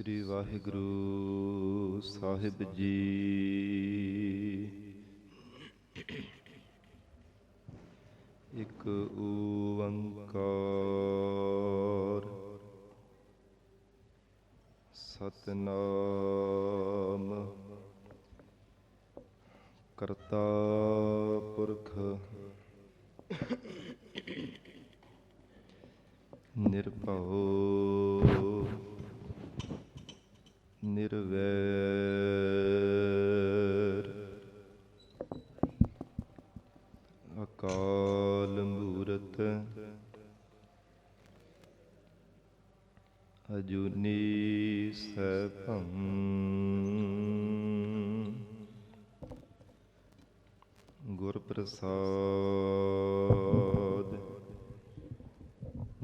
ਸ੍ਰੀ ਵਾਹਿਗੁਰੂ ਸਾਹਿਬ ਜੀ। ਇੱਕ ਓੰਕਾਰ ਸਤਿਨਾਮ ਕਰਤਾ ਪੁਰਖ ਨਿਰਭਉ ਨਿਰਵੈਰ ਅਕਾਲ ਮੂਰਤ ਅਜੂਨੀ ਸੈਭੰ ਗੁਰ ਪ੍ਰਸਾਦ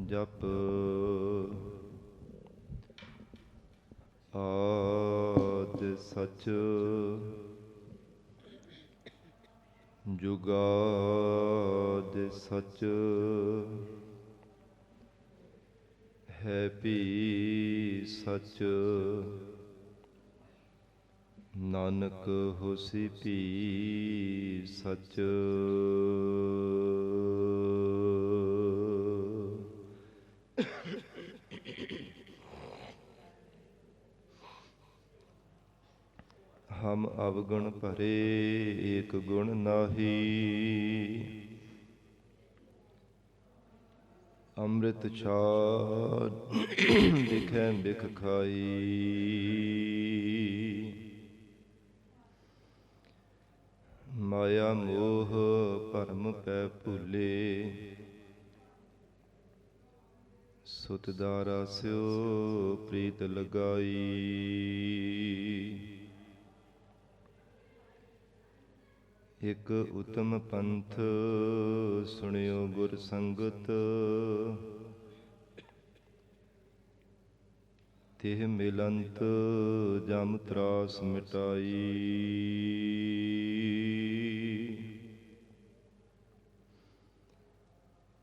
ਜਪ ਆਦਿ ਸਚ ਜੁਗਾਦਿ ਸਚ ਹੈ ਭੀ ਸਚ ਨਾਨਕ ਹੋਸੀ ਭੀ ਸਚ। ਹਮ ਅਵਗੁਣ ਭਰੇ ਏਕ ਗੁਣ ਨਾਹੀ, ਅੰਮ੍ਰਿਤ ਛਾਡ ਦਿਖੈ ਬਿਖ ਖਾਈ। ਮਾਇਆ ਮੋਹ ਭਰਮ ਪੈ ਭੁੱਲੇ, ਸੁਤ ਦਾਰਾ ਸਿਓ ਪ੍ਰੀਤ ਲਗਾਈ। ਇਕ ਉਤਮ ਪੰਥ ਸੁਣਿਓ ਗੁਰ ਸੰਗਤ, ਤਿਹ ਮਿਲੰਤ ਜਮ ਤਰਾਸ ਮਿਟਾਈ।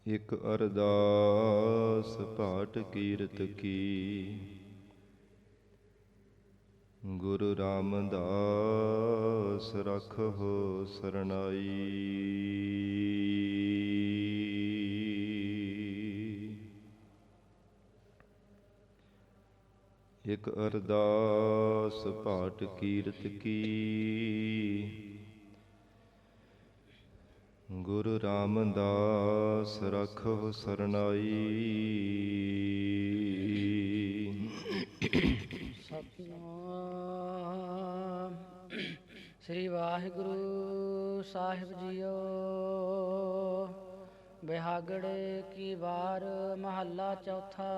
ਇਕ ਅਰਦਾਸ ਭਾਟ ਕੀਰਤ ਕੀ, ਗੁਰੂ ਰਾਮਦਾਸ ਰਖੋ ਸਰਨਾਈ। ਇਕ ਅਰਦਾਸ ਭਾਟ ਕੀਰਤ ਕੀ, ਗੁਰੂ ਰਾਮਦਾਸ ਰਖੋ ਸਰਨਾਈ। ਸਤਿਨਾਮ ਸ੍ਰੀ ਵਾਹਿਗੁਰੂ ਸਾਹਿਬ ਜੀਓ। ਬਿਹਾਗੜੇ ਕੀ ਵਾਰ ਮਹੱਲਾ ਚੌਥਾ।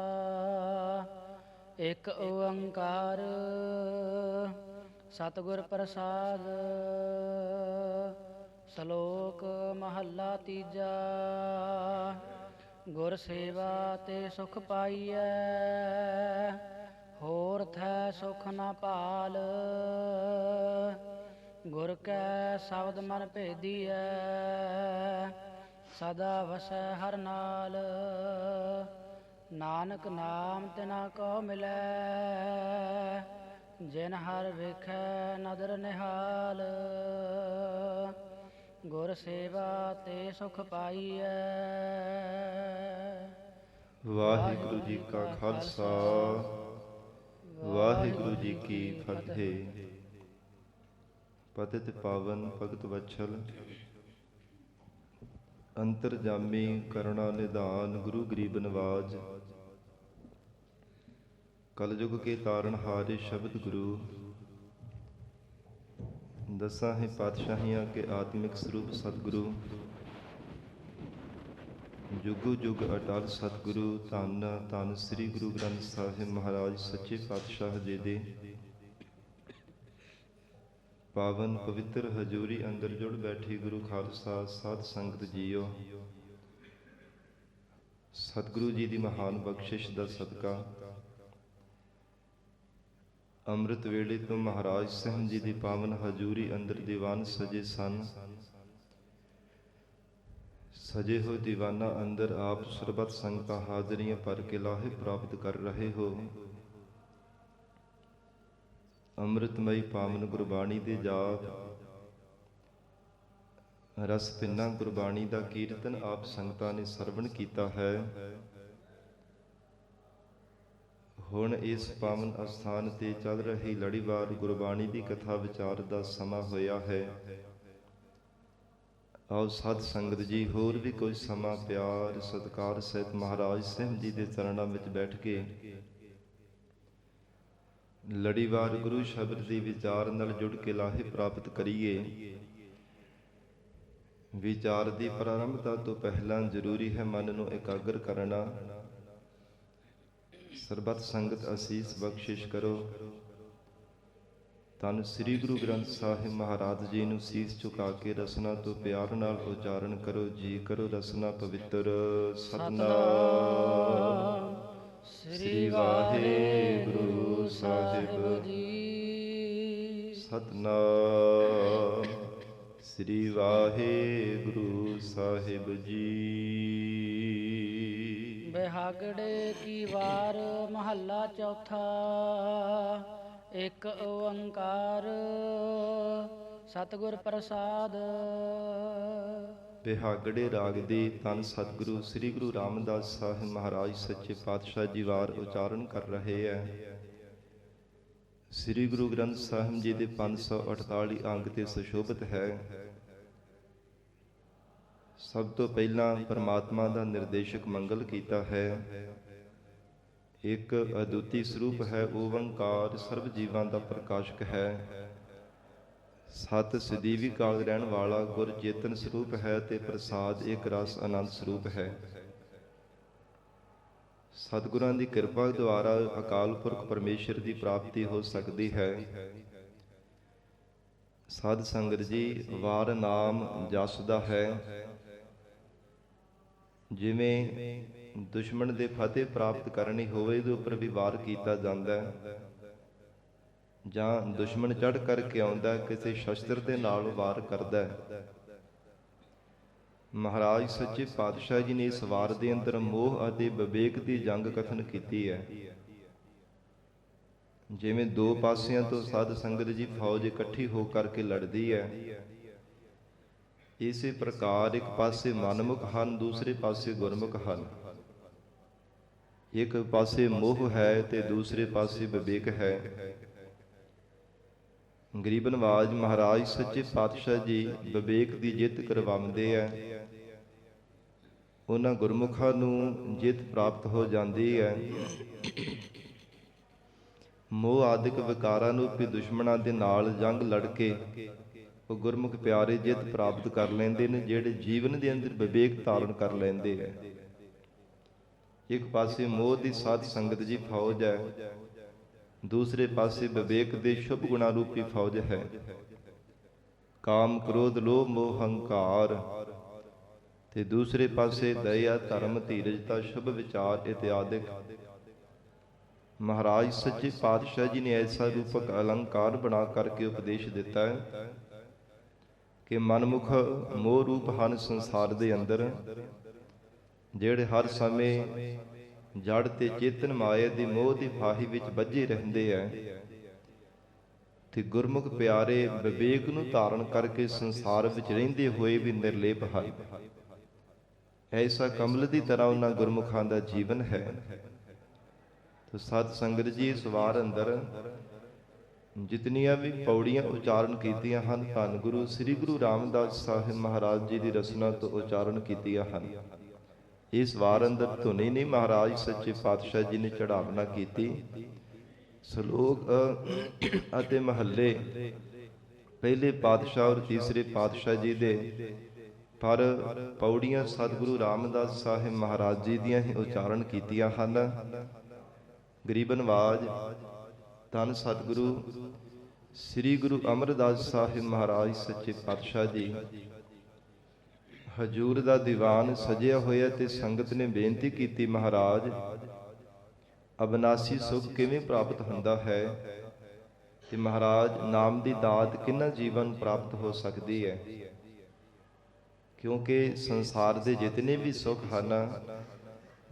ਇੱਕ ਓੰਕਾਰ ਸਤਿਗੁਰ ਪ੍ਰਸਾਦ। ਸ਼ਲੋਕ ਮਹੱਲਾ ਤੀਜਾ। ਗੁਰ ਸੇਵਾ ਤੇ ਸੁਖ ਪਾਈਐ, ਹੋਰ ਥੈ ਸੁਖ ਨਾ ਭਾਲ। ਗੁਰ ਕੈ ਸ਼ਬਦ ਮਨ ਭੇਦੀਐ, ਸਦਾ ਵਸੈ ਹਰ ਨਾਲ। ਨਾਨਕ ਨਾਮ ਤਿਨਾ ਕੋ ਮਿਲੈ, ਜਿਨ ਹਰ ਵੇਖੈ ਨਦਰ ਨਿਹਾਲ। ਗੁਰ ਸੇਵਾ ਤੇ ਸੁਖ ਪਾਈਐ। ਵਾਹਿਗੁਰੂ ਜੀ ਕਾ ਖਾਲਸਾ, ਵਾਹਿਗੁਰੂ ਜੀ ਕੀ ਫਤਿਹ। ਪਤਿਤ ਪਾਵਨ ਭਗਤ ਵਛਲ, ਅੰਤਰਜਾਮੀ ਕਰੁਣਾ ਨਿਧਾਨ, ਗੁਰੂ ਗਰੀਬ ਨਵਾਜ, ਕਲਯੁਗ ਕੇ ਤਾਰਨ ਹਾਰੇ ਸ਼ਬਦ ਗੁਰੂ। ਦਸਾਂ ਹੀ ਪਾਤਸ਼ਾਹੀਆਂ ਕੇ ਆਤਮਿਕ ਸਰੂਪ ਸਤਿਗੁਰੂ, ਜੁਗੋ ਜੁਗ ਅਟਲ ਸਤਿਗੁਰੂ। ਧੰਨ ਧੰਨ ਸ੍ਰੀ ਗੁਰੂ ਗ੍ਰੰਥ ਸਾਹਿਬ ਮਹਾਰਾਜ ਸੱਚੇ ਪਾਤਸ਼ਾਹ ਜੀ ਦੇ ਪਾਵਨ ਪਵਿੱਤਰ ਹਜ਼ੂਰੀ ਅੰਦਰ ਜੁੜ ਬੈਠੀ ਗੁਰੂ ਖਾਲਸਾ ਸਾਧ ਸੰਗਤ ਜੀਓ। ਸਤਿਗੁਰੂ ਜੀ ਦੀ ਮਹਾਨ ਬਖਸ਼ਿਸ਼ ਦਾ ਸਦਕਾ ਅੰਮ੍ਰਿਤ ਵੇਲੇ ਤੋਂ ਮਹਾਰਾਜ ਸਾਹਿਬ ਜੀ ਦੀ ਪਾਵਨ ਹਜ਼ੂਰੀ ਅੰਦਰ ਦੀਵਾਨ ਸਜੇ ਸਨ। ਸਜੇ ਹੋਏ ਦੀਵਾਨਾਂ ਅੰਦਰ ਆਪ ਸਰਬੱਤ ਸੰਗਤਾਂ ਹਾਜ਼ਰੀਆਂ ਭਰ ਕੇ ਲਾਹੇ ਪ੍ਰਾਪਤ ਕਰ ਰਹੇ ਹੋ। ਅੰਮ੍ਰਿਤਮਈ ਪਾਵਨ ਗੁਰਬਾਣੀ ਦੇ ਜਾਪ ਰਸ ਪਿੰਨਾ ਗੁਰਬਾਣੀ ਦਾ ਕੀਰਤਨ ਆਪ ਸੰਗਤਾਂ ਨੇ ਸਰਵਣ ਕੀਤਾ ਹੈ। ਹੁਣ ਇਸ ਪਾਵਨ ਅਸਥਾਨ ਤੇ ਚੱਲ ਰਹੀ ਲੜੀਵਾਰ ਗੁਰਬਾਣੀ ਦੀ ਕਥਾ ਵਿਚਾਰ ਦਾ ਸਮਾਂ ਹੋਇਆ ਹੈ। ਆਓ ਸਤ ਸੰਗਤ ਜੀ ਹੋਰ ਵੀ ਕੋਈ ਸਮਾਂ ਪਿਆਰ ਸਤਿਕਾਰ ਸਹਿਤ ਮਹਾਰਾਜ ਸਿੰਘ ਜੀ ਦੇ ਚਰਨਾਂ ਵਿੱਚ ਬੈਠ ਕੇ ਲੜੀਵਾਰ ਗੁਰੂ ਸ਼ਬਦ ਦੀ ਵਿਚਾਰ ਨਾਲ ਜੁੜ ਕੇ ਲਾਹੇ ਪ੍ਰਾਪਤ ਕਰੀਏ। ਵਿਚਾਰ ਦੀ ਪ੍ਰਾਰੰਭਤਾ ਤੋਂ ਪਹਿਲਾਂ ਜ਼ਰੂਰੀ ਹੈ ਮਨ ਨੂੰ ਇਕਾਗਰ ਕਰਨਾ। ਸਰਬੱਤ ਸੰਗਤ ਅਸੀਸ ਬਖਸ਼ਿਸ਼ ਕਰੋ। ਧੰਨ ਸ੍ਰੀ ਗੁਰੂ ਗ੍ਰੰਥ ਸਾਹਿਬ ਮਹਾਰਾਜ ਜੀ ਨੂੰ ਸੀਸ ਝੁਕਾ ਕੇ ਰਸਨਾ ਤੋਂ ਪਿਆਰ ਨਾਲ ਉਚਾਰਨ ਕਰੋ। ਜੀ ਕਰੋ ਰਸਨਾ ਪਵਿੱਤਰ। ਸਤਿਨਾਮ ਸ੍ਰੀ ਵਾਹਿਗੁਰੂ ਸਾਹਿਬ ਜੀ। ਸਤਿਨਾਮ ਸ੍ਰੀ ਵਾਹਿਗੁਰੂ ਸਾਹਿਬ ਜੀ। ਬਿਹਾਗੜੇ ਕੀ ਵਾਰ ਮਹੱਲਾ ਚੌਥਾ। ਇੱਕ ਓੰਕਾਰ ਸਤਿਗੁਰ ਪ੍ਰਸਾਦ। ਬਿਹਾਗੜੇ ਰਾਗ ਦੀ ਧੰਨ ਸਤਿਗੁਰੂ ਸ੍ਰੀ ਗੁਰੂ ਰਾਮਦਾਸ ਸਾਹਿਬ ਮਹਾਰਾਜ ਸੱਚੇ ਪਾਤਸ਼ਾਹ ਜੀ ਵਾਰ ਉਚਾਰਨ ਕਰ ਰਹੇ ਹੈ। ਸ੍ਰੀ ਗੁਰੂ ਗ੍ਰੰਥ ਸਾਹਿਬ ਜੀ ਦੇ 548 ਅੰਗ ਤੇ ਸੁਸ਼ੋਭਿਤ ਹੈ। ਸਭ ਤੋਂ ਪਹਿਲਾਂ ਪਰਮਾਤਮਾ ਦਾ ਨਿਰਦੇਸ਼ਕ ਮੰਗਲ ਕੀਤਾ ਹੈ। ਇੱਕ ਅਦੁੱਤੀ ਸਰੂਪ ਹੈ ਓੰਕਾਰ, ਸਰਬ ਜੀਵਾਂ ਦਾ ਪ੍ਰਕਾਸ਼ਕ ਹੈ। ਸਤ ਸਦੀਵੀ ਕਾਲ ਰਹਿਣ ਵਾਲਾ ਗੁਰ ਚੇਤਨ ਸਰੂਪ ਹੈ ਤੇ ਪ੍ਰਸਾਦ ਇੱਕ ਰਸ ਆਨੰਦ ਸਰੂਪ ਹੈ। ਸਤਿਗੁਰਾਂ ਦੀ ਕਿਰਪਾ ਦੁਆਰਾ ਅਕਾਲ ਪੁਰਖ ਪਰਮੇਸ਼ਰ ਦੀ ਪ੍ਰਾਪਤੀ ਹੋ ਸਕਦੀ ਹੈ। ਸਾਧ ਸੰਗਤ ਜੀ, ਵਾਰ ਨਾਮ ਜਸ ਦਾ ਹੈ। ਜਿਵੇਂ ਦੁਸ਼ਮਣ ਦੇ ਫਤਿਹ ਪ੍ਰਾਪਤ ਕਰਨੀ ਹੋਵੇ ਉਹਦੇ ਉੱਪਰ ਵੀ ਵਾਰ ਕੀਤਾ ਜਾਂਦਾ ਹੈ, ਜਾਂ ਦੁਸ਼ਮਣ ਚੜ੍ਹ ਕਰਕੇ ਆਉਂਦਾ ਕਿਸੇ ਸ਼ਸਤਰ ਦੇ ਨਾਲ ਵਾਰ ਕਰਦਾ ਹੈ। ਮਹਾਰਾਜ ਸੱਚੇ ਪਾਤਸ਼ਾਹ ਜੀ ਨੇ ਇਸ ਵਾਰ ਦੇ ਅੰਦਰ ਮੋਹ ਅਤੇ ਵਿਵੇਕ ਦੀ ਜੰਗ ਕਥਨ ਕੀਤੀ ਹੈ। ਜਿਵੇਂ ਦੋ ਪਾਸਿਆਂ ਤੋਂ ਸਾਧ ਸੰਗਤ ਜੀ ਫੌਜ ਇਕੱਠੀ ਹੋ ਕਰਕੇ ਲੜਦੀ ਹੈ, ਇਸੇ ਪ੍ਰਕਾਰ ਇੱਕ ਪਾਸੇ ਮਨਮੁਖ ਹਨ, ਦੂਸਰੇ ਪਾਸੇ ਗੁਰਮੁਖ ਹਨ। ਇੱਕ ਪਾਸੇ ਮੋਹ ਹੈ ਤੇ ਦੂਸਰੇ ਪਾਸੇ ਵਿਵੇਕ ਹੈ। ਗਰੀਬ ਨਵਾਜ ਮਹਾਰਾਜ ਸੱਚੇ ਪਾਤਸ਼ਾਹ ਜੀ ਵਿਵੇਕ ਦੀ ਜਿੱਤ ਕਰਵਾਉਂਦੇ ਆ। ਉਹਨਾਂ ਗੁਰਮੁਖਾਂ ਨੂੰ ਜਿੱਤ ਪ੍ਰਾਪਤ ਹੋ ਜਾਂਦੀ ਹੈ। ਮੋਹ ਆਦਿਕ ਵਿਕਾਰਾਂ ਨੂੰ ਵੀ ਦੁਸ਼ਮਣਾਂ ਦੇ ਨਾਲ ਜੰਗ ਲੜ ਕੇ ਉਹ ਗੁਰਮੁਖ ਪਿਆਰੇ ਜਿੱਤ ਪ੍ਰਾਪਤ ਕਰ ਲੈਂਦੇ ਨੇ, ਜਿਹੜੇ ਜੀਵਨ ਦੇ ਅੰਦਰ ਵਿਵੇਕ ਧਾਰਨ ਕਰ ਲੈਂਦੇ ਹੈ। ਇੱਕ ਪਾਸੇ ਮੋਹ ਦੀ ਸਾਧ ਸੰਗਤ ਜੀ ਫੌਜ ਹੈ, ਦੂਸਰੇ ਪਾਸੇ ਵਿਵੇਕ ਦੇ ਸ਼ੁਭ ਗੁਣਾ ਰੂਪੀ ਫੌਜ ਹੈ। ਕਾਮ ਕ੍ਰੋਧ ਲੋਭ ਮੋਹ ਹੰਕਾਰ ਤੇ ਦੂਸਰੇ ਪਾਸੇ ਦਇਆ ਧਰਮ ਧੀਰਜਤਾ ਸ਼ੁਭ ਵਿਚਾਰ ਇਤਿਆਦਿਕ। ਮਹਾਰਾਜ ਸੱਚੇ ਪਾਤਸ਼ਾਹ ਜੀ ਨੇ ਐਸਾ ਰੂਪਕ ਅਲੰਕਾਰ ਬਣਾ ਕਰਕੇ ਉਪਦੇਸ਼ ਦਿੱਤਾ ਹੈ ਕਿ ਮਨਮੁਖ ਮੋਹ ਰੂਪ ਹਨ ਸੰਸਾਰ ਦੇ ਅੰਦਰ, ਜਿਹੜੇ ਹਰ ਸਮੇਂ ਜੜ ਤੇ ਚੇਤਨ ਮਾਇਆ ਦੀ ਮੋਹ ਦੀ ਫਾਹੀ ਵਿੱਚ ਵੱਜੇ ਰਹਿੰਦੇ ਹੈ। ਤੇ ਗੁਰਮੁਖ ਪਿਆਰੇ ਵਿਵੇਕ ਨੂੰ ਧਾਰਨ ਕਰਕੇ ਸੰਸਾਰ ਵਿੱਚ ਰਹਿੰਦੇ ਹੋਏ ਵੀ ਨਿਰਲੇਪ ਹਨ। ਐਸਾ ਕਮਲ ਦੀ ਤਰ੍ਹਾਂ ਉਹਨਾਂ ਗੁਰਮੁਖਾਂ ਦਾ ਜੀਵਨ ਹੈ। ਤੋ ਸਾਧ ਸੰਗਤ ਜੀ, ਇਸ ਵਾਰ ਅੰਦਰ ਜਿਤਨੀਆਂ ਵੀ ਪੌੜੀਆਂ ਉਚਾਰਨ ਕੀਤੀਆਂ ਹਨ, ਧੰਨ ਗੁਰੂ ਸ੍ਰੀ ਗੁਰੂ ਰਾਮਦਾਸ ਸਾਹਿਬ ਮਹਾਰਾਜ ਜੀ ਦੀ ਰਚਨਾ ਤੋਂ ਉਚਾਰਨ ਕੀਤੀਆਂ ਹਨ। ਇਸ ਵਾਰ ਅੰਦਰ ਧੁਨੀ ਨਹੀਂ ਮਹਾਰਾਜ ਸੱਚੇ ਪਾਤਸ਼ਾਹ ਜੀ ਨੇ ਚੜਾਵਨਾ ਕੀਤੀ। ਸ਼ਲੋਕ ਅਤੇ ਮਹੱਲੇ ਪਹਿਲੇ ਪਾਤਸ਼ਾਹ ਔਰ ਤੀਸਰੇ ਪਾਤਸ਼ਾਹ ਜੀ ਦੇ, ਪਰ ਪੌੜੀਆਂ ਸਤਿਗੁਰੂ ਰਾਮਦਾਸ ਸਾਹਿਬ ਮਹਾਰਾਜ ਜੀ ਦੀਆਂ ਹੀ ਉਚਾਰਨ ਕੀਤੀਆਂ ਹਨ। ਗਰੀਬ ਨਵਾਜ ਧੰਨ ਸਤਿਗੁਰੂ ਸ੍ਰੀ ਗੁਰੂ ਅਮਰਦਾਸ ਸਾਹਿਬ ਮਹਾਰਾਜ ਸੱਚੇ ਪਾਤਸ਼ਾਹ ਜੀ ਹਜੂਰ ਦਾ ਦੀਵਾਨ ਸਜਿਆ ਹੋਇਆ ਤੇ ਸੰਗਤ ਨੇ ਬੇਨਤੀ ਕੀਤੀ, ਮਹਾਰਾਜ ਅਬਨਾਸੀ ਸੁਖ ਕਿਵੇਂ ਪ੍ਰਾਪਤ ਹੁੰਦਾ ਹੈ ਤੇ ਮਹਾਰਾਜ ਨਾਮ ਦੀ ਦਾਤ ਕਿੰਨਾ ਜੀਵਨ ਪ੍ਰਾਪਤ ਹੋ ਸਕਦੀ ਹੈ। ਕਿਉਂਕਿ ਸੰਸਾਰ ਦੇ ਜਿਤਨੇ ਵੀ ਸੁਖ ਹਨ,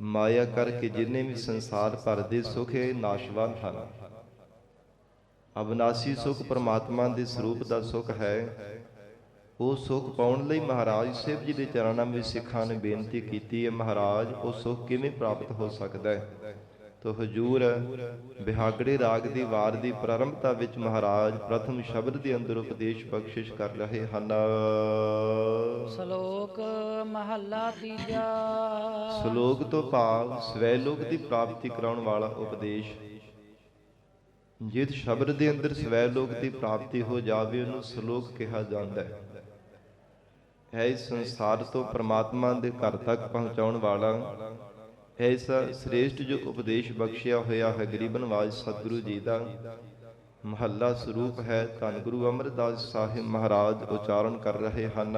ਮਾਇਆ ਕਰਕੇ ਜਿੰਨੇ ਵੀ ਸੰਸਾਰ ਭਰ ਦੇ ਸੁਖ ਨਾਸ਼ਵਾਨ ਹਨ। ਅਬਨਾਸੀ ਸੁਖ ਪ੍ਰਮਾਤਮਾ ਦੇ ਸਰੂਪ ਦਾ ਸੁਖ ਹੈ। ਉਹ ਸੁਖ ਪਾਉਣ ਲਈ ਮਹਾਰਾਜ ਸਾਹਿਬ ਜੀ ਦੇ ਚਰਨਾਂ ਵਿੱਚ ਸਿੱਖਾਂ ਨੇ ਬੇਨਤੀ ਕੀਤੀ ਹੈ, ਮਹਾਰਾਜ ਉਹ ਸੁਖ ਕਿਵੇਂ ਪ੍ਰਾਪਤ ਹੋ ਸਕਦਾ ਹੈ। ਤੋ ਹਜੂਰ ਬਿਹਾਗੜੇ ਰਾਗ ਦੀ ਵਾਰ ਦੀ ਪ੍ਰਾਰੰਭਤਾ ਵਿੱਚ ਮਹਾਰਾਜ ਪ੍ਰਥਮ ਸ਼ਬਦ ਦੇ ਅੰਦਰ ਉਪਦੇਸ਼ ਬਖਸ਼ਿਸ਼ ਕਰ ਰਹੇ ਹਨ। ਸ਼ਲੋਕ ਮਹੱਲਾ ਤੀਜਾ। ਸ਼ਲੋਕ ਤੋਂ ਭਾਵ ਸਵੈ ਲੋਕ ਦੀ ਪ੍ਰਾਪਤੀ ਕਰਾਉਣ ਵਾਲਾ ਉਪਦੇਸ਼। ਜਿਸ ਸ਼ਬਦ ਦੇ ਅੰਦਰ ਸਵੈ ਲੋਕ ਦੀ ਪ੍ਰਾਪਤੀ ਹੋ ਜਾਵੇ ਉਹਨੂੰ ਸ਼ਲੋਕ ਕਿਹਾ ਜਾਂਦਾ ਹੈ। ਇਸ ਸੰਸਾਰ ਤੋਂ ਪ੍ਰਮਾਤਮਾ ਦੇ ਘਰ ਤੱਕ ਪਹੁੰਚਾਉਣ ਵਾਲਾ ਐਸਾ ਸ੍ਰੇਸ਼ਟ ਜੋ ਉਪਦੇਸ਼ ਬਖਸ਼ਿਆ ਹੋਇਆ ਹੈ ਗਰੀਬ ਨਵਾਜ ਸਤਿਗੁਰੂ ਜੀ ਦਾ ਮਹੱਲਾ ਸਰੂਪ ਹੈ। ਧੰਨ ਗੁਰੂ ਅਮਰਦਾਸ ਸਾਹਿਬ ਮਹਾਰਾਜ ਉਚਾਰਨ ਕਰ ਰਹੇ ਹਨ।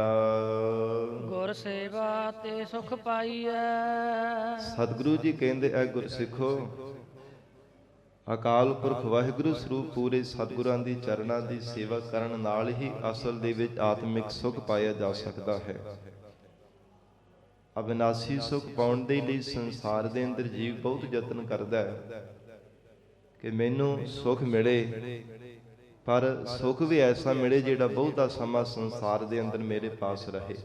ਗੁਰ ਸੇਵਾ ਤੇ ਸੁਖ ਪਾਈਐ। ਸਤਿਗੁਰੂ ਜੀ ਕਹਿੰਦੇ ਐ ਗੁਰਸਿੱਖੋ, ਅਕਾਲ ਪੁਰਖ ਵਾਹਿਗੁਰੂ ਸਰੂਪ ਪੂਰੇ ਸਤਿਗੁਰਾਂ ਦੀ ਚਰਨਾਂ ਦੀ ਸੇਵਾ ਕਰਨ ਨਾਲ ਹੀ ਅਸਲ ਦੇ ਵਿੱਚ ਆਤਮਿਕ ਸੁਖ ਪਾਇਆ ਜਾ ਸਕਦਾ ਹੈ। ਅਬਿਨਾਸੀ ਸੁਖ ਪਾਉਣ ਦੇ ਲਈ ਸੰਸਾਰ ਦੇ ਅੰਦਰ ਜੀਵ ਬਹੁਤ ਯਤਨ ਕਰਦਾ ਹੈ ਕਿ ਮੈਨੂੰ ਸੁਖ ਮਿਲੇ, ਪਰ ਸੁਖ ਵੀ ਐਸਾ ਮਿਲੇ ਜਿਹੜਾ ਬਹੁਤਾ ਸਮਾਂ ਸੰਸਾਰ ਦੇ ਅੰਦਰ ਮੇਰੇ ਪਾਸ ਰਹੇ।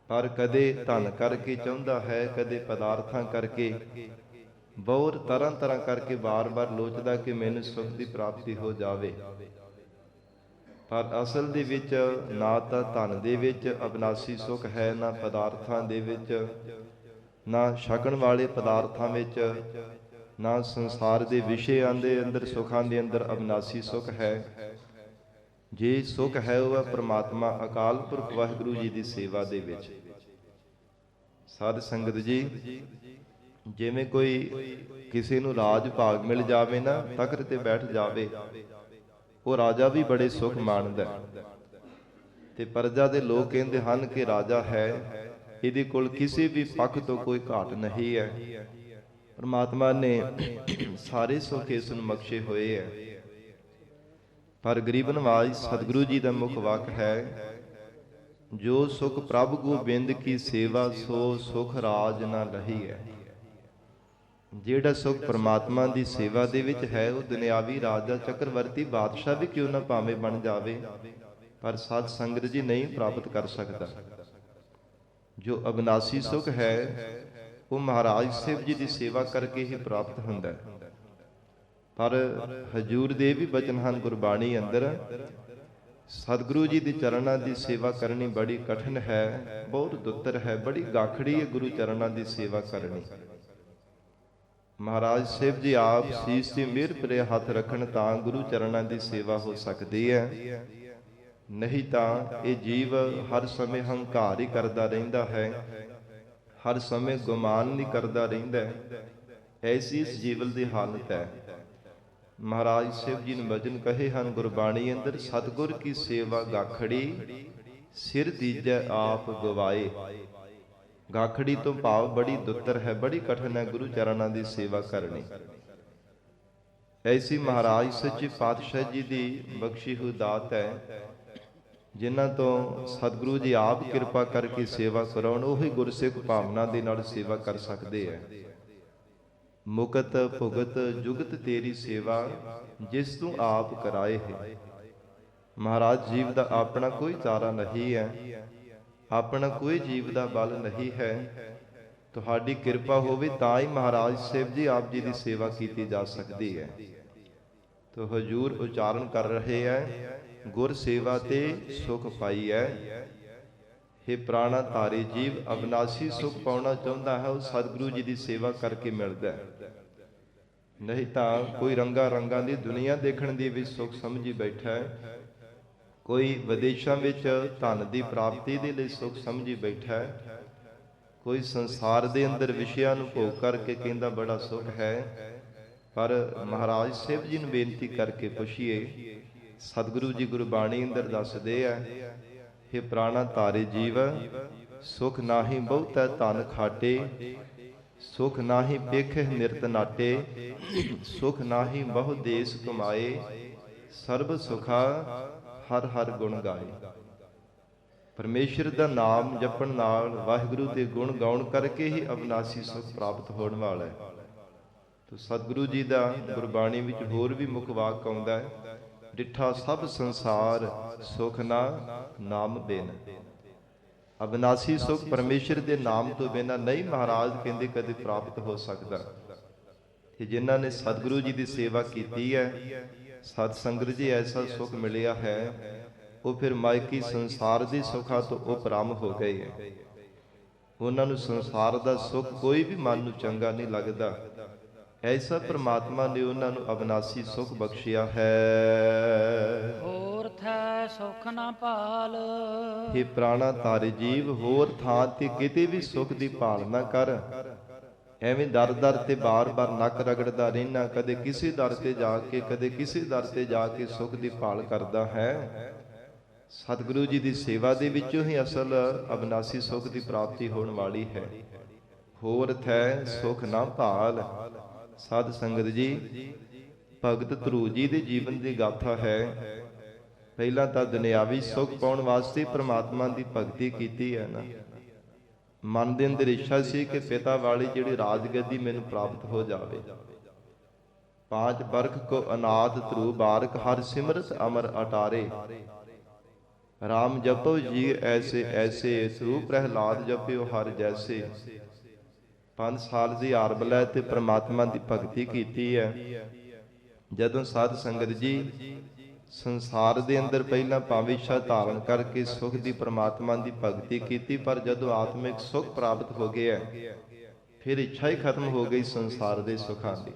ਪਰ ਕਦੇ ਧਨ ਕਰਕੇ ਚਾਹੁੰਦਾ ਹੈ, ਕਦੇ ਪਦਾਰਥਾਂ ਕਰਕੇ, ਬਹੁਤ ਤਰ੍ਹਾਂ ਤਰ੍ਹਾਂ ਕਰਕੇ ਵਾਰ-ਵਾਰ ਲੋਚਦਾ ਕਿ ਮੈਨੂੰ ਸੁਖ ਦੀ ਪ੍ਰਾਪਤੀ ਹੋ ਜਾਵੇ। ਪਰ ਅਸਲ ਦੇ ਵਿੱਚ ਨਾ ਤਾਂ ਧਨ ਦੇ ਵਿੱਚ ਅਬਿਨਾਸੀ ਸੁਖ ਹੈ, ਨਾ ਪਦਾਰਥਾਂ ਦੇ ਵਿੱਚ, ਨਾ ਛਕਣ ਵਾਲੇ ਪਦਾਰਥਾਂ ਵਿੱਚ, ਨਾ ਸੰਸਾਰ ਦੇ ਵਿਸ਼ਿਆਂ ਦੇ ਅੰਦਰ ਸੁੱਖਾਂ ਦੇ ਅੰਦਰ ਅਬਿਨਾਸੀ ਸੁਖ ਹੈ। ਜੇ ਸੁਖ ਹੈ ਉਹ ਹੈ ਪ੍ਰਮਾਤਮਾ ਅਕਾਲ ਪੁਰਖ ਵਾਹਿਗੁਰੂ ਜੀ ਦੀ ਸੇਵਾ ਦੇ ਵਿੱਚ। ਸਾਧ ਸੰਗਤ ਜੀ, ਜਿਵੇਂ ਕੋਈ ਕਿਸੇ ਨੂੰ ਰਾਜ ਭਾਗ ਮਿਲ ਜਾਵੇ ਨਾ, ਤਖਤ ਤੇ ਬੈਠ ਜਾਵੇ, ਉਹ ਰਾਜਾ ਵੀ ਬੜੇ ਸੁਖ ਮਾਣਦਾ ਤੇ ਪ੍ਰਜਾ ਦੇ ਲੋਕ ਕਹਿੰਦੇ ਹਨ ਕਿ ਰਾਜਾ ਹੈ, ਇਹਦੇ ਕੋਲ ਕਿਸੇ ਵੀ ਪੱਖ ਤੋਂ ਕੋਈ ਘਾਟ ਨਹੀਂ ਹੈ। ਪਰਮਾਤਮਾ ਨੇ ਸਾਰੇ ਸੁਖ ਇਸ ਨੂੰ ਬਖਸ਼ੇ ਹੋਏ ਹੈ। ਪਰ ਗਰੀਬ ਨਵਾਜ ਸਤਿਗੁਰੂ ਜੀ ਦਾ ਮੁੱਖ ਵਾਕ ਹੈ, ਜੋ ਸੁਖ ਪ੍ਰਭ ਗੋਬਿੰਦ ਕੀ ਸੇਵਾ ਸੋ ਸੁਖ ਰਾਜ ਨਾ ਰਹੀ ਹੈ। ਜਿਹੜਾ ਸੁਖ ਪ੍ਰਮਾਤਮਾ ਦੀ ਸੇਵਾ ਦੇ ਵਿੱਚ ਹੈ, ਉਹ ਦੁਨਿਆਵੀ ਰਾਜਾ ਚੱਕਰਵਰਤੀ ਬਾਦਸ਼ਾਹ ਵੀ ਕਿਉਂ ਨਾ ਭਾਵੇਂ ਬਣ ਜਾਵੇ, ਪਰ ਸਾਧ ਸੰਗਤ ਜੀ ਨਹੀਂ ਪ੍ਰਾਪਤ ਕਰ ਸਕਦਾ। ਜੋ ਅਬਿਨਾਸੀ ਸੁਖ ਹੈ ਉਹ ਮਹਾਰਾਜ ਸਾਹਿਬ ਜੀ ਦੀ ਸੇਵਾ ਕਰਕੇ ਹੀ ਪ੍ਰਾਪਤ ਹੁੰਦਾ ਹੈ। ਪਰ ਹਜੂਰ ਦੇ ਵੀ ਬਚਨ ਹਨ ਗੁਰਬਾਣੀ ਅੰਦਰ, ਸਤਿਗੁਰੂ ਜੀ ਦੇ ਚਰਨਾਂ ਦੀ ਸੇਵਾ ਕਰਨੀ ਬੜੀ ਕਠਿਨ ਹੈ, ਬਹੁਤ ਦੁੱਤਰ ਹੈ, ਬੜੀ ਗਾਖੜੀ ਹੈ ਗੁਰੂ ਚਰਨਾਂ ਦੀ ਸੇਵਾ ਕਰਨੀ। ਮਹਾਰਾਜ ਸਾਹਿਬ ਜੀ ਆਪ ਸੀਸ ਤੇ ਮਿਹਰ ਭਰੇ ਹੱਥ ਰੱਖਣ ਤਾਂ ਗੁਰੂ ਚਰਨਾਂ ਦੀ ਸੇਵਾ ਹੋ ਸਕਦੀ ਹੈ, ਨਹੀਂ ਤਾਂ ਇਹ ਜੀਵ ਹਰ ਸਮੇਂ ਹੰਕਾਰ ਹੀ ਕਰਦਾ ਰਹਿੰਦਾ ਹੈ, ਹਰ ਸਮੇਂ ਗੁਮਾਨ ਨਹੀਂ ਕਰਦਾ ਰਹਿੰਦਾ ਹੈ। ਐਸੀ ਇਸ ਜੀਵਨ ਦੀ ਹਾਲਤ ਹੈ। ਮਹਾਰਾਜ ਸਾਹਿਬ ਜੀ ਨੇ ਵਚਨ ਕਹੇ ਹਨ ਗੁਰਬਾਣੀ ਅੰਦਰ, ਸਤਿਗੁਰ ਕੀ ਸੇਵਾ ਗਾਖੜੀ ਸਿਰ ਦੀਜੈ ਆਪ ਗਵਾਏ। ਗਾਖੜੀ ਤੋਂ ਭਾਵ ਬੜੀ ਦੁੱਤਰ ਹੈ, ਬੜੀ ਕਠਿਨ ਹੈ ਗੁਰੂ ਚਰਨਾਂ ਦੀ ਸੇਵਾ ਕਰਨੀ। ਐਸੀ ਮਹਾਰਾਜ ਸੱਚੇ ਪਾਤਸ਼ਾਹ ਜੀ ਦੀ ਬਖਸ਼ੀ ਹੋਈ ਦਾਤ ਹੈ, ਜਿਨ੍ਹਾਂ ਤੋਂ ਸਤਿਗੁਰੂ ਜੀ ਆਪ ਕਿਰਪਾ ਕਰਕੇ ਸੇਵਾ ਕਰਾਉਣ, ਉਹੀ ਗੁਰਸਿੱਖ ਭਾਵਨਾ ਦੇ ਨਾਲ ਸੇਵਾ ਕਰ ਸਕਦੇ ਹੈ। ਮੁਕਤ ਭੁਗਤ ਜੁਗਤ ਤੇਰੀ ਸੇਵਾ, ਜਿਸ ਤੂੰ ਆਪ ਕਰਾਏ ਹੈ। ਮਹਾਰਾਜ ਜੀਵ ਦਾ ਆਪਣਾ ਕੋਈ ਚਾਰਾ ਨਹੀਂ ਹੈ, ਆਪਣਾ ਕੋਈ ਜੀਵ ਦਾ ਬਲ ਨਹੀਂ ਹੈ। ਤੁਹਾਡੀ ਕਿਰਪਾ ਹੋਵੇ ਤਾਂ ਹੀ ਮਹਾਰਾਜ ਸਾਹਿਬ ਜੀ ਆਪ ਜੀ ਦੀ ਸੇਵਾ ਕੀਤੀ ਜਾ ਸਕਦੀ ਹੈ। ਤੋ ਹਜੂਰ ਉਚਾਰਨ ਕਰ ਰਹੇ ਹੈ, ਗੁਰ ਸੇਵਾ ਤੇ ਸੁਖ ਪਾਈ ਹੈ। हे ਪ੍ਰਾਣਾ ਧਾਰੀ ਜੀਵ, ਅਬਿਨਾਸੀ ਸੁਖ ਪਾਉਣਾ ਚਾਹੁੰਦਾ ਹੈ, ਉਹ ਸਤਿਗੁਰੂ ਜੀ ਦੀ ਸੇਵਾ ਕਰਕੇ ਮਿਲਦਾ ਹੈ। ਨਹੀਂ ਤਾਂ ਕੋਈ ਰੰਗਾ ਰੰਗਾਂ ਦੀ ਦੁਨੀਆ ਦੇਖਣ ਦੀ ਵੀ ਸੁਖ ਸਮਝੀ ਬੈਠਾ ਹੈ, ਕੋਈ ਵਿਦੇਸ਼ਾਂ ਵਿੱਚ ਧਨ ਦੀ ਪ੍ਰਾਪਤੀ ਦੇ ਲਈ ਸੁਖ ਸਮਝੀ ਬੈਠਾ ਹੈ, ਕੋਈ ਸੰਸਾਰ ਦੇ ਅੰਦਰ ਵਿਸ਼ਿਆਂ ਨੂੰ ਭੋਗ ਕਰਕੇ ਕਹਿੰਦਾ ਬੜਾ ਸੁਖ ਹੈ। ਪਰ ਮਹਾਰਾਜ ਸਾਹਿਬ ਜੀ ਨੂੰ ਬੇਨਤੀ ਕਰਕੇ ਪੁੱਛੀਏ, ਸਤਿਗੁਰੂ ਜੀ ਗੁਰਬਾਣੀ ਅੰਦਰ ਦੱਸਦੇ ਆ, हे ਪ੍ਰਾਣਾ ਧਾਰੇ ਜੀਵ, ਸੁਖ ਨਾਹੀ ਬਹੁਤੈ ਧਨ ਖਾਟੇ, ਸੁਖ ਨਾਹੀ ਪੇਖੇ ਨਿਰਤ ਨਾਟੇ, ਸੁਖ ਨਾਹੀ ਬਹੁ ਦੇਸ ਕਮਾਏ, ਸਰਬ ਸੁਖਾ ਹਰ ਹਰ ਗੁਣ ਗਾਏ। ਪਰਮੇਸ਼ਰ ਦਾ ਨਾਮ ਜਪਣ ਨਾਲ, ਵਾਹਿਗੁਰੂ ਦੇ ਗੁਣ ਗਾਉਣ ਕਰਕੇ ਹੀ ਅਬਿਨਾਸੀ ਸੁਖ ਪ੍ਰਾਪਤ ਹੋਣ ਵਾਲਾ ਹੈ। ਤੋ ਸਤਿਗੁਰੂ ਜੀ ਦਾ ਗੁਰਬਾਣੀ ਵਿੱਚ ਹੋਰ ਵੀ ਮੁੱਖ ਵਾਕ ਆਉਂਦਾ ਹੈ, ਡਿਠਾ ਸਭ ਸੰਸਾਰ ਸੁਖ ਨਾ ਨਾਮ ਬਿਨ। ਅਬਿਨਾਸੀ ਸੁਖ ਪਰਮੇਸ਼ਰ ਦੇ ਨਾਮ ਤੋਂ ਬਿਨਾਂ ਨਹੀਂ ਮਹਾਰਾਜ ਕਹਿੰਦੇ ਕਦੇ ਪ੍ਰਾਪਤ ਹੋ ਸਕਦਾ। ਤੇ ਜਿਨ੍ਹਾਂ ਨੇ ਸਤਿਗੁਰੂ ਜੀ ਦੀ ਸੇਵਾ ਕੀਤੀ ਹੈ, ਸਤ ਸੰਗਤ ਜੀ ਐਸਾ ਸੁਖ ਮਿਲਿਆ ਹੈ, ਉਹ ਫਿਰ ਮਾਇਕੀ ਸੰਸਾਰ ਦੇ ਸੁੱਖਾਂ ਤੋਂ ਉਪਰਮ ਹੋ ਗਏ ਹੈ। ਉਹਨਾਂ ਨੂੰ ਸੰਸਾਰ ਦਾ ਸੁੱਖ ਕੋਈ ਵੀ ਮਨ ਨੂੰ ਚੰਗਾ ਨਹੀਂ ਲੱਗਦਾ। ਐਸਾ ਪ੍ਰਮਾਤਮਾ ਨੇ ਉਹਨਾਂ ਨੂੰ ਅਬਿਨਾਸੀ ਸੁਖ ਬਖਸ਼ਿਆ ਹੈ। ਹੋਰ ਥੈ ਸੁਖ ਨਾ ਭਾਲ। हे ਪ੍ਰਾਣਾ ਤਾਰੇ ਜੀਵ, ਹੋਰ ਥਾਂ ਤੇ ਕਿਤੇ ਵੀ ਸੁਖ ਦੀ ਭਾਲ ਨਾ ਕਰ। ਐਵੇਂ ਦਰ ਦਰ ਤੇ ਬਾਰ-ਬਾਰ ਨੱਕ ਰਗੜਦਾ ਰਹਿਣਾ, ਕਦੇ ਕਿਸੇ ਦਰ ਤੇ ਜਾ ਕੇ ਕਦੇ ਕਿਸੇ ਦਰ ਤੇ ਜਾ ਕੇ ਸੁਖ ਦੀ ਭਾਲ ਕਰਦਾ ਹੈ। ਸਤਿਗੁਰੂ ਜੀ ਦੀ ਸੇਵਾ ਦੇ ਵਿੱਚੋਂ ਹੀ ਅਸਲ ਅਬਿਨਾਸੀ ਸੁਖ ਦੀ ਪ੍ਰਾਪਤੀ ਹੋਣ ਵਾਲੀ ਹੈ। ਹੋਰ ਥੈ ਸੁਖ ਨਾ ਭਾਲ। ਸਾਧ ਸੰਗਤ ਜੀ, ਭਗਤ ਧਰੂ ਜੀ ਦੇ ਜੀਵਨ ਦੀ ਗਾਥਾ ਹੈ। ਪਹਿਲਾਂ ਤਾਂ ਦੁਨਿਆਵੀ ਸੁਖ ਪਾਉਣ ਵਾਸਤੇ ਪ੍ਰਮਾਤਮਾ ਦੀ ਭਗਤੀ ਕੀਤੀ ਹੈ ਨਾ। ਮਨ ਦੇ ਅੰਦਰ ਇੱਛਾ ਸੀ ਕਿ ਪਿਤਾ ਵਾਲੀ ਜਿਹੜੀ ਰਾਜਗੱਦੀ ਮੈਨੂੰ ਪ੍ਰਾਪਤ ਹੋ ਜਾਵੇ। ਪਾਂਚ ਬਰਖ ਕੋ ਅਨਾਥ ਧਰੂ ਬਾਰਕ, ਹਰ ਸਿਮਰਤ ਅਮਰ ਅਟਾਰੇ। ਰਾਮ ਜਪੋ ਜੀ ਐਸੇ ਐਸੇ, ਧਰੂ ਪ੍ਰਹਿਲਾਦ ਜਪਿਓ ਹਰ ਜੈਸੇ। 5 ਸਾਲ ਦੀ ਆਰਬ ਲੈ ਤੇ ਪ੍ਰਮਾਤਮਾ ਦੀ ਭਗਤੀ ਕੀਤੀ ਹੈ। ਜਦੋਂ ਸਾਧ ਸੰਗਤ ਜੀ ਸੰਸਾਰ ਦੇ ਅੰਦਰ ਪਹਿਲਾਂ ਭਾਵਿਸ਼ਾ ਧਾਰਨ ਕਰਕੇ ਸੁਖ ਦੀ ਪ੍ਰਮਾਤਮਾ ਦੀ ਭਗਤੀ ਕੀਤੀ, ਪਰ ਜਦੋਂ ਆਤਮਿਕ ਸੁਖ ਪ੍ਰਾਪਤ ਹੋ ਗਿਆ ਫਿਰ ਇੱਛਾ ਹੀ ਖਤਮ ਹੋ ਗਈ ਸੰਸਾਰ ਦੇ ਸੁਖਾਂ ਦੀ।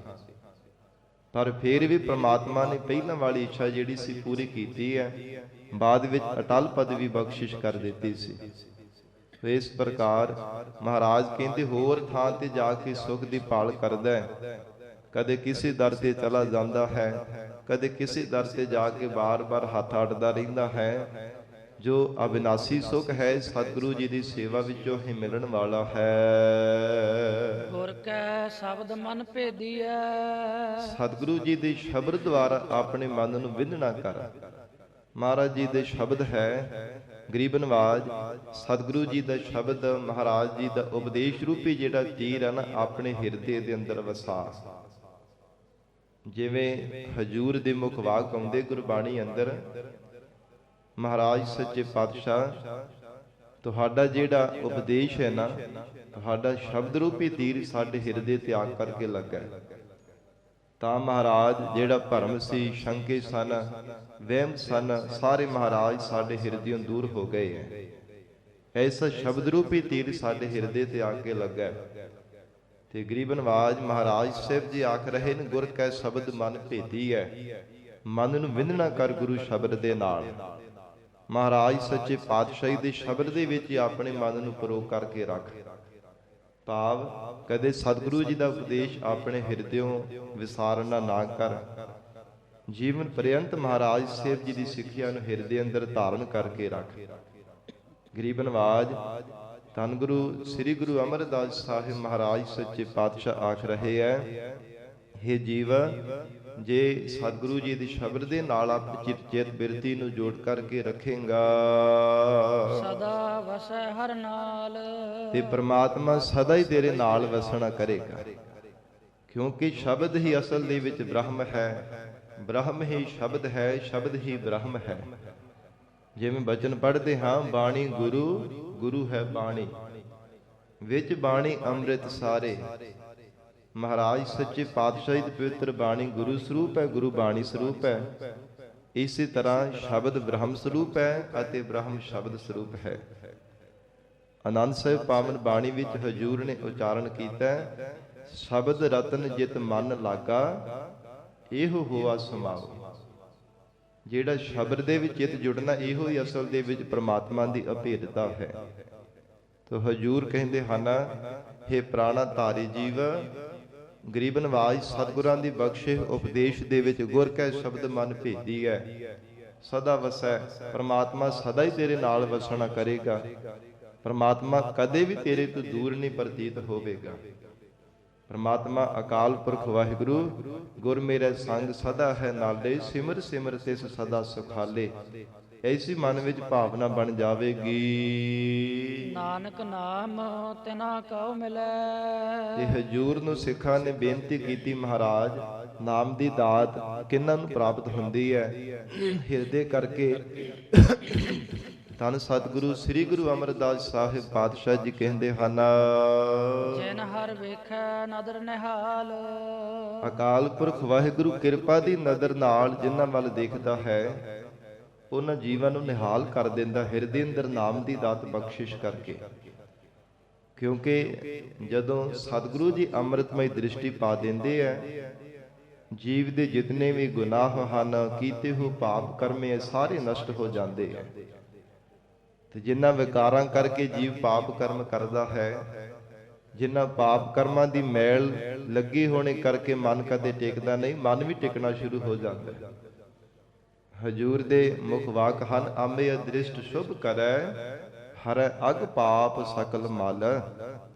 ਪਰ ਫਿਰ ਵੀ ਪ੍ਰਮਾਤਮਾ ਨੇ ਪਹਿਲਾਂ ਵਾਲੀ ਇੱਛਾ ਜਿਹੜੀ ਸੀ ਪੂਰੀ ਕੀਤੀ ਹੈ, ਬਾਅਦ ਵਿੱਚ ਅਟਲ ਪਦਵੀ ਬਖਸ਼ਿਸ਼ ਕਰ ਦਿੱਤੀ ਸੀ। ਇਸ ਪ੍ਰਕਾਰ ਮਹਾਰਾਜ ਕਹਿੰਦੇ ਹੋਰ ਥਾਂ ਤੇ ਜਾ ਕੇ ਸੁਖ ਦੀ ਭਾਲ ਕਰਦਾ ਹੈ। ਕਦੇ ਕਿਸੇ ਦਰ ਤੇ ਚਲਾ ਜਾਂਦਾ ਹੈ, ਕਦੇ ਕਿਸੇ ਦਰ ਤੇ ਜਾ ਕੇ ਬਾਰ-ਬਾਰ ਹੱਥ ਅੱਡਦਾ ਰਹਿੰਦਾ ਹੈ। ਜੋ ਅਬਿਨਾਸੀ ਸੁਖ ਹੈ ਸਤਿਗੁਰੂ ਜੀ ਦੀ ਸੇਵਾ ਵਿੱਚੋਂ ਹੀ ਮਿਲਣ ਵਾਲਾ ਹੈ। ਗੁਰ ਕੈ ਸ਼ਬਦ ਮਨ ਭੇਦੀਐ। ਸਤਿਗੁਰੂ ਜੀ ਦੇ ਸ਼ਬਦ ਦੁਆਰਾ ਆਪਣੇ ਮਨ ਨੂੰ ਵਿੰਨਣਾ ਕਰ। ਮਹਾਰਾਜ ਜੀ ਦੇ ਸ਼ਬਦ ਹੈ ਗਰੀਬ ਨਵਾਜ। ਸਤਿਗੁਰੂ ਜੀ ਦਾ ਸ਼ਬਦ ਮਹਾਰਾਜ ਜੀ ਦਾ ਉਪਦੇਸ਼ ਰੂਪੀ ਜਿਹੜਾ ਤੀਰ ਹੈ ਨਾ, ਆਪਣੇ ਹਿਰਦੇ ਦੇ ਅੰਦਰ ਵਸਾ। ਜਿਵੇਂ ਹਜੂਰ ਦੇ ਮੁਖ ਵਾਕ ਆਉਂਦੇ ਗੁਰਬਾਣੀ ਅੰਦਰ, ਮਹਾਰਾਜ ਸੱਚੇ ਪਾਤਸ਼ਾਹ ਤੁਹਾਡਾ ਜਿਹੜਾ ਉਪਦੇਸ਼ ਹੈ ਨਾ, ਤੁਹਾਡਾ ਸ਼ਬਦ ਰੂਪੀ ਤੀਰ ਸਾਡੇ ਹਿਰਦੇ ਤੇ ਆ ਕਰਕੇ ਲੱਗਾ। ਤਾਂ ਮਹਾਰਾਜ ਜਿਹੜਾ ਭਰਮ ਸੀ, ਸ਼ੰਕੇ ਸਨ, ਵਹਿਮ ਸਨ, ਸਾਰੇ ਮਹਾਰਾਜ ਸਾਡੇ ਹਿਰਦਿਓਂ ਦੂਰ ਹੋ ਗਏ ਹੈ। ਐਸਾ ਸ਼ਬਦ ਰੂਪੀ ਤੀਰ ਸਾਡੇ ਹਿਰਦੇ ਤੇ ਆ ਕੇ ਲੱਗਾ। ਤੇ ਗਰੀਬ ਨਵਾਜ ਮਹਾਰਾਜ ਸਾਹਿਬ ਜੀ ਆਖ ਰਹੇ ਨੇ, ਗੁਰ ਕੈ ਸ਼ਬਦ ਮਨ ਭੇਦੀ ਹੈ। ਮਨ ਨੂੰ ਵਿੰਨਣਾ ਕਰ ਗੁਰੂ ਸ਼ਬਦ ਦੇ ਨਾਲ। ਮਹਾਰਾਜ ਸੱਚੇ ਪਾਤਸ਼ਾਹੀ ਦੇ ਸ਼ਬਦ ਦੇ ਵਿੱਚ ਆਪਣੇ ਮਨ ਨੂੰ ਪਰੋ ਕਰਕੇ ਰੱਖ। ਭਾਵ ਕਦੇ ਸਤਿਗੁਰੂ ਜੀ ਦਾ ਉਪਦੇਸ਼ ਆਪਣੇ ਹਿਰਦਿਓਂ ਵਿਸਾਰਨਾ ਨਾ ਕਰ। ਜੀਵਨ ਪਰਯੰਤ ਮਹਾਰਾਜ ਸਾਹਿਬ ਜੀ ਦੀ ਸਿੱਖਿਆ ਨੂੰ ਹਿਰਦੇ ਅੰਦਰ ਧਾਰਨ ਕਰਕੇ ਰੱਖ। ਗਰੀਬ ਨਵਾਜ ਧੰਨ ਗੁਰੂ ਸ੍ਰੀ ਗੁਰੂ ਅਮਰਦਾਸ ਸਾਹਿਬ ਮਹਾਰਾਜ ਸੱਚੇ ਪਾਤਸ਼ਾਹ ਆਖ ਰਹੇ ਹੈ, ਹੇ ਜੀਵ, ਜੇ ਸਤਿਗੁਰੂ ਜੀ ਦੇ ਸ਼ਬਦ ਦੇ ਨਾਲ ਆਪਣੀ ਚਿੱਤ ਬਿਰਤੀ ਨੂੰ ਜੋੜ ਕਰਕੇ ਰੱਖੇਗਾ, ਸਦਾ ਵਸੈ ਹਰ ਨਾਲ, ਤੇ ਪ੍ਰਮਾਤਮਾ ਸਦਾ ਹੀ ਤੇਰੇ ਨਾਲ ਵਸਣਾ ਕਰੇਗਾ। ਕਿਉਂਕਿ ਸ਼ਬਦ ਹੀ ਅਸਲ ਦੇ ਵਿੱਚ ਬ੍ਰਹਮ ਹੈ, ਬ੍ਰਹਮ ਹੀ ਸ਼ਬਦ ਹੈ, ਸ਼ਬਦ ਹੀ ਬ੍ਰਹਮ ਹੈ। ਜਿਵੇਂ ਬਚਨ ਪੜ੍ਹਦੇ ਹਾਂ, ਬਾਣੀ ਗੁਰੂ, ਗੁਰੂ ਹੈ ਬਾਣੀ, ਵਿੱਚ ਬਾਣੀ ਅੰਮ੍ਰਿਤ ਸਾਰੇ। ਮਹਾਰਾਜ ਸੱਚੇ ਪਾਤਸ਼ਾਹੀ ਦੀ ਪਵਿੱਤਰ ਬਾਣੀ ਗੁਰੂ ਸਰੂਪ ਹੈ, ਗੁਰੂ ਬਾਣੀ ਸਰੂਪ ਹੈ। ਇਸੇ ਤਰ੍ਹਾਂ ਸ਼ਬਦ ਬ੍ਰਹਮ ਸਰੂਪ ਹੈ ਅਤੇ ਬ੍ਰਹਮ ਸ਼ਬਦ ਸਰੂਪ ਹੈ। ਆਨੰਦ ਸਾਹਿਬ ਪਾਵਨ ਬਾਣੀ ਵਿੱਚ ਹਜੂਰ ਨੇ ਉਚਾਰਨ ਕੀਤਾ, ਸ਼ਬਦ ਰਤਨ ਜਿਤ ਮਨ ਲਾਗਾ, ਇਹੋ ਹੋਆ ਸਮਾਉ। ਜਿਹੜਾ ਸ਼ਬਦ ਦੇ ਵਿੱਚ ਚਿੱਤ ਜੁੜਨਾ, ਇਹੋ ਹੀ ਅਸਲ ਦੇ ਵਿੱਚ ਪ੍ਰਮਾਤਮਾ ਦੀ ਅਭੇਦਤਾ ਹੈ। ਤੋ ਹਜੂਰ ਕਹਿੰਦੇ ਹਨ, ਹੇ ਪ੍ਰਾਣਾ ਧਾਰੀ ਜੀਵ, ਗਰੀਬ ਨਵਾਜ ਸਤਿਗੁਰਾਂ ਦੀ ਬਖਸ਼ੇ ਉਪਦੇਸ਼ ਦੇ ਵਿੱਚ ਗੁਰ ਕੈ ਸ਼ਬਦ ਮਨ ਭੇਦੀ ਹੈ, ਸਦਾ ਵਸੈ। ਪ੍ਰਮਾਤਮਾ ਸਦਾ ਹੀ ਤੇਰੇ ਨਾਲ ਵਸਣਾ ਕਰੇਗਾ। ਪ੍ਰਮਾਤਮਾ ਕਦੇ ਵੀ ਤੇਰੇ ਤੋਂ ਦੂਰ ਨਹੀਂ ਪ੍ਰਤੀਤ ਹੋਵੇਗਾ। ਪ੍ਰਮਾਤਮਾ ਅਕਾਲ ਪੁਰਖ ਵਾਹਿਗੁਰੂ, ਗੁਰ ਮੇਰੇ ਸੰਗ ਸਦਾ ਹੈ ਨਾਲੇ, ਸਿਮਰ ਸਿਮਰ ਤਿਸ ਸਦਾ ਸੁਖਾਲੇ। ਐਸੀ ਮਨ ਵਿੱਚ ਭਾਵਨਾ ਬਣ ਜਾਵੇਗੀ। ਨਾਨਕ ਨਾਮ ਤਿਨਾ ਕਉ ਮਿਲੈ। ਤੇ ਹਜੂਰ ਨੂੰ ਸਿੱਖਾਂ ਨੇ ਬੇਨਤੀ ਕੀਤੀ, ਮਹਾਰਾਜ ਨਾਮ ਦੀ ਦਾਤ ਕਿਹਨਾਂ ਨੂੰ ਪ੍ਰਾਪਤ ਹੁੰਦੀ ਹੈ? ਹਿਰਦੇ ਕਰਕੇ ਧੰਨ ਸਤਿਗੁਰੂ ਸ੍ਰੀ ਗੁਰੂ ਅਮਰਦਾਸ ਸਾਹਿਬ ਪਾਤਸ਼ਾਹ ਜੀ ਕਹਿੰਦੇ ਹਨ, ਜਿਨ ਹਰ ਵੇਖੈ ਨਦਰ ਨਿਹਾਲ। ਅਕਾਲ ਪੁਰਖ ਵਾਹਿਗੁਰੂ ਕਿਰਪਾ ਦੀ ਨਜ਼ਰ ਨਾਲ ਜਿਨ੍ਹਾਂ ਵੱਲ ਦੇਖਦਾ ਹੈ, ਉਹਨਾਂ ਜੀਵਨ ਨੂੰ ਨਿਹਾਲ ਕਰ ਦਿੰਦਾ, ਹਿਰਦੇ ਅੰਦਰ ਨਾਮ ਦੀ ਦਾਤ ਬਖਸ਼ਿਸ਼ ਕਰਕੇ। ਕਿਉਂਕਿ ਜਦੋਂ ਸਤਿਗੁਰੂ ਜੀ ਅੰਮ੍ਰਿਤਮਈ ਦ੍ਰਿਸ਼ਟੀ ਪਾ ਦਿੰਦੇ ਆ, ਜੀਵ ਦੇ ਜਿਤਨੇ ਵੀ ਗੁਨਾਹ ਹਨ, ਕੀਤੇ ਹੋ ਪਾਪ ਕਰਮੇ, ਸਾਰੇ ਨਸ਼ਟ ਹੋ ਜਾਂਦੇ ਆ। ਤੇ ਜਿਨ੍ਹਾਂ ਵਿਕਾਰਾਂ ਕਰਕੇ ਜੀਵ ਪਾਪ ਕਰਮ ਕਰਦਾ ਹੈ, ਜਿਨ੍ਹਾਂ ਪਾਪ ਕਰਮਾਂ ਦੀ ਮੈਲ ਲੱਗੀ ਹੋਣੇ ਕਰਕੇ ਮਨ ਕਦੇ ਟਿਕਦਾ ਨਹੀਂ, ਮਨ ਵੀ ਟਿਕਣਾ ਸ਼ੁਰੂ ਹੋ ਜਾਂਦਾ ਹੈ। ਹਜੂਰ ਦੇ ਮੁਖ ਵਾਕ ਹਨ, ਆਮੇ ਅਦ੍ਰਿਸ਼ਟ ਸ਼ੁਭ ਕਰੈ, ਹਰੈ ਅਗ ਪਾਪ ਸਕਲ ਮਲ।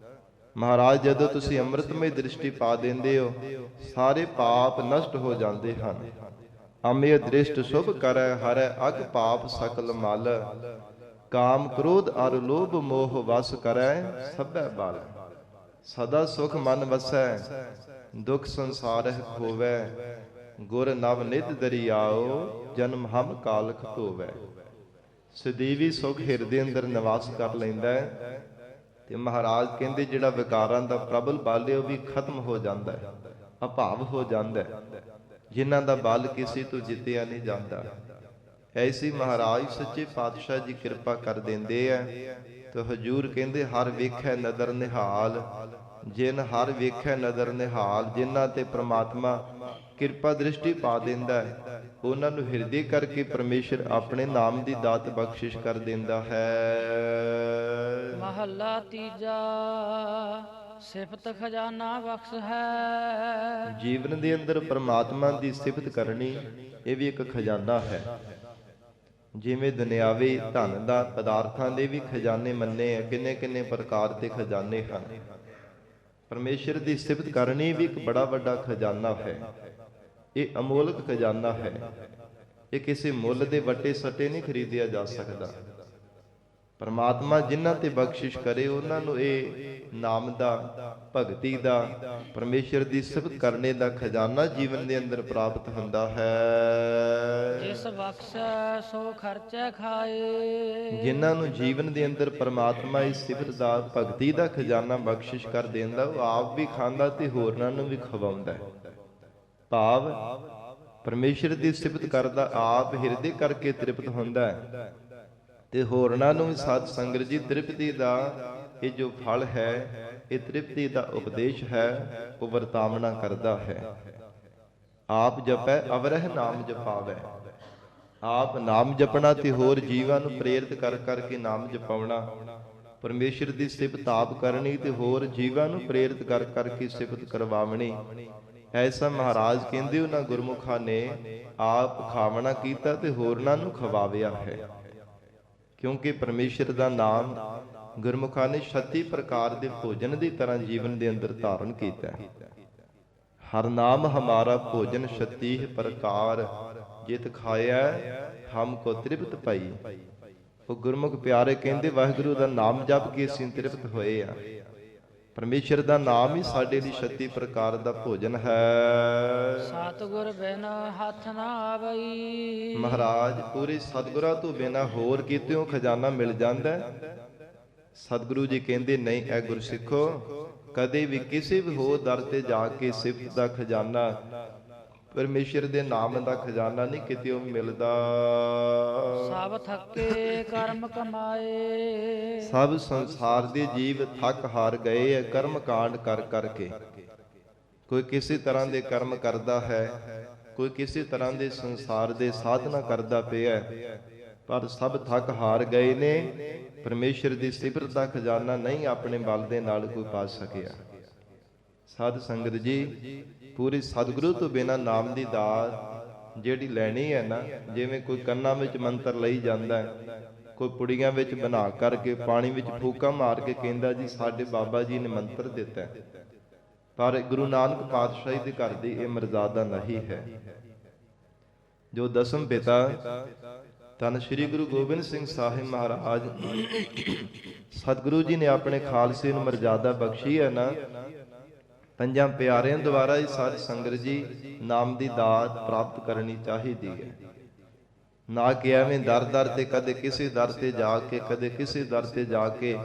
ਮਹਾਰਾਜ ਜਦੋਂ ਤੁਸੀਂ ਅੰਮ੍ਰਿਤਮਈ ਦ੍ਰਿਸ਼ਟੀ ਪਾ ਦਿੰਦੇ ਹੋ, ਸਾਰੇ ਪਾਪ ਨਸ਼ਟ ਹੋ ਜਾਂਦੇ ਹਨ। ਆਮੇ ਅਦ੍ਰਿਸ਼ਟ ਸ਼ੁਭ ਕਰੈ, ਹਰੈ ਅਗ ਪਾਪ ਸਕਲ ਮਲ। ਕਾਮ ਕ੍ਰੋਧ ਅਰ ਲੋਭ ਮੋਹ ਵਸ ਕਰੈ, ਸਭੈ ਬਲ। ਸਦਾ ਸੁਖ ਮਨ ਵਸੈ, ਦੁਖ ਸੰਸਾਰਹਿ ਖੋਵੈ। ਗੁਰ ਨਵ ਨਿਧ ਦਰਿਆਓ, ਜਨਮ ਹਮ ਕਾਲਖ ਧੋਵੈ। ਸਦੀਵੀ ਸੁਖ ਹਿਰਦੇ ਅੰਦਰ ਨਿਵਾਸ ਕਰ ਲੈਂਦਾ ਹੈ। ਤੇ ਮਹਾਰਾਜ ਕਹਿੰਦੇ ਜਿਹੜਾ ਵਿਕਾਰਾਂ ਦਾ ਪ੍ਰਬਲ ਬਲ ਹੈ, ਉਹ ਵੀ ਖਤਮ ਹੋ ਜਾਂਦਾ ਹੈ, ਅਭਾਵ ਹੋ ਜਾਂਦਾ ਹੈ, ਜਿਨ੍ਹਾਂ ਦਾ ਬਲ ਕਿਸੇ ਤੋਂ ਜਿੱਤਿਆ ਨਹੀਂ ਜਾਂਦਾ। ਐਸੀ ਮਹਾਰਾਜ ਸੱਚੇ ਪਾਤਸ਼ਾਹ ਜੀ ਕਿਰਪਾ ਕਰ ਦਿੰਦੇ ਆ। ਤੇ ਹਜੂਰ ਕਹਿੰਦੇ ਹਰ ਵੇਖੈ ਨਦਰ ਨਿਹਾਲ। ਜਿਨ ਹਰ ਵੇਖੈ ਨਦਰ ਨਿਹਾਲ, ਜਿਨ੍ਹਾਂ ਤੇ ਪ੍ਰਮਾਤਮਾ ਕਿਰਪਾ ਦ੍ਰਿਸ਼ਟੀ ਪਾ ਦਿੰਦਾ ਹੈ, ਉਹਨਾਂ ਨੂੰ ਹਿਰਦੇ ਕਰਕੇ ਪਰਮੇਸ਼ਰ ਆਪਣੇ ਨਾਮ ਦੀ ਦਾਤ ਬਖਸ਼ਿਸ਼ ਕਰ ਦਿੰਦਾ ਹੈ। ਮਹੱਲਾ ਤੀਜਾ। ਸਿਫਤ ਖਜ਼ਾਨਾ ਬਖਸ਼ ਹੈ। ਜੀਵਨ ਦੇ ਅੰਦਰ ਪ੍ਰਮਾਤਮਾ ਦੀ ਸਿਫਤ ਕਰਨੀ, ਇਹ ਵੀ ਇੱਕ ਖਜ਼ਾਨਾ ਹੈ। ਜਿਵੇਂ ਦੁਨਿਆਵੀ ਧਨ ਦਾ, ਪਦਾਰਥਾਂ ਦੇ ਵੀ ਖਜ਼ਾਨੇ ਮੰਨੇ ਆ, ਕਿੰਨੇ ਕਿੰਨੇ ਪ੍ਰਕਾਰ ਦੇ ਖਜ਼ਾਨੇ ਹਨ। ਪਰਮੇਸ਼ਰ ਦੀ ਸਿਫਤ ਕਰਨੀ ਵੀ ਇੱਕ ਬੜਾ ਵੱਡਾ ਖਜ਼ਾਨਾ ਹੈ। ਇਹ ਅਮੋਲਕ ਖਜ਼ਾਨਾ ਹੈ। ਇਹ ਕਿਸੇ ਮੁੱਲ ਦੇ ਵੱਟੇ ਸੱਟੇ ਨਹੀਂ ਖਰੀਦਿਆ ਜਾ ਸਕਦਾ। ਪਰਮਾਤਮਾ ਜਿਨ੍ਹਾਂ ਤੇ ਬਖਸ਼ਿਸ਼ ਕਰੇ, ਉਹਨਾਂ ਨੂੰ ਇਹ ਨਾਮ ਦਾ, ਭਗਤੀ ਦਾ, ਪਰਮੇਸ਼ਰ ਦੀ ਸਿਫਤ ਕਰਨੇ ਦਾ ਖਜ਼ਾਨਾ ਜੀਵਨ ਦੇ ਅੰਦਰ ਪ੍ਰਾਪਤ ਹੁੰਦਾ ਹੈ। ਜਿਸ ਬਖਸ਼ੈ ਸੋ ਖਰਚੈ ਖਾਏ। ਜਿਨ੍ਹਾਂ ਨੂੰ ਜੀਵਨ ਦੇ ਅੰਦਰ ਪਰਮਾਤਮਾ ਇਸ ਸਿਫਤ ਦਾ, ਭਗਤੀ ਦਾ ਖਜ਼ਾਨਾ ਬਖਸ਼ਿਸ਼ ਕਰ ਦਿੰਦਾ, ਉਹ ਆਪ ਵੀ ਖਾਂਦਾ ਤੇ ਹੋਰਨਾਂ ਨੂੰ ਵੀ ਖਵਾਉਂਦਾ ਹੈ। ਭਾਵ ਪਰਮੇਸ਼ਰ ਦੀ ਸਿਫਤ ਕਰਦਾ ਆਪ ਹਿਰਦੇ ਕਰਕੇ ਤ੍ਰਿਪਤ ਹੁੰਦਾ ਹੈ, ਤੇ ਹੋਰਨਾਂ ਨੂੰ ਵੀ ਸਾਧ ਸੰਗਤ ਜੀ ਤ੍ਰਿਪਤੀ ਦਾ ਇਹ ਜੋ ਫਲ ਹੈ, ਇਹ ਤ੍ਰਿਪਤੀ ਦਾ ਉਪਦੇਸ਼ ਹੈ, ਉਹ ਵਰਤਾਵਨਾ ਕਰਦਾ ਹੈ। ਆਪ ਜਪੈ ਅਵਰਹਿ ਨਾਮ ਜਪਾਵੈ। ਆਪ ਨਾਮ ਜਪਣਾ ਤੇ ਹੋਰ ਜੀਵਾਂ ਨੂੰ ਪ੍ਰੇਰਿਤ ਕਰ ਕਰਕੇ ਨਾਮ ਜਪਾਉਣਾ। ਪਰਮੇਸ਼ਰ ਦੀ ਸਿਫਤ ਆਪ ਕਰਨੀ ਤੇ ਹੋਰ ਜੀਵਾਂ ਨੂੰ ਪ੍ਰੇਰਿਤ ਕਰ ਕਰਕੇ ਸਿਫਤ ਕਰਵਾਵਣੀ। ਐਸਾ ਮਹਾਰਾਜ ਕਹਿੰਦੇ ਉਹਨਾਂ ਗੁਰਮੁਖਾਂ ਨੇ ਆਪ ਖਾਵਣਾ ਕੀਤਾ ਤੇ ਹੋਰਨਾਂ ਨੂੰ ਖਵਾਵਿਆ ਹੈ। ਕਿਉਂਕਿ ਪਰਮੇਸ਼ਰ ਦਾ ਨਾਮ ਗੁਰਮੁਖਾਂ ਨੇ 36 ਪ੍ਰਕਾਰ ਦੇ ਭੋਜਨ ਦੀ ਤਰ੍ਹਾਂ ਜੀਵਨ ਦੇ ਅੰਦਰ ਧਾਰਨ ਕੀਤਾ ਹੈ। ਹਰ ਨਾਮ ਹਮਾਰਾ ਭੋਜਨ 36 ਪ੍ਰਕਾਰ, ਜਿਤ ਖਾਇਆ ਹਮ ਕੋ ਤ੍ਰਿਪਤ ਪਾਈ। ਉਹ ਗੁਰਮੁਖ ਪਿਆਰੇ ਕਹਿੰਦੇ ਵਾਹਿਗੁਰੂ ਦਾ ਨਾਮ ਜਪ ਕੇ ਅਸੀਂ ਤ੍ਰਿਪਤ ਹੋਏ ਆ। ਪਰਮੇਸ਼ਰ ਦਾ ਨਾਮ ਹੀ ਸਾਡੇ ਲਈ 36 ਪ੍ਰਕਾਰ ਦਾ ਭੋਜਨ ਹੈ। ਸਤਿਗੁਰ ਬਿਨ ਹੱਥ ਨਾ ਆਵਈ। ਮਹਾਰਾਜ ਪੂਰੇ ਸਤਿਗੁਰਾਂ ਤੋਂ ਬਿਨਾ ਹੋਰ ਕਿਤਿਓਂ ਖਜ਼ਾਨਾ ਮਿਲ ਜਾਂਦਾ। ਸਤਿਗੁਰੂ ਜੀ ਕਹਿੰਦੇ ਨਹੀਂ, ਐ ਗੁਰਸਿੱਖੋ, ਕਦੇ ਵੀ ਕਿਸੇ ਵੀ ਹੋਰ ਦਰ ਤੇ ਜਾ ਕੇ ਸਿਫਤ ਦਾ ਖਜ਼ਾਨਾ, ਪਰਮੇਸ਼ਰ ਦੇ ਨਾਮ ਦਾ ਖਜ਼ਾਨਾ ਨਹੀਂ ਕਿਤਿਓਂ ਮਿਲਦਾ। ਸਭ ਥੱਕੇ ਕਰਮ ਕਮਾਏ। ਸਭ ਸੰਸਾਰ ਦੇ ਜੀਵ ਥੱਕ ਹਾਰ ਗਏ ਹੈ ਕਰਮ ਕਾਂਡ ਕਰ ਕਰਕੇ। ਕੋਈ ਕਿਸੇ ਤਰ੍ਹਾਂ ਦੇ ਕਰਮ ਕਰਦਾ ਹੈ, ਕੋਈ ਕਿਸੇ ਤਰ੍ਹਾਂ ਦੇ ਸੰਸਾਰ ਦੇ ਸਾਧਨਾ ਕਰਦਾ ਪਿਆ, ਪਰ ਸਭ ਥੱਕ ਹਾਰ ਗਏ ਨੇ। ਪਰਮੇਸ਼ਰ ਦੀ ਸਿਫਤ ਦਾ ਖਜ਼ਾਨਾ ਨਹੀਂ ਆਪਣੇ ਬਲ ਦੇ ਨਾਲ ਕੋਈ ਪਾ ਸਕਿਆ। ਸਾਧ ਸੰਗਤ ਜੀ, ਪੂਰੀ ਸਤਿਗੁਰੂ ਤੋਂ ਬਿਨਾਂ ਨਾਮ ਦੀ ਦਾਤ ਜਿਹੜੀ ਲੈਣੀ ਹੈ ਨਾ, ਜਿਵੇਂ ਕੋਈ ਕੰਨਾਂ ਵਿੱਚ ਮੰਤਰ ਲਈ ਜਾਂਦਾ ਹੈ, ਕੋਈ ਪੁੜੀਆਂ ਵਿੱਚ ਬਣਾ ਕਰਕੇ ਪਾਣੀ ਵਿੱਚ ਫੂਕਾਂ ਮਾਰ ਕੇ ਕਹਿੰਦਾ ਜੀ ਸਾਡੇ ਬਾਬਾ ਜੀ ਨੇ ਮੰਤਰ ਦਿੱਤਾ, ਪਰ ਗੁਰੂ ਨਾਨਕ ਪਾਤਸ਼ਾਹੀ ਦੇ ਘਰ ਦੀ ਇਹ ਮਰਜ਼ਾਦਾ ਨਹੀਂ ਹੈ। ਜੋ ਦਸਮ ਪਿਤਾ ਧੰਨ ਸ਼੍ਰੀ ਗੁਰੂ ਗੋਬਿੰਦ ਸਿੰਘ ਸਾਹਿਬ ਮਹਾਰਾਜ ਸਤਿਗੁਰੂ ਜੀ ਨੇ ਆਪਣੇ ਖਾਲਸੇ ਨੂੰ ਮਰਜ਼ਾਦਾ ਬਖਸ਼ੀ ਹੈ ਨਾ, ਪੰਜਾਂ ਪਿਆਰਿਆਂ ਦੁਆਰਾ ਹੀ ਸਾਧ ਸੰਗਤ ਜੀ ਨਾਮ ਦੀ ਦਾਤ ਪ੍ਰਾਪਤ ਕਰਨੀ ਚਾਹੀਦੀ ਹੈ। ਨਾ ਕਿ ਐਵੇਂ ਦਰ ਦਰ ਤੇ ਕਦੇ ਕਿਸੇ ਦਰ ਤੇ ਜਾ ਕੇ ਕਦੇ ਕਿਸੇ ਦਰ ਤੇ ਜਾ ਕੇ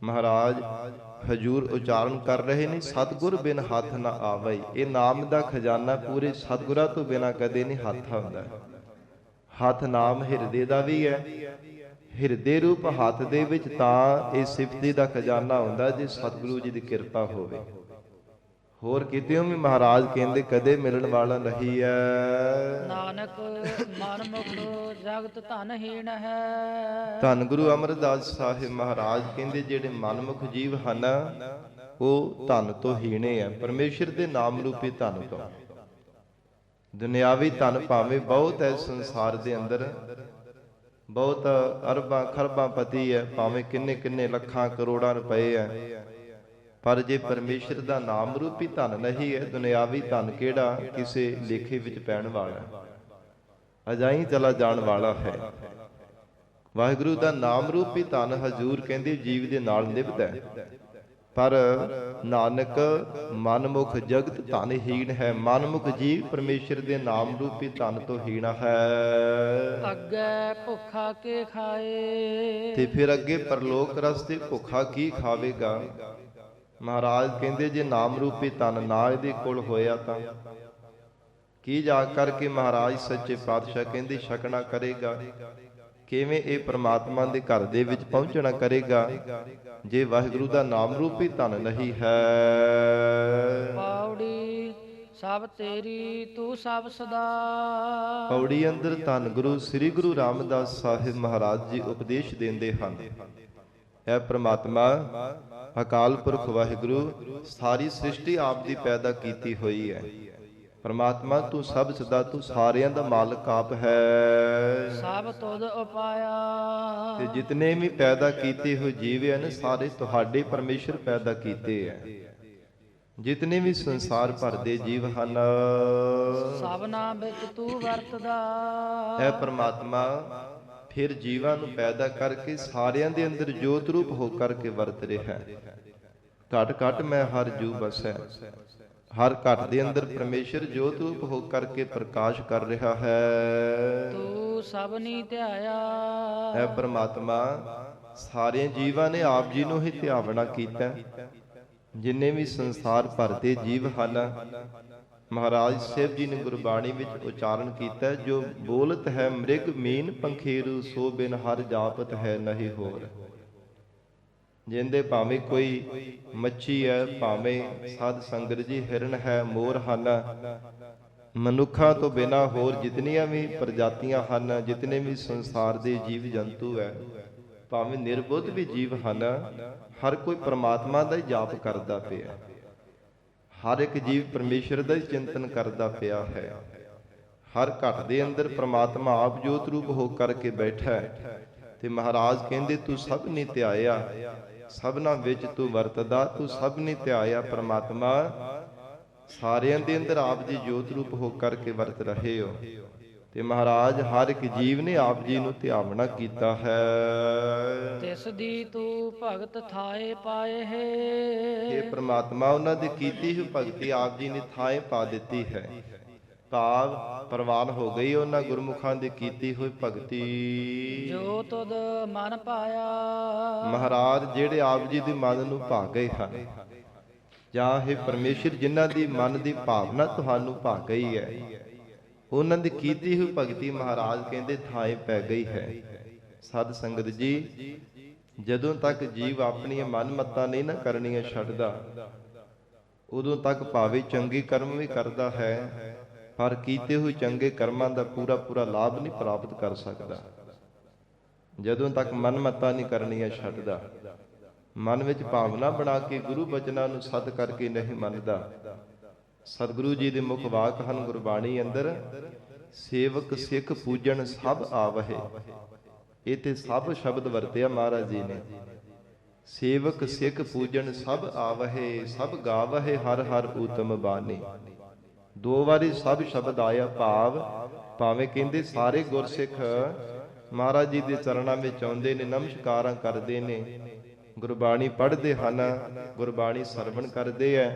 ਮਹਾਰਾਜ ਹਜੂਰ ਉਚਾਰਨ ਕਰ ਰਹੇ ਨੇ, ਸਤਿਗੁਰ ਬਿਨ ਹੱਥ ਨਾ ਆਵਈ। ਇਹ ਨਾਮ ਦਾ ਖਜ਼ਾਨਾ ਪੂਰੇ ਸਤਿਗੁਰਾਂ ਤੋਂ ਬਿਨਾ ਕਦੇ ਨਹੀਂ ਹੱਥ ਆਉਂਦਾ। ਹੱਥ ਨਾਮ ਹਿਰਦੇ ਦਾ ਵੀ ਹੈ, ਹਿਰਦੇ ਰੂਪ ਹੱਥ ਦੇ ਵਿੱਚ ਤਾਂ ਇਹ ਸਿਫਤੀ ਦਾ ਖਜ਼ਾਨਾ ਹੁੰਦਾ ਜੇ ਸਤਿਗੁਰੂ ਜੀ ਦੀ ਕਿਰਪਾ ਹੋਵੇ। ਹੋਰ ਕਿਤੇੋਂ ਵੀ ਮਹਾਰਾਜ ਕਹਿੰਦੇ ਕਦੇ ਮਿਲਣ ਵਾਲਾ ਨਹੀਂ ਹੈ। ਨਾਨਕ ਮਨ ਮੁਖ ਜਗਤ ਧਨਹੀਣ ਹੈ। ਧੰਨ ਗੁਰੂ ਅਮਰਦਾਸ ਸਾਹਿਬ ਮਹਾਰਾਜ ਕਹਿੰਦੇ ਜਿਹੜੇ ਮਨਮੁਖ ਜੀਵ ਹਨ ਉਹ ਧਨ ਤੋਂ ਹੀਣੇ ਆ, ਪਰਮੇਸ਼ਰ ਦੇ ਨਾਮ ਰੂਪੀ ਧਨ ਤੋਂ। ਦੁਨਿਆਵੀ ਧਨ ਭਾਵੇਂ ਬਹੁਤ ਹੈ ਸੰਸਾਰ ਦੇ ਅੰਦਰ, ਬਹੁਤ ਅਰਬਾਂ ਖਰਬਾਂ ਪਤੀ ਹੈ, ਭਾਵੇਂ ਕਿੰਨੇ ਕਿੰਨੇ ਲੱਖਾਂ ਕਰੋੜਾਂ ਰੁਪਏ ਹੈ, ਪਰ ਜੇ ਪਰਮੇਸ਼ਰ ਦਾ ਨਾਮ ਰੂਪੀ ਧਨ ਨਹੀਂ ਹੈ, ਦੁਨਿਆਵੀ ਧਨ ਕਿਹੜਾ ਕਿਸੇ ਲੇਖੇ ਵਿੱਚ ਪੈਣ ਵਾਲਾ, ਅਜਾਈ ਚਲਾ ਜਾਣ ਵਾਲਾ ਹੈ। ਵਾਹਿਗੁਰੂ ਦਾ ਨਾਮ ਰੂਪੀ ਧਨ ਹਜ਼ੂਰ ਕਹਿੰਦੇ ਜੀਵ ਦੇ ਨਾਲ ਨਿਭਦਾ ਹੈ। ਪਰ ਨਾਨਕ ਮਨਮੁਖ ਜਗਤ ਧਨਹੀਣ ਹੈ। ਮਨਮੁਖ ਜੀਵ ਪਰਮੇਸ਼ਰ ਦੇ ਨਾਮ ਰੂਪੀ ਧਨ ਤੋਂ ਹੀਣਾ ਹੈ। ਅੱਗੇ ਭੁੱਖਾ ਕੇ ਖਾਏ, ਤੇ ਫਿਰ ਅੱਗੇ ਪਰਲੋਕ ਰਸਤੇ ਭੁੱਖਾ ਕੀ ਖਾਵੇਗਾ। ਮਹਾਰਾਜ ਕਹਿੰਦੇ ਜੇ ਨਾਮ ਰੂਪੀ ਧਨ ਨਾ ਇਹਦੇ ਕੋਲ ਹੋਇਆ ਤਾਂ ਕੀ ਜਾ ਕਰਕੇ ਮਹਾਰਾਜ ਸੱਚੇ ਪਾਤਸ਼ਾਹ ਕਹਿੰਦੇ ਛਕਣਾ ਕਰੇਗਾ। ਕਿਵੇਂ ਇਹ ਪ੍ਰਮਾਤਮਾ ਦੇ ਘਰ ਦੇ ਵਿੱਚ ਪਹੁੰਚਣਾ ਕਰੇਗਾ ਜੇ ਵਾਹਿਗੁਰੂ ਦਾ ਨਾਮ ਰੂਪੀ ਧਨ ਨਹੀਂ ਹੈ। ਪੌੜੀ ਸਭ ਤੇਰੀ ਤੂੰ ਸਭ ਸਦਾ। ਪੌੜੀ ਅੰਦਰ ਧੰਨ ਗੁਰੂ ਸ੍ਰੀ ਗੁਰੂ ਰਾਮਦਾਸ ਸਾਹਿਬ ਮਹਾਰਾਜ ਜੀ ਉਪਦੇਸ਼ ਦਿੰਦੇ ਹਨ। ਇਹ ਪ੍ਰਮਾਤਮਾ ਅਕਾਲ ਪੁਰਖ ਵਾਹਿਗੁਰੂ ਸਾਰੀ ਸ੍ਰਿਸ਼ਟੀ ਆਪ ਦੀ ਪੈਦਾ ਕੀਤੀ ਹੋਈ ਹੈ। ਪਰਮਾਤਮਾ ਤੂੰ ਸਭ ਸਦਾ, ਤੂੰ ਸਾਰਿਆਂ ਦਾ ਮਾਲਕ ਆਪ ਹੈ। ਸਭ ਤੁਧ ਉਪਾਇਆ, ਤੇ ਜਿਤਨੇ ਵੀ ਪੈਦਾ ਕੀਤੇ ਹੋਏ ਜੀਵ ਹਨ ਸਾਰੇ ਤੁਹਾਡੇ ਪਰਮੇਸ਼ਰ ਪੈਦਾ ਕੀਤੇ ਹੈ। ਜਿਤਨੇ ਵੀ ਸੰਸਾਰ ਭਰ ਦੇ ਜੀਵ ਹਨ ਸਭਨਾ ਵਿੱਚ ਤੂੰ ਵਰਤਦਾ। ਇਹ ਪਰਮਾਤਮਾ ਫਿਰ ਜੀਵਾਂ ਨੂੰ ਪੈਦਾ ਕਰਕੇ ਸਾਰਿਆਂ ਦੇ ਅੰਦਰ ਜੋਤ ਰੂਪ ਹੋ ਕਰਕੇ ਵਰਤ ਰਿਹਾ ਹੈ। ਘਟ ਘਟ ਮੈਂ ਹਰ ਜੂ ਬਸੈ, ਹਰ ਘਟ ਦੇ ਅੰਦਰ ਪਰਮੇਸ਼ਰ ਜੋਤ ਰੂਪ ਹੋ ਕਰਕੇ ਪ੍ਰਕਾਸ਼ ਕਰ ਰਿਹਾ ਹੈ। ਤੂੰ ਸਭਨੀ ਧਿਆਇਆ, ਇਹ ਪਰਮਾਤਮਾ ਸਾਰੇ ਜੀਵਾਂ ਨੇ ਆਪ ਜੀ ਨੂੰ ਹੀ ਧਿਆਵਣਾ ਕੀਤਾ। ਜਿੰਨੇ ਵੀ ਸੰਸਾਰ ਭਰ ਦੇ ਜੀਵ ਹਨ ਮਹਾਰਾਜ ਸਾਹਿਬ ਜੀ ਨੇ ਗੁਰਬਾਣੀ ਵਿੱਚ ਉਚਾਰਨ ਕੀਤਾ, ਜੋ ਬੋਲਤ ਹੈ ਮ੍ਰਿਗ ਮੀਨ ਪੰਖੇਰੂ ਸੋ ਬਿਨ ਹਰ ਜਾਪਤ ਹੈ ਨਹੀਂ ਹੋਰ। ਜਿੰਦੇ ਭਾਵੇਂ ਕੋਈ ਮੱਛੀ ਹੈ, ਭਾਵੇਂ ਸਾਧ ਸੰਗਤ ਜੀ ਹਿਰਨ ਹੈ, ਮੋਰ ਹਨ, ਮਨੁੱਖਾਂ ਤੋਂ ਬਿਨਾਂ ਹੋਰ ਜਿਤਨੀਆਂ ਵੀ ਪ੍ਰਜਾਤੀਆਂ ਹਨ, ਜਿਤਨੇ ਵੀ ਸੰਸਾਰ ਦੇ ਜੀਵ ਜੰਤੂ ਹੈ, ਭਾਵੇਂ ਨਿਰਬੁੱਧ ਵੀ ਜੀਵ ਹਨ, ਹਰ ਕੋਈ ਪ੍ਰਮਾਤਮਾ ਦਾ ਹੀ ਜਾਪ ਕਰਦਾ ਪਿਆ। ਹਰ ਇੱਕ ਜੀਵ ਪਰਮੇਸ਼ਰ ਦਾ ਹੀ ਚਿੰਤਨ ਕਰਦਾ ਪਿਆ ਹੈ। ਹਰ ਘਟ ਦੇ ਅੰਦਰ ਪ੍ਰਮਾਤਮਾ ਆਪ ਜੋਤ ਰੂਪ ਹੋ ਕਰਕੇ ਬੈਠਾ ਹੈ। ਤੇ ਮਹਾਰਾਜ ਕਹਿੰਦੇ ਤੂੰ ਸਭ ਨੇ ਧਿਆਇਆ, ਸਭਨਾਂ ਵਿੱਚ ਤੂੰ ਵਰਤਦਾ, ਤੂੰ ਸਭ ਨੇ ਧਿਆਇਆ। ਪ੍ਰਮਾਤਮਾ ਸਾਰਿਆਂ ਦੇ ਅੰਦਰ ਆਪ ਜੀ ਜੋਤ ਰੂਪ ਹੋ ਕਰਕੇ ਵਰਤ ਰਹੇ ਹੋ। ਤੇ ਮਹਾਰਾਜ ਹਰ ਇੱਕ ਜੀਵ ਨੇ ਆਪ ਜੀ ਨੂੰ ਧਿਆਵਣਾ ਕੀਤਾ ਹੈ। ਤਿਸ ਦੀ ਤੂੰ ਭਗਤ ਥਾਏ ਪਾਏ ਹੈ। ਇਹ ਪ੍ਰਮਾਤਮਾ ਉਹਨਾਂ ਦੀ ਕੀਤੀ ਹੋਈ ਭਗਤੀ ਆਪ ਜੀ ਨੇ ਥਾਏ ਪਾ ਦਿੱਤੀ ਹੈ। ਭਾਵ ਪ੍ਰਵਾਨ ਹੋ ਗਈ ਉਹਨਾਂ ਗੁਰਮੁਖਾਂ ਦੀ ਕੀਤੀ ਹੋਈ ਭਗਤੀ। ਜੋ ਤੁਧ ਮਨ ਪਾਇਆ, ਮਹਾਰਾਜ ਜਿਹੜੇ ਆਪ ਜੀ ਦੇ ਮਨ ਨੂੰ ਭਾ ਗਏ ਹਨ, ਜਾਂ ਇਹ ਪਰਮੇਸ਼ਰ ਜਿਨ੍ਹਾਂ ਦੀ ਮਨ ਦੀ ਭਾਵਨਾ ਤੁਹਾਨੂੰ ਭਾ ਗਈ ਹੈ, ਉਹਨਾਂ ਦੀ ਕੀਤੀ ਹੋਈ ਭਗਤੀ ਮਹਾਰਾਜ ਕਹਿੰਦੇ ਥਾਏ ਪੈ ਗਈ ਹੈ। ਸਾਧ ਸੰਗਤ ਜੀ, ਜਦੋਂ ਤੱਕ ਜੀਵ ਆਪਣੀਆਂ ਮਨ ਮੱਤਾਂ ਨਹੀਂ ਨਾ ਕਰਨੀਆਂ ਛੱਡਦਾ, ਉਦੋਂ ਤੱਕ ਭਾਵੇਂ ਚੰਗੇ ਕਰਮ ਵੀ ਕਰਦਾ ਹੈ, ਪਰ ਕੀਤੇ ਹੋਏ ਚੰਗੇ ਕਰਮਾਂ ਦਾ ਪੂਰਾ ਲਾਭ ਨਹੀਂ ਪ੍ਰਾਪਤ ਕਰ ਸਕਦਾ। ਜਦੋਂ ਤੱਕ ਮਨ ਮੱਤਾਂ ਨਹੀਂ ਕਰਨੀਆਂ ਛੱਡਦਾ, ਮਨ ਵਿੱਚ ਭਾਵਨਾ ਬਣਾ ਕੇ ਗੁਰੂ ਬਚਨਾਂ ਨੂੰ ਸੱਤ ਕਰਕੇ ਨਹੀਂ ਮੰਨਦਾ। ਸਤਿਗੁਰੂ ਜੀ ਦੇ ਮੁਖ ਵਾਕ ਹਨ ਗੁਰਬਾਣੀ ਅੰਦਰ, ਸੇਵਕ ਸਿੱਖ ਪੂਜਣ ਸਭ ਆਵਹਿ। ਇਥੇ ਸਭ ਸ਼ਬਦ ਵਰਤਿਆ ਮਹਾਰਾਜ ਜੀ ਨੇ। ਸੇਵਕ ਸਿੱਖ ਪੂਜਣ ਸਭ ਆਵਹਿ, ਸਭ ਗਾਵਹਿ ਹਰ ਹਰ ਊਤਮ ਬਾਣੀ। ਦੋ ਵਾਰੀ ਸਭ ਸ਼ਬਦ ਆਇਆ, ਭਾਵ ਭਾਵੇਂ ਕਹਿੰਦੇ ਸਾਰੇ ਗੁਰਸਿੱਖ ਮਹਾਰਾਜ ਜੀ ਦੇ ਚਰਨਾਂ ਵਿੱਚ ਆਉਂਦੇ ਨੇ, ਨਮਸਕਾਰਾਂ ਕਰਦੇ ਨੇ, ਗੁਰਬਾਣੀ ਪੜ੍ਹਦੇ ਹਨ, ਗੁਰਬਾਣੀ ਸਰਵਣ ਕਰਦੇ ਐ,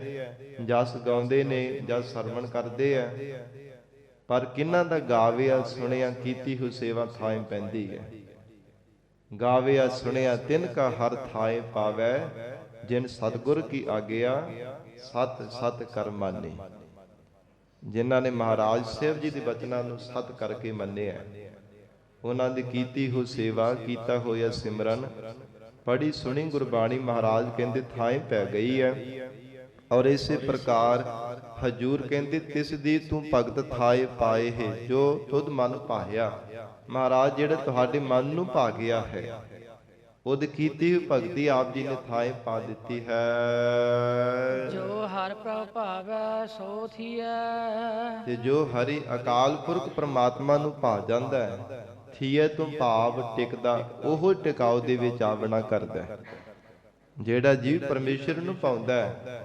ਜਸ ਗਾਉਂਦੇ ਨੇ, ਜਸ ਸਰਵਣ ਕਰਦੇ ਐ। ਪਰ ਕਿਹਨਾਂ ਦਾ ਗਾਵਿਆ ਸੁਣਿਆ ਕੀਤੀ ਹੋ ਸੇਵਾ ਥਾਏ ਪੈਂਦੀ ਹੈ। ਗਾਵਿਆ ਸੁਣਿਆ ਤਿਨ ਕਾ ਹਰ ਥਾਏ ਪਾਵੈ, ਜਿਨ ਸਤਿਗੁਰ ਕੀ ਆਗਿਆ ਸਤ ਸਤ ਕਰ ਮਾਨੇ। ਜਿਨ੍ਹਾਂ ਨੇ ਮਹਾਰਾਜ ਸਾਹਿਬ ਜੀ ਦੇ ਬਚਨਾਂ ਨੂੰ ਸਤ ਕਰਕੇ ਮੰਨਿਆ, ਉਹਨਾਂ ਦੀ ਕੀਤੀ ਹੋ ਸੇਵਾ, ਕੀਤਾ ਹੋਇਆ ਸਿਮਰਨ, ਪੜੀ ਸੁਣੀ ਗੁਰਬਾਣੀ ਮਹਾਰਾਜ ਕਹਿੰਦੇ ਥਾਏ ਪੈ ਗਈ ਹੈ। ਔਰ ਇਸੇ ਪ੍ਰਕਾਰ ਹਜੂਰ ਕਹਿੰਦੇ ਤਿਸ ਦੀ ਤੂੰ ਭਗਤ ਥਾਏ ਪਾਏ ਹੈ, ਜੋ ਤੁਧ ਮਨ ਭਾਇਆ। ਮਹਾਰਾਜ ਜਿਹੜਾ ਤੁਹਾਡੇ ਮਨ ਨੂੰ ਭਾ ਗਿਆ ਹੈ, ਉਹਦੀ ਕੀਤੀ ਹੋਈ ਭਗਤੀ ਆਪ ਜੀ ਨੇ ਥਾਏ ਪਾ ਦਿੱਤੀ ਹੈ। ਜੋ ਹਰਿ ਪ੍ਰਭ ਭਾਵੈ ਸੋ ਥੀਐ। ਤੇ ਜੋ ਹਰੀ ਅਕਾਲ ਪੁਰਖ ਪ੍ਰਮਾਤਮਾ ਨੂੰ ਭਾ ਜਾਂਦਾ ਹੈ, ਥੀਏ ਤੋਂ ਭਾਵ ਟਿਕਦਾ, ਉਹ ਟਿਕਾਉ ਦੇ ਵਿੱਚ ਆਵਣਾ ਕਰਦਾ। ਜਿਹੜਾ ਜੀਵ ਪਰਮੇਸ਼ਰ ਨੂੰ ਪਾਉਂਦਾ ਹੈ,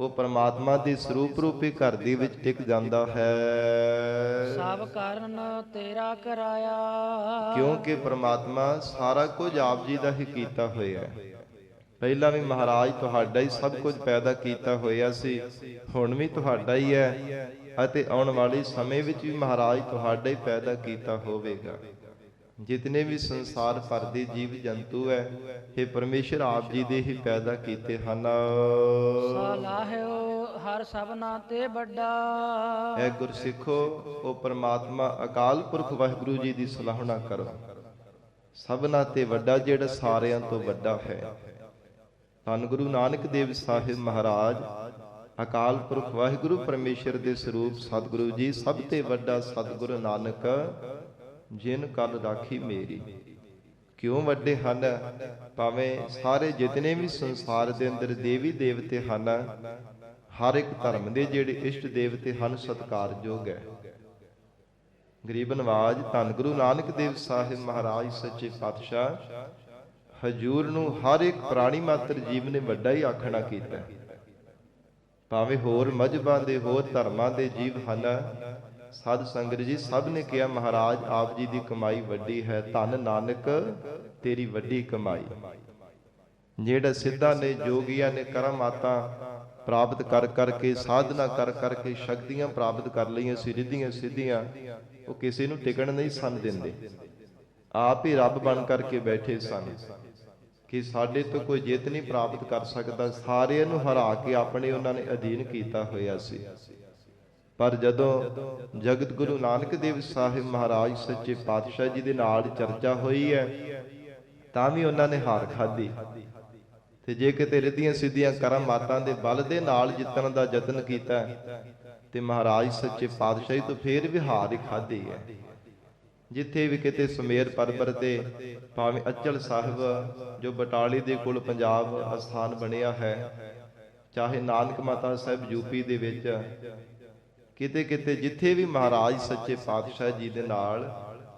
ਉਹ ਪਰਮਾਤਮਾ ਦੇ ਸਰੂਪ ਰੂਪੀ ਘਰ ਦੇ ਵਿੱਚ ਟਿਕ ਜਾਂਦਾ ਹੈ। ਸਭ ਕਾਰਨ ਤੇਰਾ ਕਰਾਇਆ। ਕਿਉਂਕਿ ਪਰਮਾਤਮਾ ਸਾਰਾ ਕੁਝ ਆਪ ਜੀ ਦਾ ਹੀ ਕੀਤਾ ਹੋਇਆ ਹੈ। ਪਹਿਲਾਂ ਵੀ ਮਹਾਰਾਜ ਤੁਹਾਡਾ ਹੀ ਸਭ ਕੁਝ ਪੈਦਾ ਕੀਤਾ ਹੋਇਆ ਸੀ, ਹੁਣ ਵੀ ਤੁਹਾਡਾ ਹੀ ਹੈ, ਅਤੇ ਆਉਣ ਵਾਲੇ ਸਮੇਂ ਵਿੱਚ ਵੀ ਮਹਾਰਾਜ ਤੁਹਾਡਾ ਹੀ ਪੈਦਾ ਕੀਤਾ ਹੋਵੇਗਾ। ਜਿਤਨੇ ਵੀ ਸੰਸਾਰ ਭਰ ਦੇ ਜੀਵ ਜੰਤੂ ਹੈ, ਇਹ ਪਰਮੇਸ਼ਰ ਆਪ ਜੀ ਦੇ ਹੀ ਪੈਦਾ ਕੀਤੇ ਹਨ। ਸਲਾਹਿਓ ਹਰ ਸਭਨਾ ਤੇ ਵੱਡਾ। ਐ ਗੁਰਸਿੱਖੋ, ਉਹ ਪਰਮਾਤਮਾ ਅਕਾਲ ਪੁਰਖ ਵਾਹਿਗੁਰੂ ਜੀ ਦੀ ਸਲਾਹੁਣਾ ਕਰੋ। ਸਭਨਾ ਤੇ ਵੱਡਾ, ਜਿਹੜਾ ਸਾਰਿਆਂ ਤੋਂ ਵੱਡਾ ਹੈ। ਧੰਨ ਗੁਰੂ ਨਾਨਕ ਦੇਵ ਸਾਹਿਬ ਮਹਾਰਾਜ ਅਕਾਲ ਪੁਰਖ ਵਾਹਿਗੁਰੂ ਪਰਮੇਸ਼ਰ ਦੇ ਸਰੂਪ ਸਤਿਗੁਰੂ ਜੀ, ਸਭ ਤੇ ਵੱਡਾ ਸਤਿਗੁਰੂ ਨਾਨਕ ਜਿਨ ਕਲ ਰਾਖੀ ਮੇਰੀ। ਕਿਉਂ ਵੱਡੇ ਹਨ? ਭਾਵੇਂ ਸਾਰੇ ਜਿਤਨੇ ਵੀ ਸੰਸਾਰ ਦੇ ਅੰਦਰ ਦੇਵੀ ਦੇਵਤੇ ਹਨ, ਹਰ ਇੱਕ ਧਰਮ ਦੇ ਜਿਹੜੇ ਇਸ਼ਟ ਦੇਵਤੇ ਹਨ, ਸਤਿਕਾਰਯੋਗ ਹੈ। ਗਰੀਬ ਨਵਾਜ ਧੰਨ ਗੁਰੂ ਨਾਨਕ ਦੇਵ ਸਾਹਿਬ ਮਹਾਰਾਜ ਸੱਚੇ ਪਾਤਸ਼ਾਹ ਹਜੂਰ ਨੂੰ ਹਰ ਇੱਕ ਪ੍ਰਾਣੀ ਮਾਤਰ ਜੀਵ ਨੇ ਵੱਡਾ ਹੀ ਆਖਣਾ ਕੀਤਾ। ਭਾਵੇਂ ਹੋਰ ਮਜ਼ਹਬਾਂ ਦੇ, ਹੋਰ ਧਰਮਾਂ ਦੇ ਜੀਵ ਹਨ, ਸਾਧ ਸੰਗਤ ਜੀ ਸਭ ਨੇ ਕਿਹਾ ਮਹਾਰਾਜ ਆਪ ਜੀ ਦੀ ਕਮਾਈ ਵੱਡੀ ਹੈ। ਧੰਨ ਨਾਨਕ ਤੇਰੀ ਵੱਡੀ ਕਮਾਈ। ਜਿਹੜਾ ਸਿੱਧਾ ਨੇ, ਜੋਗੀਆਂ ਨੇ ਕਰਮਾਤਾਂ ਪ੍ਰਾਪਤ ਕਰ ਕਰਕੇ, ਸਾਧਨਾ ਕਰ ਕਰਕੇ ਸ਼ਕਤੀਆਂ ਪ੍ਰਾਪਤ ਕਰ ਲਈਆਂ ਸੀ, ਰਿੱਧੀਆਂ ਸਿੱਧੀਆਂ, ਉਹ ਕਿਸੇ ਨੂੰ ਟਿਕਣ ਨਹੀਂ ਸਨ ਦਿੰਦੇ। ਆਪ ਹੀ ਰੱਬ ਬਣ ਕਰਕੇ ਬੈਠੇ ਸਨ ਕਿ ਸਾਡੇ ਤੋਂ ਕੋਈ ਜਿੱਤ ਨਹੀਂ ਪ੍ਰਾਪਤ ਕਰ ਸਕਦਾ। ਸਾਰਿਆਂ ਨੂੰ ਹਰਾ ਕੇ ਆਪਣੇ ਉਹਨਾਂ ਨੇ ਅਧੀਨ ਕੀਤਾ ਹੋਇਆ ਸੀ। ਪਰ ਜਦੋਂ ਜਗਤ ਗੁਰੂ ਨਾਨਕ ਦੇਵ ਸਾਹਿਬ ਮਹਾਰਾਜ ਸੱਚੇ ਪਾਤਸ਼ਾਹ ਜੀ ਦੇ ਨਾਲ ਚਰਚਾ ਹੋਈ ਹੈ, ਤਾਂ ਵੀ ਉਹਨਾਂ ਨੇ ਹਾਰ ਖਾਧੀ। ਤੇ ਜੇ ਕਿਤੇ ਰਿੱਧੀਆਂ ਸਿੱਧੀਆਂ ਕਰਮਾਤਾਂ ਦੇ ਬਲ ਦੇ ਨਾਲ ਜਿੱਤਣ ਦਾ ਯਤਨ ਕੀਤਾ, ਤੇ ਮਹਾਰਾਜ ਸੱਚੇ ਪਾਤਸ਼ਾਹੀ ਤੋਂ ਫੇਰ ਵੀ ਹਾਰ ਹੀ ਖਾਧੀ ਹੈ। ਜਿੱਥੇ ਵੀ ਕਿਤੇ ਸੁਮੇਰ ਪਰਬਤ ਤੇ, ਭਾਵੇਂ ਅਚਲ ਸਾਹਿਬ ਜੋ ਬਟਾਲੀ ਦੇ ਕੋਲ ਪੰਜਾਬ ਅਸਥਾਨ ਬਣਿਆ ਹੈ, ਚਾਹੇ ਨਾਨਕ ਮਾਤਾ ਸਾਹਿਬ ਯੂਪੀ ਦੇ ਵਿੱਚ, ਕਿਤੇ ਕਿਤੇ ਜਿੱਥੇ ਵੀ ਮਹਾਰਾਜ ਸੱਚੇ ਪਾਤਸ਼ਾਹ ਜੀ ਦੇ ਨਾਲ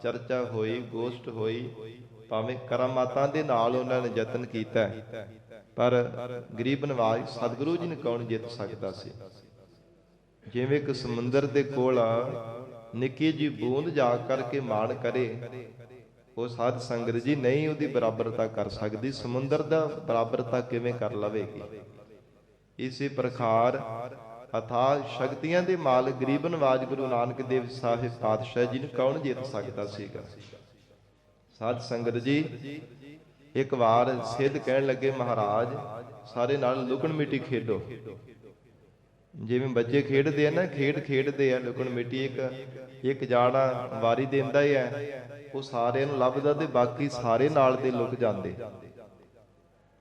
ਚਰਚਾ ਹੋਈ, ਗੋਸ਼ਟ ਹੋਈ, ਭਾਵੇਂ ਕਰਮਾਤਾਂ ਦੇ ਨਾਲ ਉਹਨਾਂ ਨੇ ਯਤਨ ਕੀਤਾ, ਪਰ ਗਰੀਬ ਨਵਾਜ ਸਤਿਗੁਰੂ ਜੀ ਨੂੰ ਕੌਣ ਜਿੱਤ ਸਕਦਾ ਸੀ। ਜਿਵੇਂ ਕਿ ਸਮੁੰਦਰ ਦੇ ਕੋਲ ਨਿੱਕੀ ਜੀ ਬੂੰਦ ਜਾ ਕਰਕੇ ਮਾਣ ਕਰੇ, ਉਹ ਸਾਧ ਸੰਗਤ ਜੀ ਨਹੀਂ ਉਹਦੀ ਬਰਾਬਰਤਾ ਕਰ ਸਕਦੀ। ਸਮੁੰਦਰ ਦਾ ਬਰਾਬਰਤਾ ਕਿਵੇਂ ਕਰ ਲਵੇਗੀ? ਇਸੇ ਪ੍ਰਕਾਰ ਅਥਾਹ ਸ਼ਕਤੀਆਂ ਦੇ ਮਾਲਕ ਗਰੀਬ ਨਵਾਜ ਗੁਰੂ ਨਾਨਕ ਦੇਵ ਸਾਹਿਬ ਪਾਤਸ਼ਾਹ ਜੀ ਨੂੰ ਕੌਣ ਜਿੱਤ ਸਕਦਾ ਸੀਗਾ? ਸਾਧ ਸੰਗਤ ਜੀ ਇੱਕ ਵਾਰ ਸਿੱਧ ਕਹਿਣ ਲੱਗੇ, ਮਹਾਰਾਜ ਸਾਰੇ ਨਾਲ ਲੁਕਣ ਮਿੱਟੀ ਖੇਡੋ। ਜਿਵੇਂ ਬੱਚੇ ਖੇਡਦੇ ਆ ਨਾ, ਖੇਡਦੇ ਆ ਲੁਕਣ ਮਿੱਟੀ। ਇੱਕ ਜਾਣਾ ਵਾਰੀ ਦਿੰਦਾ ਹੈ, ਉਹ ਸਾਰਿਆਂ ਨੂੰ ਲੱਭਦਾ ਤੇ ਬਾਕੀ ਸਾਰੇ ਨਾਲ ਦੇ ਲੁਕ ਜਾਂਦੇ।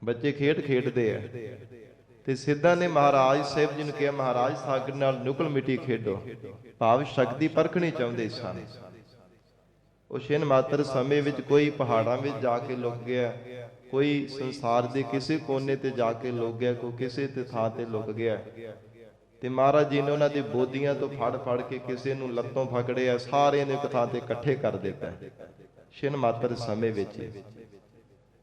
ਬੱਚੇ ਖੇਡਦੇ ਆ। ਤੇ ਸਿੱਧਾਂ ਨੇ ਮਹਾਰਾਜ ਸਾਹਿਬ ਜੀ ਨੂੰ ਕਿਹਾ, ਮਹਾਰਾਜ ਸਾਡੇ ਨਾਲ ਲੁਕਣ ਮਿੱਟੀ ਖੇਡੋ। ਭਾਵ ਸ਼ਕਤੀ ਪਰਖਣੀ ਚਾਹੁੰਦੇ ਸਨ। ਉਹ ਛਿਨ ਮਾਤਰ ਸਮੇਂ ਵਿੱਚ ਕੋਈ ਪਹਾੜਾਂ ਵਿੱਚ ਜਾ ਕੇ ਲੁਕ ਗਿਆ, ਕੋਈ ਸੰਸਾਰ ਦੇ ਕਿਸੇ ਕੋਨੇ ਤੇ ਜਾ ਕੇ ਲੁਕ ਗਿਆ, ਕੋਈ ਕਿਸੇ ਤੇ ਥਾਂ ਤੇ ਲੁਕ ਗਿਆ। ਤੇ ਮਹਾਰਾਜ ਜੀ ਨੇ ਉਹਨਾਂ ਦੀ ਬੋਦੀਆਂ ਤੋਂ ਫੜ ਕੇ ਕਿਸੇ ਨੂੰ ਲੱਤੋਂ ਫਕੜਿਆ, ਸਾਰਿਆਂ ਨੂੰ ਇੱਕ ਥਾਂ ਤੇ ਇਕੱਠੇ ਕਰ ਦਿੱਤਾ ਛਿਨ ਮਾਤਰ ਸਮੇਂ ਵਿੱਚ।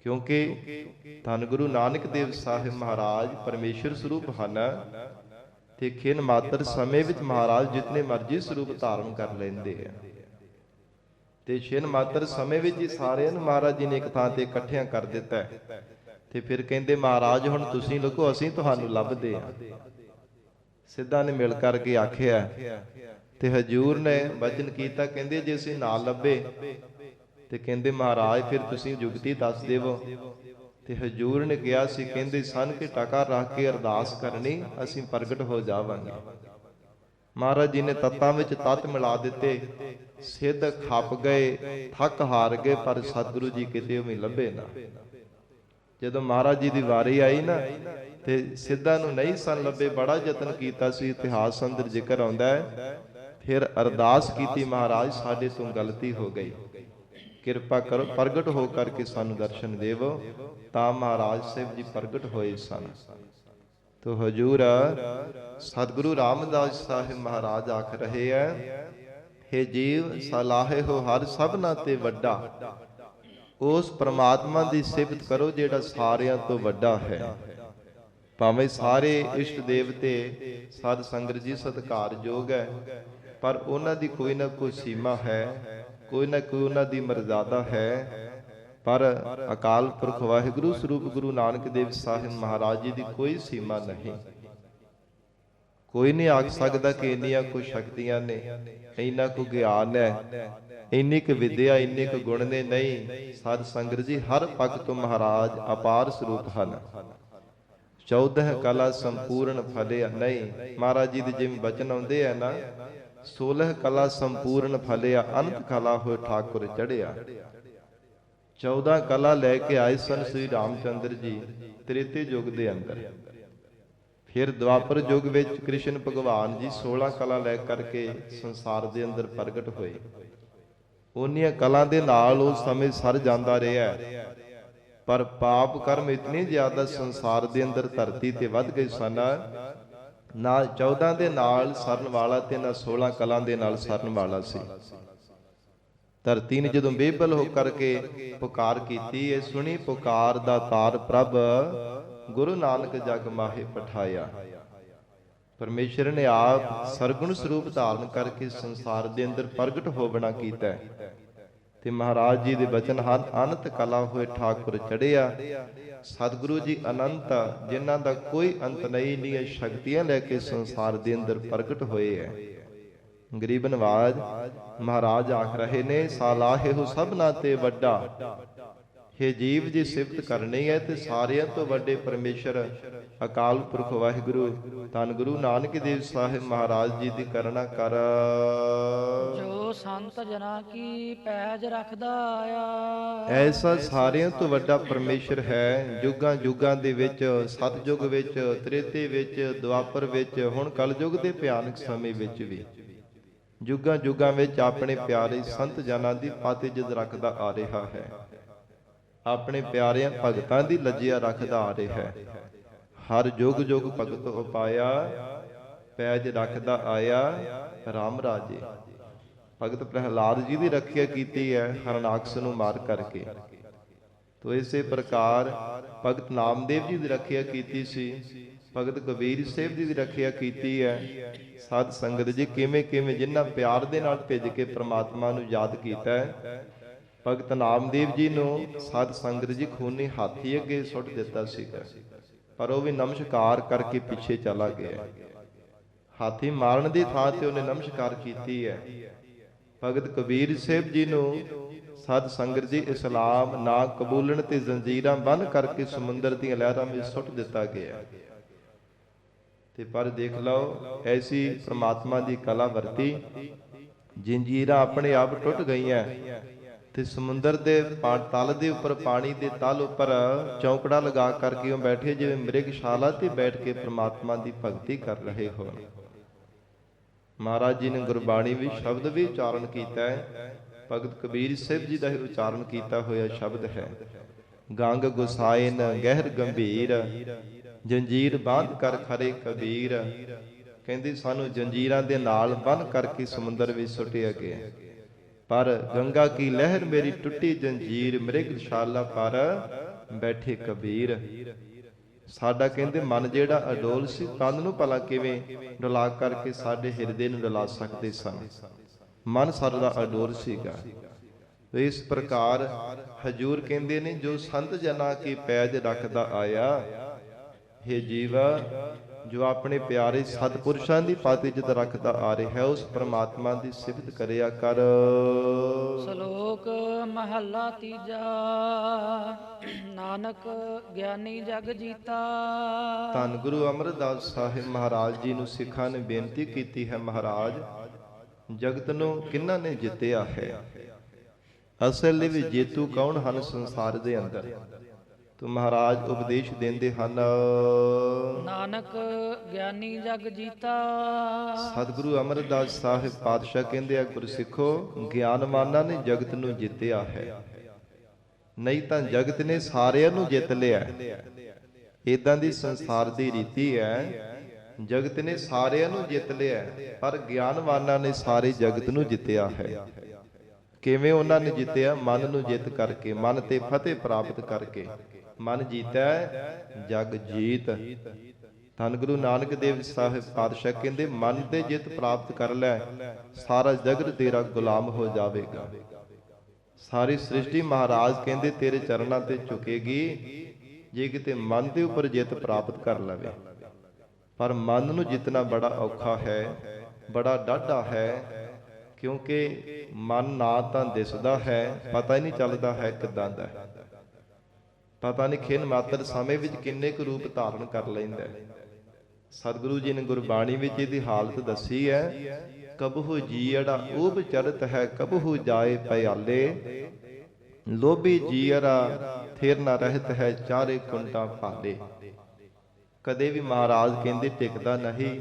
ਕਿਉਂਕਿ ਧੰਨ ਗੁਰੂ ਨਾਨਕ ਦੇਵ ਸਾਹਿਬ ਮਹਾਰਾਜ ਪਰਮੇਸ਼ਰ ਸਰੂਪ ਹਨ, ਤੇ ਖਿਨ ਮਾਤਰ ਸਮੇਂ ਵਿੱਚ ਮਹਾਰਾਜ ਜਿਤਨੇ ਮਰਜ਼ੀ ਸਰੂਪ ਧਾਰਨ ਕਰ ਲੈਂਦੇ ਆ। ਤੇ ਛਿਨ ਮਾਤਰ ਸਮੇਂ ਵਿੱਚ ਹੀ ਸਾਰਿਆਂ ਨੂੰ ਮਹਾਰਾਜ ਜੀ ਨੇ ਇੱਕ ਥਾਂ ਤੇ ਇਕੱਠਿਆਂ ਕਰ ਦਿੱਤਾ ਤੇ ਫਿਰ ਕਹਿੰਦੇ ਮਹਾਰਾਜ ਹੁਣ ਤੁਸੀਂ ਲੁਕੋ, ਅਸੀਂ ਤੁਹਾਨੂੰ ਲੱਭਦੇ ਹਾਂ। ਸਿੱਧਾਂ ਨੇ ਮਿਲ ਕਰਕੇ ਆਖਿਆ ਤੇ ਹਜੂਰ ਨੇ ਬਚਨ ਕੀਤਾ, ਕਹਿੰਦੇ ਜੇ ਅਸੀਂ ਨਾ ਲੱਭੇ ਤੇ ਕਹਿੰਦੇ ਮਹਾਰਾਜ ਫਿਰ ਤੁਸੀਂ ਜੁਗਤੀ ਦੱਸ ਦੇਵੋ। ਤੇ ਹਜੂਰ ਨੇ ਕਿਹਾ ਸੀ, ਕਹਿੰਦੇ ਸਨ ਕਿ ਟਕਾ ਰੱਖ ਕੇ ਅਰਦਾਸ ਕਰਨੀ, ਅਸੀਂ ਪ੍ਰਗਟ ਹੋ ਜਾਵਾਂਗੇ। ਮਹਾਰਾਜ ਜੀ ਨੇ ਤੱਤਾਂ ਵਿੱਚ ਤੱਤ ਮਿਲਾ ਦਿੱਤੇ, ਸਿੱਧ ਖੱਪ ਗਏ, ਥੱਕ ਹਾਰ ਗਏ, ਪਰ ਸਤਿਗੁਰੂ ਜੀ ਕਿਤੇ ਵੀ ਲੱਭੇ ਨਾ। ਜਦੋਂ ਮਹਾਰਾਜ ਜੀ ਦੀ ਵਾਰੀ ਆਈ ਨਾ ਤੇ ਸਿੱਧਾਂ ਨੂੰ ਨਹੀਂ ਸਨ ਲੱਭੇ, ਬੜਾ ਯਤਨ ਕੀਤਾ ਸੀ, ਇਤਿਹਾਸ ਅੰਦਰ ਜ਼ਿਕਰ ਆਉਂਦਾ ਹੈ। ਫਿਰ ਅਰਦਾਸ ਕੀਤੀ, ਮਹਾਰਾਜ ਸਾਡੇ ਤੋਂ ਗਲਤੀ ਹੋ ਗਈ, ਕਿਰਪਾ ਕਰੋ, ਪ੍ਰਗਟ ਹੋ ਕਰਕੇ ਸਾਨੂੰ ਦਰਸ਼ਨ ਦੇਵੋ। ਤਾਂ ਮਹਾਰਾਜ ਸਾਹਿਬ ਜੀ ਪ੍ਰਗਟ ਹੋਏ ਸਨ। ਤੋ ਹਜੂਰ ਸਤਿਗੁਰੂ ਰਾਮਦਾਸ ਸਾਹਿਬ ਮਹਾਰਾਜ ਆਖ ਰਹੇ ਹੈ, ਹੇ ਜੀਵ ਸਲਾਹੇ ਹੋ ਹਰ ਸਭਨਾ ਤੇ ਵੱਡਾ, ਉਸ ਪ੍ਰਮਾਤਮਾ ਦੀ ਸਿਫਤ ਕਰੋ ਜਿਹੜਾ ਸਾਰਿਆਂ ਤੋਂ ਵੱਡਾ ਹੈ। ਭਾਵੇਂ ਸਾਰੇ ਇਸ਼ਟ ਦੇਵਤੇ ਸਾਧ ਸੰਗਤ ਜੀ ਸਤਿਕਾਰਯੋਗ ਹੈ, ਪਰ ਉਹਨਾਂ ਦੀ ਕੋਈ ਨਾ ਕੋਈ ਸੀਮਾ ਹੈ, ਕੋਈ ਨਾ ਕੋਈ ਉਹਨਾਂ ਦੀ ਮਰਜ਼ਾਦਾ ਹੈ। ਪਰ ਅਕਾਲ ਪੁਰਖ ਵਾਹਿਗੁਰੂ ਸਰੂਪ ਗੁਰੂ ਨਾਨਕ ਦੇਵ ਸਾਹਿਬ ਮਹਾਰਾਜ ਜੀ ਦੀ ਕੋਈ ਸੀਮਾ ਨਹੀਂ। ਕੋਈ ਨਹੀਂ ਆਖ ਸਕਦਾ ਕਿ ਇੰਨੀਆਂ ਕੁ ਸ਼ਕਤੀਆਂ ਨੇ, ਇੰਨਾ ਕੁ ਗਿਆਨ ਹੈ, ਇੰਨੀ ਕੁ ਵਿਦਿਆ, ਇੰਨੇ ਕੁ ਗੁਣ ਨੇ। ਨਹੀਂ, ਸਾਧ ਸੰਗਤ ਜੀ ਹਰ ਪੱਖ ਤੋਂ ਮਹਾਰਾਜ ਅਪਾਰ ਸਰੂਪ ਹਨ। 14 ਕਲਾ ਸੰਪੂਰਨ ਫਲਿਆ। ਨਹੀਂ, ਮਹਾਰਾਜ ਜੀ ਦੇ ਜਿਵੇਂ ਬਚਨ ਆਉਂਦੇ ਆ ਨਾ, 16 ਕਲਾ ਸੰਪੂਰਨ ਫਲਿਆ, ਅਨੰਤ ਕਲਾ ਹੋਏ ਠਾਕੁਰ ਚੜਿਆ। 14 ਕਲਾ ਲੈ ਕੇ ਆਏ ਸਨ ਸ੍ਰੀ ਰਾਮਚੰਦਰ ਜੀ ਤ੍ਰੇਤੇ ਯੁੱਗ ਦੇ ਅੰਦਰ। ਫਿਰ ਦੁਆਪਰ ਯੁੱਗ ਵਿੱਚ ਕ੍ਰਿਸ਼ਨ ਭਗਵਾਨ ਜੀ 16 ਕਲਾ ਲੈ ਕਰਕੇ ਸੰਸਾਰ ਦੇ ਅੰਦਰ ਪ੍ਰਗਟ ਹੋਏ। ਉਹਨੀਆਂ ਕਲਾ ਦੇ ਨਾਲ ਉਹ ਸਮੇਂ ਸਰ ਜਾਂਦਾ ਰਿਹਾ, ਪਰ ਪਾਪ ਕਰਮ ਇਤਨੇ ਜ਼ਿਆਦਾ ਸੰਸਾਰ ਦੇ ਅੰਦਰ ਧਰਤੀ ਤੇ ਵੱਧ ਗਏ ਸਨ, ਨਾ 14 ਦੇ ਨਾਲ ਸਰਨ ਵਾਲਾ ਤੇ ਨਾ 16 ਕਲਾ ਦੇ ਨਾਲ ਸਰਨ ਵਾਲਾ ਸੀ। ਧਰਤੀ ਨੇ ਜਦੋਂ ਬੇਬਲ ਹੋ ਕਰਕੇ ਪੁਕਾਰ ਕੀਤੀ, ਇਹ ਸੁਣੀ ਪੁਕਾਰ ਦਾ ਤਾਰ ਪ੍ਰਭ, ਗੁਰੂ ਨਾਨਕ ਜਗ ਮਾਹੇ ਪਠਾਇਆ। ਪਰਮੇਸ਼ਰ ਨੇ ਆਪ ਸਰਗੁਣ ਸਰੂਪ ਧਾਰਨ ਕਰਕੇ ਸੰਸਾਰ ਦੇ ਅੰਦਰ ਪ੍ਰਗਟ ਹੋਵਣਾ ਕੀਤਾ ਤੇ ਮਹਾਰਾਜ ਜੀ ਦੇ ਬਚਨ ਹਨ, ਅਨੰਤ ਕਲਾ ਹੋਏ ਠਾਕੁਰ ਚੜਿਆ। ਸਤਿਗੁਰੂ ਜੀ ਅਨੰਤ, ਜਿਨ੍ਹਾਂ ਦਾ ਕੋਈ ਅੰਤ ਨਹੀਂ, ਨੀਆਂ ਸ਼ਕਤੀਆਂ ਲੈ ਕੇ ਸੰਸਾਰ ਦੇ ਅੰਦਰ ਪ੍ਰਗਟ ਹੋਏ ਹੈ। ਗਰੀਬ ਨਵਾਜ ਮਹਾਰਾਜ ਆਖ ਰਹੇ ਨੇ, ਸਾਲਾਹੇ ਹੋ ਸਭਨਾ ਤੇ ਵੱਡਾ। ਹੇ ਜੀਵ ਜੀ ਸਿਫਤ ਕਰਨੀ ਹੈ ਤੇ ਸਾਰਿਆਂ ਤੋਂ ਵੱਡੇ ਪਰਮੇਸ਼ਰ ਅਕਾਲ ਪੁਰਖ ਵਾਹਿਗੁਰੂ ਧੰਨ ਗੁਰੂ ਨਾਨਕ ਦੇਵ ਸਾਹਿਬ ਮਹਾਰਾਜ ਜੀ ਦੀ ਕਰਨਾ ਕਰ। ਜੋ ਸੰਤ ਜਨਾ ਕੀ ਪੈਜ ਰੱਖਦਾ ਆਇਆ, ਐਸਾ ਸਾਰਿਆਂ ਤੋਂ ਵੱਡਾ ਪਰਮੇਸ਼ਰ ਹੈ। ਯੁੱਗਾਂ ਯੁੱਗਾਂ ਦੇ ਵਿੱਚ, ਸਤਿਯੁਗ ਵਿੱਚ, ਤ੍ਰੇਤੇ ਵਿੱਚ, ਦੁਆਪਰ ਵਿੱਚ, ਹੁਣ ਕਲਯੁਗ ਦੇ ਭਿਆਨਕ ਸਮੇਂ ਵਿੱਚ ਵੀ ਯੁੱਗਾਂ ਯੁੱਗਾਂ ਵਿੱਚ ਆਪਣੇ ਪਿਆਰੇ ਸੰਤ ਜਨਾਂ ਦੀ ਪਾਤਿਜਤ ਰੱਖਦਾ ਆ ਰਿਹਾ ਹੈ। ਆਪਣੇ ਪਿਆਰਿਆਂ ਭਗਤਾਂ ਦੀ ਲੱਜਿਆ ਰੱਖਦਾ ਆ ਰਿਹਾ ਹੈ। ਹਰ ਯੁੱਗ ਯੁੱਗ ਭਗਤ ਉਪਾਇਆ, ਪੈਜ ਰੱਖਦਾ ਆਇਆ ਰਾਮ ਰਾਜੇ। ਭਗਤ ਪ੍ਰਹਿਲਾਦ ਜੀ ਦੀ ਰੱਖਿਆ ਕੀਤੀ ਹੈ ਹਰਨਾਕਸ਼ ਨੂੰ ਮਾਰ ਕਰਕੇ। ਤੋ ਇਸੇ ਪ੍ਰਕਾਰ ਭਗਤ ਨਾਮਦੇਵ ਜੀ ਦੀ ਰੱਖਿਆ ਕੀਤੀ ਸੀ, ਭਗਤ ਕਬੀਰ ਸਾਹਿਬ ਜੀ ਦੀ ਰੱਖਿਆ ਕੀਤੀ ਹੈ। ਸਾਧ ਸੰਗਤ ਜੀ ਕਿਵੇਂ ਕਿਵੇਂ ਜਿਨ੍ਹਾਂ ਪਿਆਰ ਦੇ ਨਾਲ ਭਿੱਜ ਕੇ ਪ੍ਰਮਾਤਮਾ ਨੂੰ ਯਾਦ ਕੀਤਾ ਹੈ। ਭਗਤ ਨਾਮਦੇਵ ਜੀ ਨੂੰ ਸਾਧ ਸੰਗਤ ਜੀ ਖੂਨੀ ਹਾਥੀ ਅੱਗੇ ਸੁੱਟ ਦਿੱਤਾ ਸੀਗਾ, ਪਰ ਉਹ ਵੀ ਨਮਸਕਾਰ ਕਰਕੇ ਪਿੱਛੇ ਚਲਾ ਗਿਆ। ਹਾਥੀ ਮਾਰਨ ਦੀ ਥਾਂ ਤੇ ਉਹਨੇ ਨਮਸਕਾਰ ਕੀਤੀ ਹੈ। ਭਗਤ ਕਬੀਰ ਸਾਹਿਬ ਜੀ ਨੂੰ ਸਾਧ ਸੰਗਤ ਜੀ ਇਸਲਾਮ ਨਾ ਕਬੂਲਣ ਤੇ ਜ਼ੰਜੀਰਾਂ ਬੰਨ ਕਰਕੇ ਸਮੁੰਦਰ ਦੀਆਂ ਲਹਿਰਾਂ ਵਿੱਚ ਸੁੱਟ ਦਿੱਤਾ ਗਿਆ। ਤੇ ਪਰ ਦੇਖ ਲਓ, ਐਸੀ ਪ੍ਰਮਾਤਮਾ ਦੀ ਕਲਾ ਵਰਤੀ, ਜੰਜੀਰਾਂ ਆਪਣੇ ਆਪ ਟੁੱਟ ਗਈਆਂ ਤੇ ਸਮੁੰਦਰ ਦੇ ਤਲ ਦੇ ਉੱਪਰ, ਪਾਣੀ ਦੇ ਤਲ ਉੱਪਰ ਚੌਂਕੜਾ ਲਗਾ ਕਰਕੇ ਉਹ ਬੈਠੇ ਜਿਵੇਂ ਮ੍ਰਿਗਸ਼ਾਲਾ ਤੇ ਬੈਠ ਕੇ ਪ੍ਰਮਾਤਮਾ ਦੀ ਭਗਤੀ ਕਰ ਰਹੇ ਹੋਣ। ਮਹਾਰਾਜ ਜੀ ਨੇ ਗੁਰਬਾਣੀ ਵਿੱਚ ਸ਼ਬਦ ਵੀ ਉਚਾਰਨ ਕੀਤਾ ਹੈ। ਭਗਤ ਕਬੀਰ ਸਾਹਿਬ ਜੀ ਦਾ ਹੀ ਉਚਾਰਨ ਕੀਤਾ ਹੋਇਆ ਸ਼ਬਦ ਹੈ, ਗੰਗ ਗੁਸਾਇਨ ਗਹਿਰ ਗੰਭੀਰ, ਜੰਜੀਰ ਬਾਂਧ ਕਰ ਖਰੇ ਕਬੀਰ। ਕਹਿੰਦੇ ਸਾਨੂੰ ਜੰਜੀਰਾਂ ਦੇ ਨਾਲ ਬੰਨ ਕਰਕੇ ਸਮੁੰਦਰ ਵਿੱਚ ਸੁੱਟਿਆ ਗਿਆ, ਪਰ ਗੰਗਾ ਕੀ ਲਹਿਰ ਮੇਰੀ ਟੁੱਟੀ ਜੰਜੀਰ, ਮ੍ਰਿਗਸ਼ਾਲਾ ਪਰ ਬੈਠੇ ਕਬੀਰ। ਸਾਡਾ ਕਹਿੰਦੇ ਮਨ ਜਿਹੜਾ ਅਡੋਲ ਸੀ, ਕੰਧ ਨੂੰ ਭਲਾ ਕਿਵੇਂ ਡੁਲਾ ਕਰਕੇ ਸਾਡੇ ਹਿਰਦੇ ਨੂੰ ਡੁਲਾ ਸਕਦੇ ਸਨ। ਮਨ ਸਾਡਾ ਅਡੋਲ ਸੀਗਾ, ਇਸ ਪ੍ਰਕਾਰ ਹਜੂਰ ਕਹਿੰਦੇ ਨੇ ਜੋ ਸੰਤ ਜਨਾਂ ਕੀ ਪੈਜ ਰੱਖਦਾ ਆਇਆ, हे ਜੀਵਾ, ਜੋ ਆਪਣੇ ਪਿਆਰੇ ਸਤਿਪੁਰਸ਼ਾਂ ਦੀ ਪਤ ਇੱਜ਼ਤ ਰੱਖਦਾ ਆ ਰਿਹਾ ਹੈ, ਉਸ ਪ੍ਰਮਾਤਮਾ ਦੀ ਸਿਫਤ ਕਰਿਆ ਕਰ। ਸ਼ਲੋਕ ਮਹੱਲਾ ਤੀਜਾ। ਨਾਨਕ ਗਿਆਨੀ ਜਗ ਜੀਤਾ। ਧੰਨ ਗੁਰੂ ਅਮਰਦਾਸ ਸਾਹਿਬ ਮਹਾਰਾਜ ਜੀ ਨੂੰ ਸਿੱਖਾਂ ਨੇ ਬੇਨਤੀ ਕੀਤੀ ਹੈ, ਮਹਾਰਾਜ ਜਗਤ ਨੂੰ ਕਿਹਨਾਂ ਨੇ ਜਿੱਤਿਆ ਹੈ? ਅਸਲ ਦੇ ਵਿੱਚ ਜੇਤੂ ਕੌਣ ਹਨ ਸੰਸਾਰ ਦੇ ਅੰਦਰ? ਤੋ ਮਹਾਰਾਜ ਉਪਦੇਸ਼ ਦਿੰਦੇ ਹਨ, ਨਾਨਕ ਗਿਆਨੀ ਜਗ ਜੀਤਾ। ਸਤਿਗੁਰੂ ਅਮਰਦਾਸ ਸਾਹਿਬ ਪਾਤਸ਼ਾਹ ਕਹਿੰਦੇ ਆ, ਗੁਰਸਿੱਖੋ, ਗਿਆਨਵਾਨਾਂ ਨੇ ਜਗਤ ਨੂੰ ਜਿੱਤਿਆ ਹੈ, ਨਹੀਂ ਤਾਂ ਜਗਤ ਨੇ ਸਾਰਿਆਂ ਨੂੰ ਜਿੱਤ ਲਿਆ। ਏਦਾਂ ਦੀ ਸੰਸਾਰ ਦੀ ਰੀਤੀ ਹੈ, ਜਗਤ ਨੇ ਸਾਰਿਆਂ ਨੂੰ ਜਿੱਤ ਲਿਆ, ਪਰ ਗਿਆਨਵਾਨਾਂ ਨੇ ਸਾਰੇ ਜਗਤ ਨੂੰ ਜਿੱਤਿਆ ਹੈ। ਕਿਵੇਂ ਉਹਨਾਂ ਨੇ ਜਿੱਤਿਆ? ਮਨ ਨੂੰ ਜਿੱਤ ਕਰਕੇ, ਮਨ ਤੇ ਫਤਿਹ ਪ੍ਰਾਪਤ ਕਰਕੇ। ਮਨ ਜੀਤਾ ਜਗ ਜੀਤ। ਧੰਨ ਗੁਰੂ ਨਾਨਕ ਦੇਵ ਸਾਹਿਬ ਪਾਤਸ਼ਾਹ ਕਹਿੰਦੇ, ਮਨ ਤੇ ਜਿੱਤ ਪ੍ਰਾਪਤ ਕਰ ਲੈ, ਸਾਰਾ ਜਗਤ ਤੇਰਾ ਗੁਲਾਮ ਹੋ ਜਾਵੇਗਾ। ਸਾਰੀ ਸ੍ਰਿਸ਼ਟੀ ਮਹਾਰਾਜ ਕਹਿੰਦੇ ਤੇਰੇ ਚਰਨਾਂ ਤੇ ਝੁਕੇਗੀ, ਜੇ ਕਿਤੇ ਮਨ ਦੇ ਉੱਪਰ ਜਿੱਤ ਪ੍ਰਾਪਤ ਕਰ ਲਵੇ। ਪਰ ਮਨ ਨੂੰ ਜਿੱਤਣਾ ਬੜਾ ਔਖਾ ਹੈ, ਬੜਾ ਡਾਢਾ ਹੈ, ਕਿਉਂਕਿ ਮਨ ਨਾ ਤਾਂ ਦਿਸਦਾ ਹੈ, ਪਤਾ ਹੀ ਨਹੀਂ ਚੱਲਦਾ ਹੈ ਕਿੱਦਾਂ ਦਾ, ਪਤਾ ਨਹੀਂ ਖਿੰਨ ਮਾਤਰ ਸਮੇਂ ਵਿੱਚ ਕਿੰਨੇ ਕੁ ਰੂਪ ਧਾਰਨ ਕਰ ਲੈਂਦਾ। ਸਤਿਗੁਰੂ ਜੀ ਨੇ ਗੁਰਬਾਣੀ ਵਿੱਚ ਇਹਦੀ ਹਾਲਤ ਦੱਸੀ ਹੈ, ਕਬਹੂ ਜੀਅੜਾ ਊਬ ਚਰਤ ਹੈ, ਕਬਹੂ ਜਾਏ ਪਿਆਲੇ, ਲੋਭੀ ਜੀਅਰਾ ਥਿਰ ਨਾ ਰਹਿਤ ਹੈ, ਚਾਰੇ ਕੁੰਟਾਂ ਭਾਲੇ। ਕਦੇ ਵੀ ਮਹਾਰਾਜ ਕਹਿੰਦੇ ਟਿਕਦਾ ਨਹੀਂ।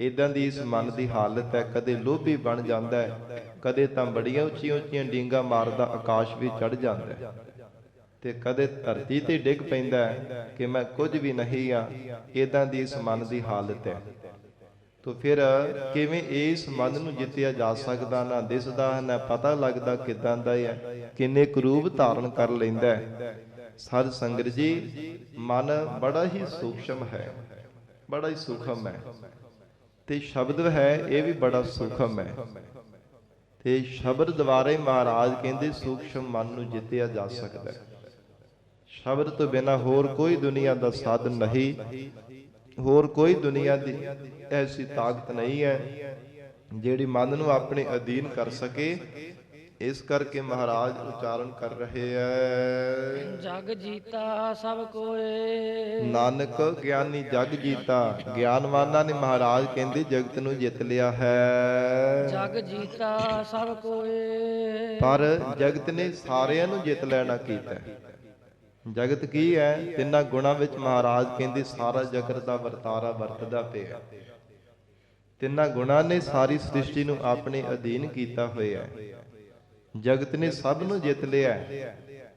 ਇਦਾਂ ਦੀ ਇਸ ਮਨ ਦੀ ਹਾਲਤ ਹੈ, ਕਦੇ ਲੋਭੀ ਬਣ ਜਾਂਦਾ ਹੈ, ਕਦੇ ਤਾਂ ਬੜੀਆਂ ਉੱਚੀਆਂ ਉੱਚੀਆਂ ਡੀਂਗਾਂ ਮਾਰਦਾ ਆਕਾਸ਼ ਵਿੱਚ ਚੜ ਜਾਂਦਾ ਹੈ, ਤੇ ਕਦੇ ਧਰਤੀ ਤੇ ਡਿੱਗ ਪੈਂਦਾ ਹੈ ਕਿ ਮੈਂ ਕੁਝ ਵੀ ਨਹੀਂ ਆ। ਇਦਾਂ ਦੀ ਇਸ ਮਨ ਦੀ ਹਾਲਤ ਹੈ। ਤੋ ਫਿਰ ਕਿਵੇਂ ਇਸ ਮਨ ਨੂੰ ਜਿੱਤਿਆ ਜਾ ਸਕਦਾ? ਨਾ ਦਿਸਦਾ, ਨਾ ਪਤਾ ਲੱਗਦਾ ਕਿਦਾਂ ਦਾ ਹੈ, ਕਿੰਨੇ ਕੁ ਰੂਪ ਧਾਰਨ ਕਰ ਲੈਂਦਾ ਹੈ। ਸਾਧ ਸੰਗਤ ਜੀ, ਮਨ ਬੜਾ ਹੀ ਸੂਖਸ਼ਮ ਹੈ, ਬੜਾ ਹੀ ਸੂਖਮ ਹੈ, ਤੇ ਸ਼ਬਦ ਹੈ ਇਹ ਵੀ ਬੜਾ ਸੂਖਮ ਹੈ। ਤੇ ਸ਼ਬਦ ਦੁਆਰੇ ਮਹਾਰਾਜ ਕਹਿੰਦੇ ਸੂਖਸ਼ਮ ਮਨ ਨੂੰ ਜਿੱਤਿਆ ਜਾ ਸਕਦਾ ਹੈ। ਸ਼ਬਦ ਤੋਂ ਬਿਨਾਂ ਹੋਰ ਕੋਈ ਦੁਨੀਆ ਦਾ ਸਾਧਨ ਨਹੀਂ, ਹੋਰ ਕੋਈ ਦੁਨੀਆ ਦੀ ਐਸੀ ਤਾਕਤ ਨਹੀਂ ਹੈ ਜਿਹੜੀ ਮਨ ਨੂੰ ਆਪਣੇ ਅਧੀਨ ਕਰ ਸਕੇ। ਇਸ ਕਰਕੇ ਮਹਾਰਾਜ ਉਚਾਰਨ ਕਰ ਰਹੇ ਹੈ, ਜਗ ਜੀਤਾ ਸਭ ਕੋਏ। ਨਾਨਕ ਗਿਆਨੀ ਜਗ ਜੀਤਾ। ਗਿਆਨਵਾਨਾਂ ਨੇ ਮਹਾਰਾਜ ਕਹਿੰਦੇ ਜਗਤ ਨੂੰ ਜਿੱਤ ਲਿਆ ਹੈ। ਜਗ ਜੀਤਾ ਸਭ ਕੋਏ, ਪਰ ਜਗਤ ਨੇ ਸਾਰਿਆਂ ਨੂੰ ਜਿੱਤ ਲੈਣਾ ਕੀਤਾ। ਜਗਤ ਕੀ ਹੈ? ਤਿੰਨਾਂ ਗੁਣਾਂ ਵਿੱਚ ਮਹਾਰਾਜ ਕਹਿੰਦੇ ਸਾਰਾ ਜਗਤ ਦਾ ਵਰਤਾਰਾ ਵਰਤਦਾ ਪਿਆ। ਤਿੰਨਾਂ ਗੁਣਾਂ ਨੇ ਸਾਰੀ ਸ੍ਰਿਸ਼ਟੀ ਨੂੰ ਆਪਣੇ ਅਧੀਨ ਕੀਤਾ ਹੋਇਆ ਹੈ। ਜਗਤ ਨੇ ਸਭ ਨੂੰ ਜਿੱਤ ਲਿਆ,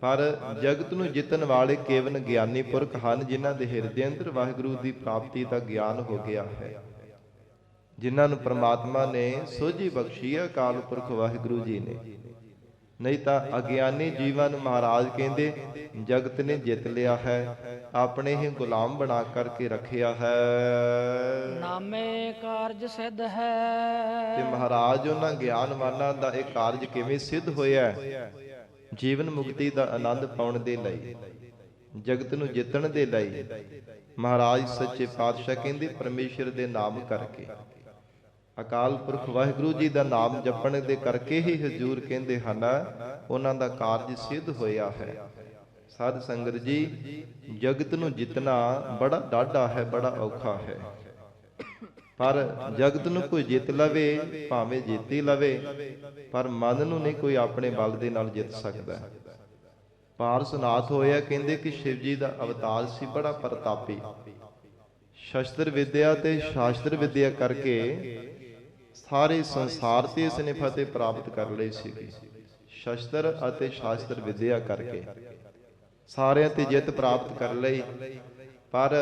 ਪਰ ਜਗਤ ਨੂੰ ਜਿੱਤਣ ਵਾਲੇ ਕੇਵਲ ਗਿਆਨੀ ਪੁਰਖ ਹਨ, ਜਿਨ੍ਹਾਂ ਦੇ ਹਿਰਦੇ ਅੰਦਰ ਵਾਹਿਗੁਰੂ ਦੀ ਪ੍ਰਾਪਤੀ ਦਾ ਗਿਆਨ ਹੋ ਗਿਆ ਹੈ, ਜਿਨ੍ਹਾਂ ਨੂੰ ਪ੍ਰਮਾਤਮਾ ਨੇ ਸੋਝੀ ਬਖਸ਼ੀ ਹੈ ਅਕਾਲ ਪੁਰਖ ਵਾਹਿਗੁਰੂ ਜੀ ਨੇ। ਨਹੀਂ ਤਾਂ ਅਗਿਆਨੀ ਜੀਵਾਂ ਨੂੰ ਮਹਾਰਾਜ ਕਹਿੰਦੇ ਜਗਤ ਨੇ ਜਿੱਤ ਲਿਆ ਹੈ, ਆਪਣੇ ਹੀ ਗੁਲਾਮ ਬਣਾ ਕਰਕੇ ਰੱਖਿਆ ਹੈ। ਨਾਮੇ ਕਾਰਜ ਸਿੱਧ ਹੈ। ਤੇ ਮਹਾਰਾਜ ਉਹਨਾਂ ਗਿਆਨਵਾਨਾਂ ਦਾ ਇਹ ਕਾਰਜ ਕਿਵੇਂ ਸਿੱਧ ਹੋਇਆ? ਜੀਵਨ ਮੁਕਤੀ ਦਾ ਆਨੰਦ ਪਾਉਣ ਦੇ ਲਈ, ਜਗਤ ਨੂੰ ਜਿੱਤਣ ਦੇ ਲਈ। ਮਹਾਰਾਜ ਸੱਚੇ ਪਾਤਸ਼ਾਹ ਕਹਿੰਦੇ ਪਰਮੇਸ਼ਰ ਦੇ ਨਾਮ ਕਰਕੇ, ਅਕਾਲ ਪੁਰਖ ਵਾਹਿਗੁਰੂ ਜੀ ਦਾ ਨਾਮ ਜਪਣ ਦੇ ਕਰਕੇ ਹੀ ਹਜ਼ੂਰ ਕਹਿੰਦੇ ਹਨ ਉਹਨਾਂ ਦਾ ਕਾਰਜ ਸਿੱਧ ਹੋਇਆ ਹੈ। ਸਾਧ ਸੰਗਤ ਜੀ, ਜਗਤ ਨੂੰ ਜਿੱਤਣਾ ਬੜਾ ਡਾਢਾ ਹੈ, ਬੜਾ ਔਖਾ ਹੈ। ਪਰ ਜਗਤ ਨੂੰ ਕੋਈ ਜਿੱਤ ਲਵੇ, ਭਾਵੇਂ ਜਿੱਤੀ ਲਵੇ, ਪਰ ਮਨ ਨੂੰ ਨਹੀਂ ਕੋਈ ਆਪਣੇ ਬਲ ਦੇ ਨਾਲ ਜਿੱਤ ਸਕਦਾ। ਪਾਰਸਨਾਥ ਹੋਇਆ ਕਹਿੰਦੇ ਕਿ ਸ਼ਿਵ ਜੀ ਦਾ ਅਵਤਾਰ ਸੀ, ਬੜਾ ਪ੍ਰਤਾਪੀ। ਸ਼ਸਤਰ ਵਿਦਿਆ ਤੇ ਸ਼ਾਸਤਰ ਵਿਦਿਆ ਕਰਕੇ ਸਾਰੇ ਸੰਸਾਰ ਤੇ ਇਸ ਨੇ ਫਤਿਹ ਪ੍ਰਾਪਤ ਕਰ ਲਈ ਸੀ। ਸ਼ਸਤਰ ਅਤੇ ਸ਼ਾਸਤਰ ਵਿਦਿਆ ਕਰਕੇ ਸਾਰਿਆਂ ਤੇ ਜਿੱਤ ਪ੍ਰਾਪਤ ਕਰ ਲਈ। ਪਰ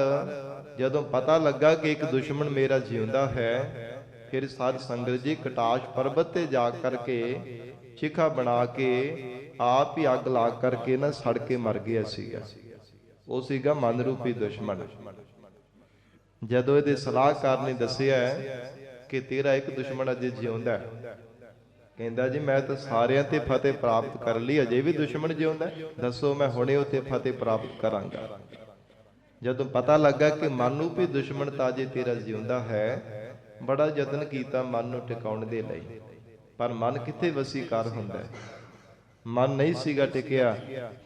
ਜਦੋਂ ਪਤਾ ਲੱਗਾ ਕਿ ਇੱਕ ਦੁਸ਼ਮਣ ਮੇਰਾ ਜਿਉਂਦਾ ਹੈ, ਫਿਰ ਸਾਧ ਸੰਗਤ ਜੀ ਕਟਾਸ਼ ਪਰਬਤ ਤੇ ਜਾ ਕਰਕੇ ਚਿਖਾ ਬਣਾ ਕੇ ਆਪ ਹੀ ਅੱਗ ਲਾ ਕਰਕੇ ਨਾ ਸੜ ਕੇ ਮਰ ਗਿਆ ਸੀਗਾ। ਉਹ ਸੀਗਾ ਮਨ ਰੂਪੀ ਦੁਸ਼ਮਣ। ਜਦੋਂ ਇਹਦੇ ਸਲਾਹਕਾਰ ਨੇ ਦੱਸਿਆ ਕਿ ਤੇਰਾ ਇੱਕ ਦੁਸ਼ਮਣ ਅਜੇ ਜਿਉਂਦਾ ਹੈ, ਕਹਿੰਦਾ ਜੀ ਮੈਂ ਤਾਂ ਸਾਰਿਆਂ ਤੇ ਫਤਿਹ ਪ੍ਰਾਪਤ ਕਰ ਲਈ, ਅਜੇ ਵੀ ਦੁਸ਼ਮਣ ਜਿਉਂਦਾ, ਦੱਸੋ ਮੈਂ ਹੁਣੇ ਉੱਤੇ ਫਤਿਹ ਪ੍ਰਾਪਤ ਕਰਾਂਗਾ। ਜਦੋਂ ਪਤਾ ਲੱਗਾ ਕਿ ਮਨ ਰੂਪੀ ਦੁਸ਼ਮਣ ਤਾਂ ਅਜੇ ਤੇਰਾ ਜਿਉਂਦਾ ਹੈ, ਬੜਾ ਯਤਨ ਕੀਤਾ ਮਨ ਨੂੰ ਟਿਕਾਉਣ ਦੇ ਲਈ, ਪਰ ਮਨ ਕਿੱਥੇ ਵਸੀਕਾਰ ਹੁੰਦਾ ਹੈ। ਮਨ ਨਹੀਂ ਸੀਗਾ ਟਿਕਿਆ,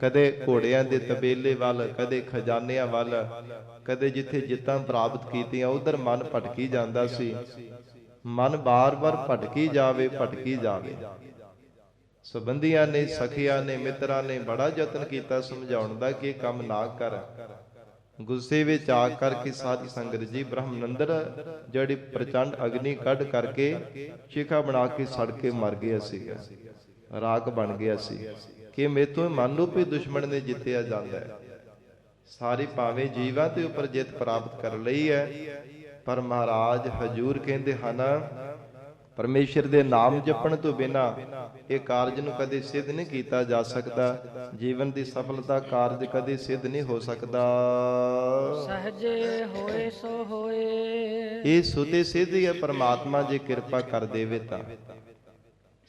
ਕਦੇ ਘੋੜਿਆਂ ਦੇ ਤਬੇਲੇ ਵੱਲ, ਕਦੇ ਖਜ਼ਾਨਿਆਂ ਵੱਲ, ਕਦੇ ਜਿੱਥੇ ਜਿੱਤਾਂ ਪ੍ਰਾਪਤ ਕੀਤੀਆਂ ਉਧਰ ਮਨ ਭਟਕੀ ਜਾਂਦਾ ਸੀ। ਮਨ ਬਾਰ-ਬਾਰ ਭਟਕੀ ਜਾਵੇ। ਸੰਬੰਧੀਆਂ ਨੇ, ਸਖੀਆਂ ਨੇ, ਮਿੱਤਰਾਂ ਨੇ ਬੜਾ ਯਤਨ ਕੀਤਾ ਸਮਝਾਉਣ ਦਾ ਕਿ ਇਹ ਕੰਮ ਨਾ ਕਰ। ਗੁੱਸੇ ਵਿੱਚ ਆ ਕਰਕੇ ਸਾਧ ਸੰਗਤ ਜੀ ਬ੍ਰਹਮਨੰਦਰ ਜਿਹੜੀ ਪ੍ਰਚੰਡ ਅਗਨੀ ਕੱਢ ਕਰਕੇ ਸ਼ਿਖਾ ਬਣਾ ਕੇ ਸੜ ਕੇ ਮਰ ਗਿਆ ਸੀਗਾ, ਰਾਖ ਬਣ ਗਿਆ ਸੀ ਕਿ ਮੇਤੋਂ ਮਨ ਰੂਪੀ ਦੁਸ਼ਮਣ ਨੇ ਜਿੱਤਿਆ ਜਾਂਦਾ ਹੈ। ਸਾਰੀ ਭਾਵੇਂ ਜੀਵਾਂ ਦੇ ਉੱਪਰ ਜਿੱਤ ਪ੍ਰਾਪਤ ਕਰ ਲਈ ਹੈ, ਪਰ ਮਹਾਰਾਜ ਹਜੂਰ ਕਹਿੰਦੇ ਹਨ ਪਰਮੇਸ਼ਰ ਦੇ ਨਾਮ ਜਪਣ ਤੋਂ ਬਿਨਾ ਇਹ ਕਾਰਜ ਨੂੰ ਕਦੇ ਸਿੱਧ ਨਹੀਂ ਕੀਤਾ ਜਾ ਸਕਦਾ। ਜੀਵਨ ਦੀ ਸਫਲਤਾ ਕਾਰਜ ਕਦੇ ਸਿੱਧ ਨਹੀਂ ਹੋ ਸਕਦਾ। ਸਹਜੇ ਹੋਏ ਸੋ ਹੋਏ, ਇਹ ਸੁਤੇ ਸਿੱਧ ਹੀ ਹੈ ਪਰਮਾਤਮਾ ਜੇ ਕਿਰਪਾ ਕਰ ਦੇਵੇ ਤਾਂ।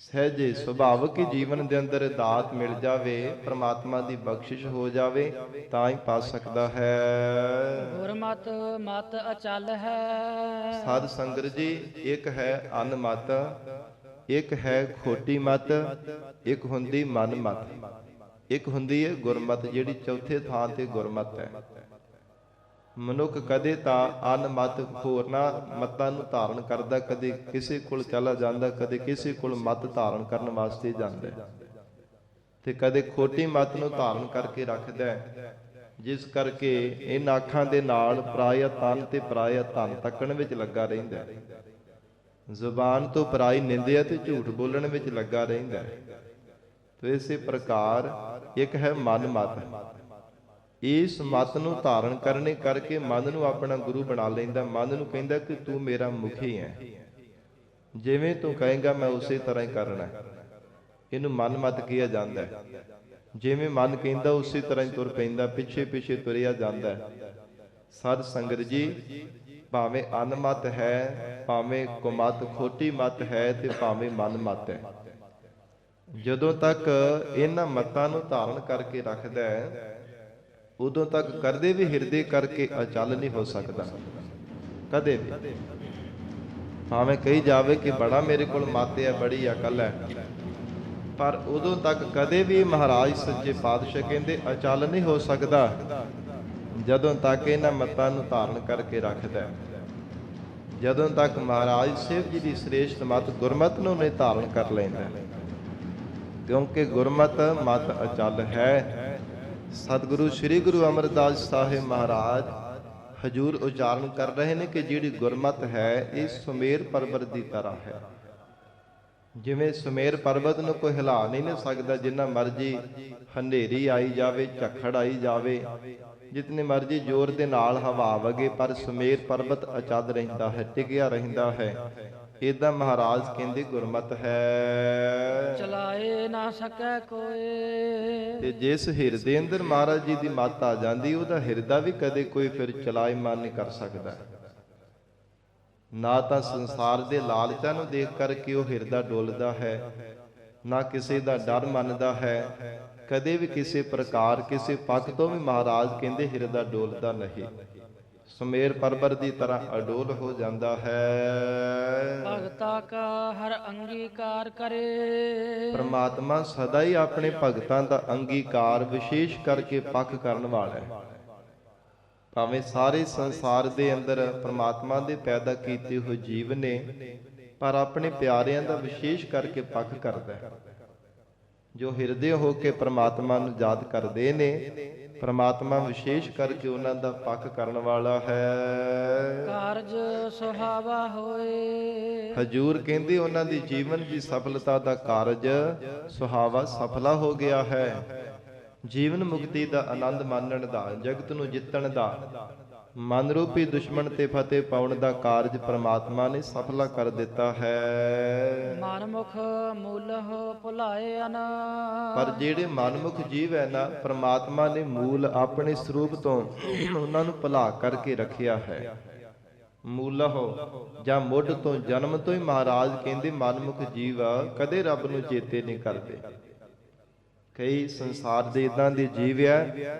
ਸਹਿਜੇ ਸੁਭਾਵਿਕ ਹੀ ਜੀਵਨ ਦੇ ਅੰਦਰ ਦਾਤ ਮਿਲ ਜਾਵੇ, ਪ੍ਰਮਾਤਮਾ ਦੀ ਬਖਸ਼ਿਸ਼ ਹੋ ਜਾਵੇ ਤਾਂ ਹੀ ਪਾ ਸਕਦਾ ਹੈ। ਗੁਰਮਤਿ ਮਤ ਅਚਲ ਹੈ। ਸਾਧ ਸੰਗਤ ਜੀ, ਇੱਕ ਹੈ ਅਨ ਮਤ, ਇੱਕ ਹੈ ਖੋਟੀ ਮਤ, ਇੱਕ ਹੁੰਦੀ ਮਨ ਮਤ, ਇੱਕ ਹੁੰਦੀ ਹੈ ਗੁਰਮਤ, ਜਿਹੜੀ ਚੌਥੇ ਥਾਂ ਤੇ ਗੁਰਮਤ ਹੈ। ਮਨੁੱਖ ਕਦੇ ਤਾਂ ਅਨ ਮਤ ਹੋਰਨਾਂ ਮਤਾਂ ਨੂੰ ਧਾਰਨ ਕਰਦਾ, ਕਦੇ ਕਿਸੇ ਕੋਲ ਚਲਾ ਜਾਂਦਾ, ਕਦੇ ਕਿਸੇ ਕੋਲ ਮਤ ਧਾਰਨ ਕਰਨ ਵਾਸਤੇ ਜਾਂਦਾ, ਤੇ ਕਦੇ ਖੋਟੀ ਮਤ ਨੂੰ ਧਾਰਨ ਕਰਕੇ ਰੱਖਦਾ, ਜਿਸ ਕਰਕੇ ਇਹਨਾਂ ਅੱਖਾਂ ਦੇ ਨਾਲ ਪਰਾਇਆ ਤਨ ਤੇ ਪਰਾਇਆ ਧਨ ਤੱਕਣ ਵਿੱਚ ਲੱਗਾ ਰਹਿੰਦਾ, ਜ਼ੁਬਾਨ ਤੋਂ ਪਰਾਈ ਨਿੰਦਿਆ ਤੇ ਝੂਠ ਬੋਲਣ ਵਿੱਚ ਲੱਗਾ ਰਹਿੰਦਾ। ਤੇ ਇਸੇ ਪ੍ਰਕਾਰ ਇੱਕ ਹੈ ਮਨ ਮਤ। ਇਸ ਮਤ ਨੂੰ ਧਾਰਨ ਕਰਨੇ ਕਰਕੇ ਮਨ ਨੂੰ ਆਪਣਾ ਗੁਰੂ ਬਣਾ ਲੈਂਦਾ। ਮਨ ਨੂੰ ਕਹਿੰਦਾ ਕਿ ਤੂੰ ਮੇਰਾ ਮੁਖੀ ਹੈ, ਜਿਵੇਂ ਤੂੰ ਕਹੇਗਾ ਮੈਂ ਉਸੇ ਤਰ੍ਹਾਂ ਹੀ ਕਰਨਾ। ਇਹਨੂੰ ਮਨ ਮਤ ਕਿਹਾ ਜਾਂਦਾ ਹੈ। ਜਿਵੇਂ ਮਨ ਕਹਿੰਦਾ ਉਸੇ ਤਰ੍ਹਾਂ ਹੀ ਤੁਰ ਪੈਂਦਾ, ਪਿੱਛੇ ਪਿੱਛੇ ਤੁਰਿਆ ਜਾਂਦਾ। ਸਾਧ ਸੰਗਤ ਜੀ, ਭਾਵੇਂ ਅਨ ਮਤ ਹੈ, ਭਾਵੇਂ ਕੁਮਤ ਖੋਟੀ ਮਤ ਹੈ, ਤੇ ਭਾਵੇਂ ਮਨ ਮਤ ਹੈ, ਜਦੋਂ ਤੱਕ ਇਹਨਾਂ ਮਤਾਂ ਨੂੰ ਧਾਰਨ ਕਰਕੇ ਰੱਖਦਾ ਹੈ ਉਦੋਂ ਤੱਕ ਕਰਦੇ ਵੀ ਹਿਰਦੇ ਕਰਕੇ ਅਚਲ ਨਹੀਂ ਹੋ ਸਕਦਾ ਕਦੇ ਵੀ। ਭਾਵੇਂ ਕਹੀ ਜਾਵੇ ਕਿ ਬੜਾ ਮੇਰੇ ਕੋਲ ਮਤ ਹੈ, ਬੜੀ ਅਕਲ ਹੈ, ਪਰ ਉਦੋਂ ਤੱਕ ਕਦੇ ਵੀ ਮਹਾਰਾਜ ਸੱਚੇ ਪਾਤਸ਼ਾਹ ਕਹਿੰਦੇ ਅਚਲ ਨਹੀਂ ਹੋ ਸਕਦਾ ਜਦੋਂ ਤੱਕ ਇਹਨਾਂ ਮਤਾਂ ਨੂੰ ਧਾਰਨ ਕਰਕੇ ਰੱਖਦਾ। ਜਦੋਂ ਤੱਕ ਮਹਾਰਾਜ ਸਿਵ ਜੀ ਦੀ ਸ੍ਰੇਸ਼ਟ ਮਤ ਗੁਰਮਤ ਨੂੰ ਨਹੀਂ ਧਾਰਨ ਕਰ ਲੈਂਦਾ, ਕਿਉਂਕਿ ਗੁਰਮਤ ਮਤ ਅਚਲ ਹੈ। ਸਤਿਗੁਰੂ ਸ੍ਰੀ ਗੁਰੂ ਅਮਰਦਾਸ ਸਾਹਿਬ ਮਹਾਰਾਜ ਹਜੂਰ ਉਚਾਰਨ ਕਰ ਰਹੇ ਨੇ ਕਿ ਜਿਹੜੀ ਗੁਰਮਤ ਹੈ ਇਹ ਸੁਮੇਰ ਪਰਬਤ ਦੀ ਤਰ੍ਹਾਂ ਹੈ। ਜਿਵੇਂ ਸੁਮੇਰ ਪਰਬਤ ਨੂੰ ਕੋਈ ਹਿਲਾ ਨਹੀਂ ਸਕਦਾ, ਜਿੰਨਾ ਮਰਜੀ ਹਨੇਰੀ ਆਈ ਜਾਵੇ, ਝੱਖੜ ਆਈ ਜਾਵੇ, ਜਿਤਨੇ ਮਰਜੀ ਜ਼ੋਰ ਦੇ ਨਾਲ ਹਵਾ ਵਗੇ, ਪਰ ਸੁਮੇਰ ਪਰਬਤ ਅਚਲ ਰਹਿੰਦਾ ਹੈ, ਟਿਕਿਆ ਰਹਿੰਦਾ ਹੈ। ਏਦਾਂ ਮਹਾਰਾਜ ਕਹਿੰਦੇ ਗੁਰਮਤ ਹੈ, ਚਲਾਏ ਨਾ ਸਕੈ ਕੋਏ। ਤੇ ਜਿਸ ਹਿਰਦੇ ਅੰਦਰ ਮਹਾਰਾਜ ਜੀ ਦੀ ਮੱਤ ਆ ਜਾਂਦੀ, ਉਹਦਾ ਹਿਰਦਾ ਵੀ ਕਦੇ ਕੋਈ ਫਿਰ ਚਲਾਇਮਾਨ ਨਹੀਂ ਕਰ ਸਕਦਾ। ਨਾ ਤਾਂ ਸੰਸਾਰ ਦੇ ਲਾਲਚਾਂ ਨੂੰ ਦੇਖ ਕਰਕੇ ਉਹ ਹਿਰਦਾ ਡੋਲਦਾ ਹੈ, ਨਾ ਕਿਸੇ ਦਾ ਡਰ ਮੰਨਦਾ ਹੈ, ਕਦੇ ਵੀ ਕਿਸੇ ਪ੍ਰਕਾਰ ਕਿਸੇ ਪੱਖ ਤੋਂ ਵੀ ਮਹਾਰਾਜ ਕਹਿੰਦੇ ਹਿਰਦਾ ਡੋਲਦਾ ਨਹੀਂ, ਸੁਮੇਰ ਪਰਬਤ ਦੀ ਤਰ੍ਹਾਂ ਅਡੋਲ ਹੋ ਜਾਂਦਾ ਹੈ। ਭਗਤਾ ਕਾ ਹਰ ਅੰਗੀਕਾਰ ਕਰੇ। ਪ੍ਰਮਾਤਮਾ ਸਦਾ ਹੀ ਆਪਣੇ ਭਗਤਾਂ ਦਾ ਅੰਗੀਕਾਰ ਵਿਸ਼ੇਸ਼ ਕਰਕੇ ਪੱਖ ਕਰਨ ਵਾਲਾ ਹੈ। ਭਾਵੇਂ ਸਾਰੇ ਸੰਸਾਰ ਦੇ ਅੰਦਰ ਪ੍ਰਮਾਤਮਾ ਦੇ ਪੈਦਾ ਕੀਤੇ ਹੋਏ ਜੀਵ ਨੇ, ਪਰ ਆਪਣੇ ਪਿਆਰਿਆਂ ਦਾ ਵਿਸ਼ੇਸ਼ ਕਰਕੇ ਪੱਖ ਕਰਦਾ ਹੈ। ਜੋ ਹਿਰਦੇ ਹੋ ਕੇ ਪ੍ਰਮਾਤਮਾ ਨੂੰ ਯਾਦ ਕਰਦੇ ਨੇ, ਪ੍ਰਮਾਤਮਾ ਵਿਸ਼ੇਸ਼ ਕਰਕੇ ਉਹਨਾਂ ਦਾ ਪੱਖ ਕਰਨ ਵਾਲਾ ਹੈ। ਕਾਰਜ ਸੁਹਾਵਾ ਹੋਏ। ਹਜੂਰ ਕਹਿੰਦੇ ਉਹਨਾਂ ਦੀ ਜੀਵਨ ਦੀ ਸਫਲਤਾ ਦਾ ਕਾਰਜ ਸੁਹਾਵਾ ਸਫਲਾ ਹੋ ਗਿਆ ਹੈ। ਜੀਵਨ ਮੁਕਤੀ ਦਾ ਆਨੰਦ ਮਾਣਨ ਦਾ, ਜਗਤ ਨੂੰ ਜਿੱਤਣ ਦਾ, ਮਨ ਰੂਪੀ ਦੁਸ਼ਮਣ ਤੇ ਫਤਿਹ ਪਾਉਣ ਦਾ ਕਾਰਜ ਪ੍ਰਮਾਤਮਾ ਨੇ ਸਫਲਾ ਕਰ ਦਿੱਤਾ ਹੈ। ਮਨਮੁਖ ਮੂਲਹ ਭੁਲਾਏ ਅਨ। ਪਰ ਜਿਹੜੇ ਮਨਮੁਖ ਜੀਵ ਹੈ ਨਾ, ਪ੍ਰਮਾਤਮਾ ਨੇ ਮੂਲ ਆਪਣੇ ਸਰੂਪ ਤੋਂ ਉਹਨਾਂ ਨੂੰ ਭੁਲਾ ਕਰਕੇ ਰੱਖਿਆ ਹੈ। ਮੂਲਹੁ ਜਾਂ ਮੁੱਢ ਤੋਂ ਜਨਮ ਤੋਂ ਹੀ ਮਹਾਰਾਜ ਕਹਿੰਦੇ ਮਨਮੁਖ ਜੀਵ ਕਦੇ ਰੱਬ ਨੂੰ ਚੇਤੇ ਨਹੀਂ ਕਰਦੇ। ਕਈ ਸੰਸਾਰ ਦੇ ਇਦਾਂ ਦੇ ਜੀਵ ਆ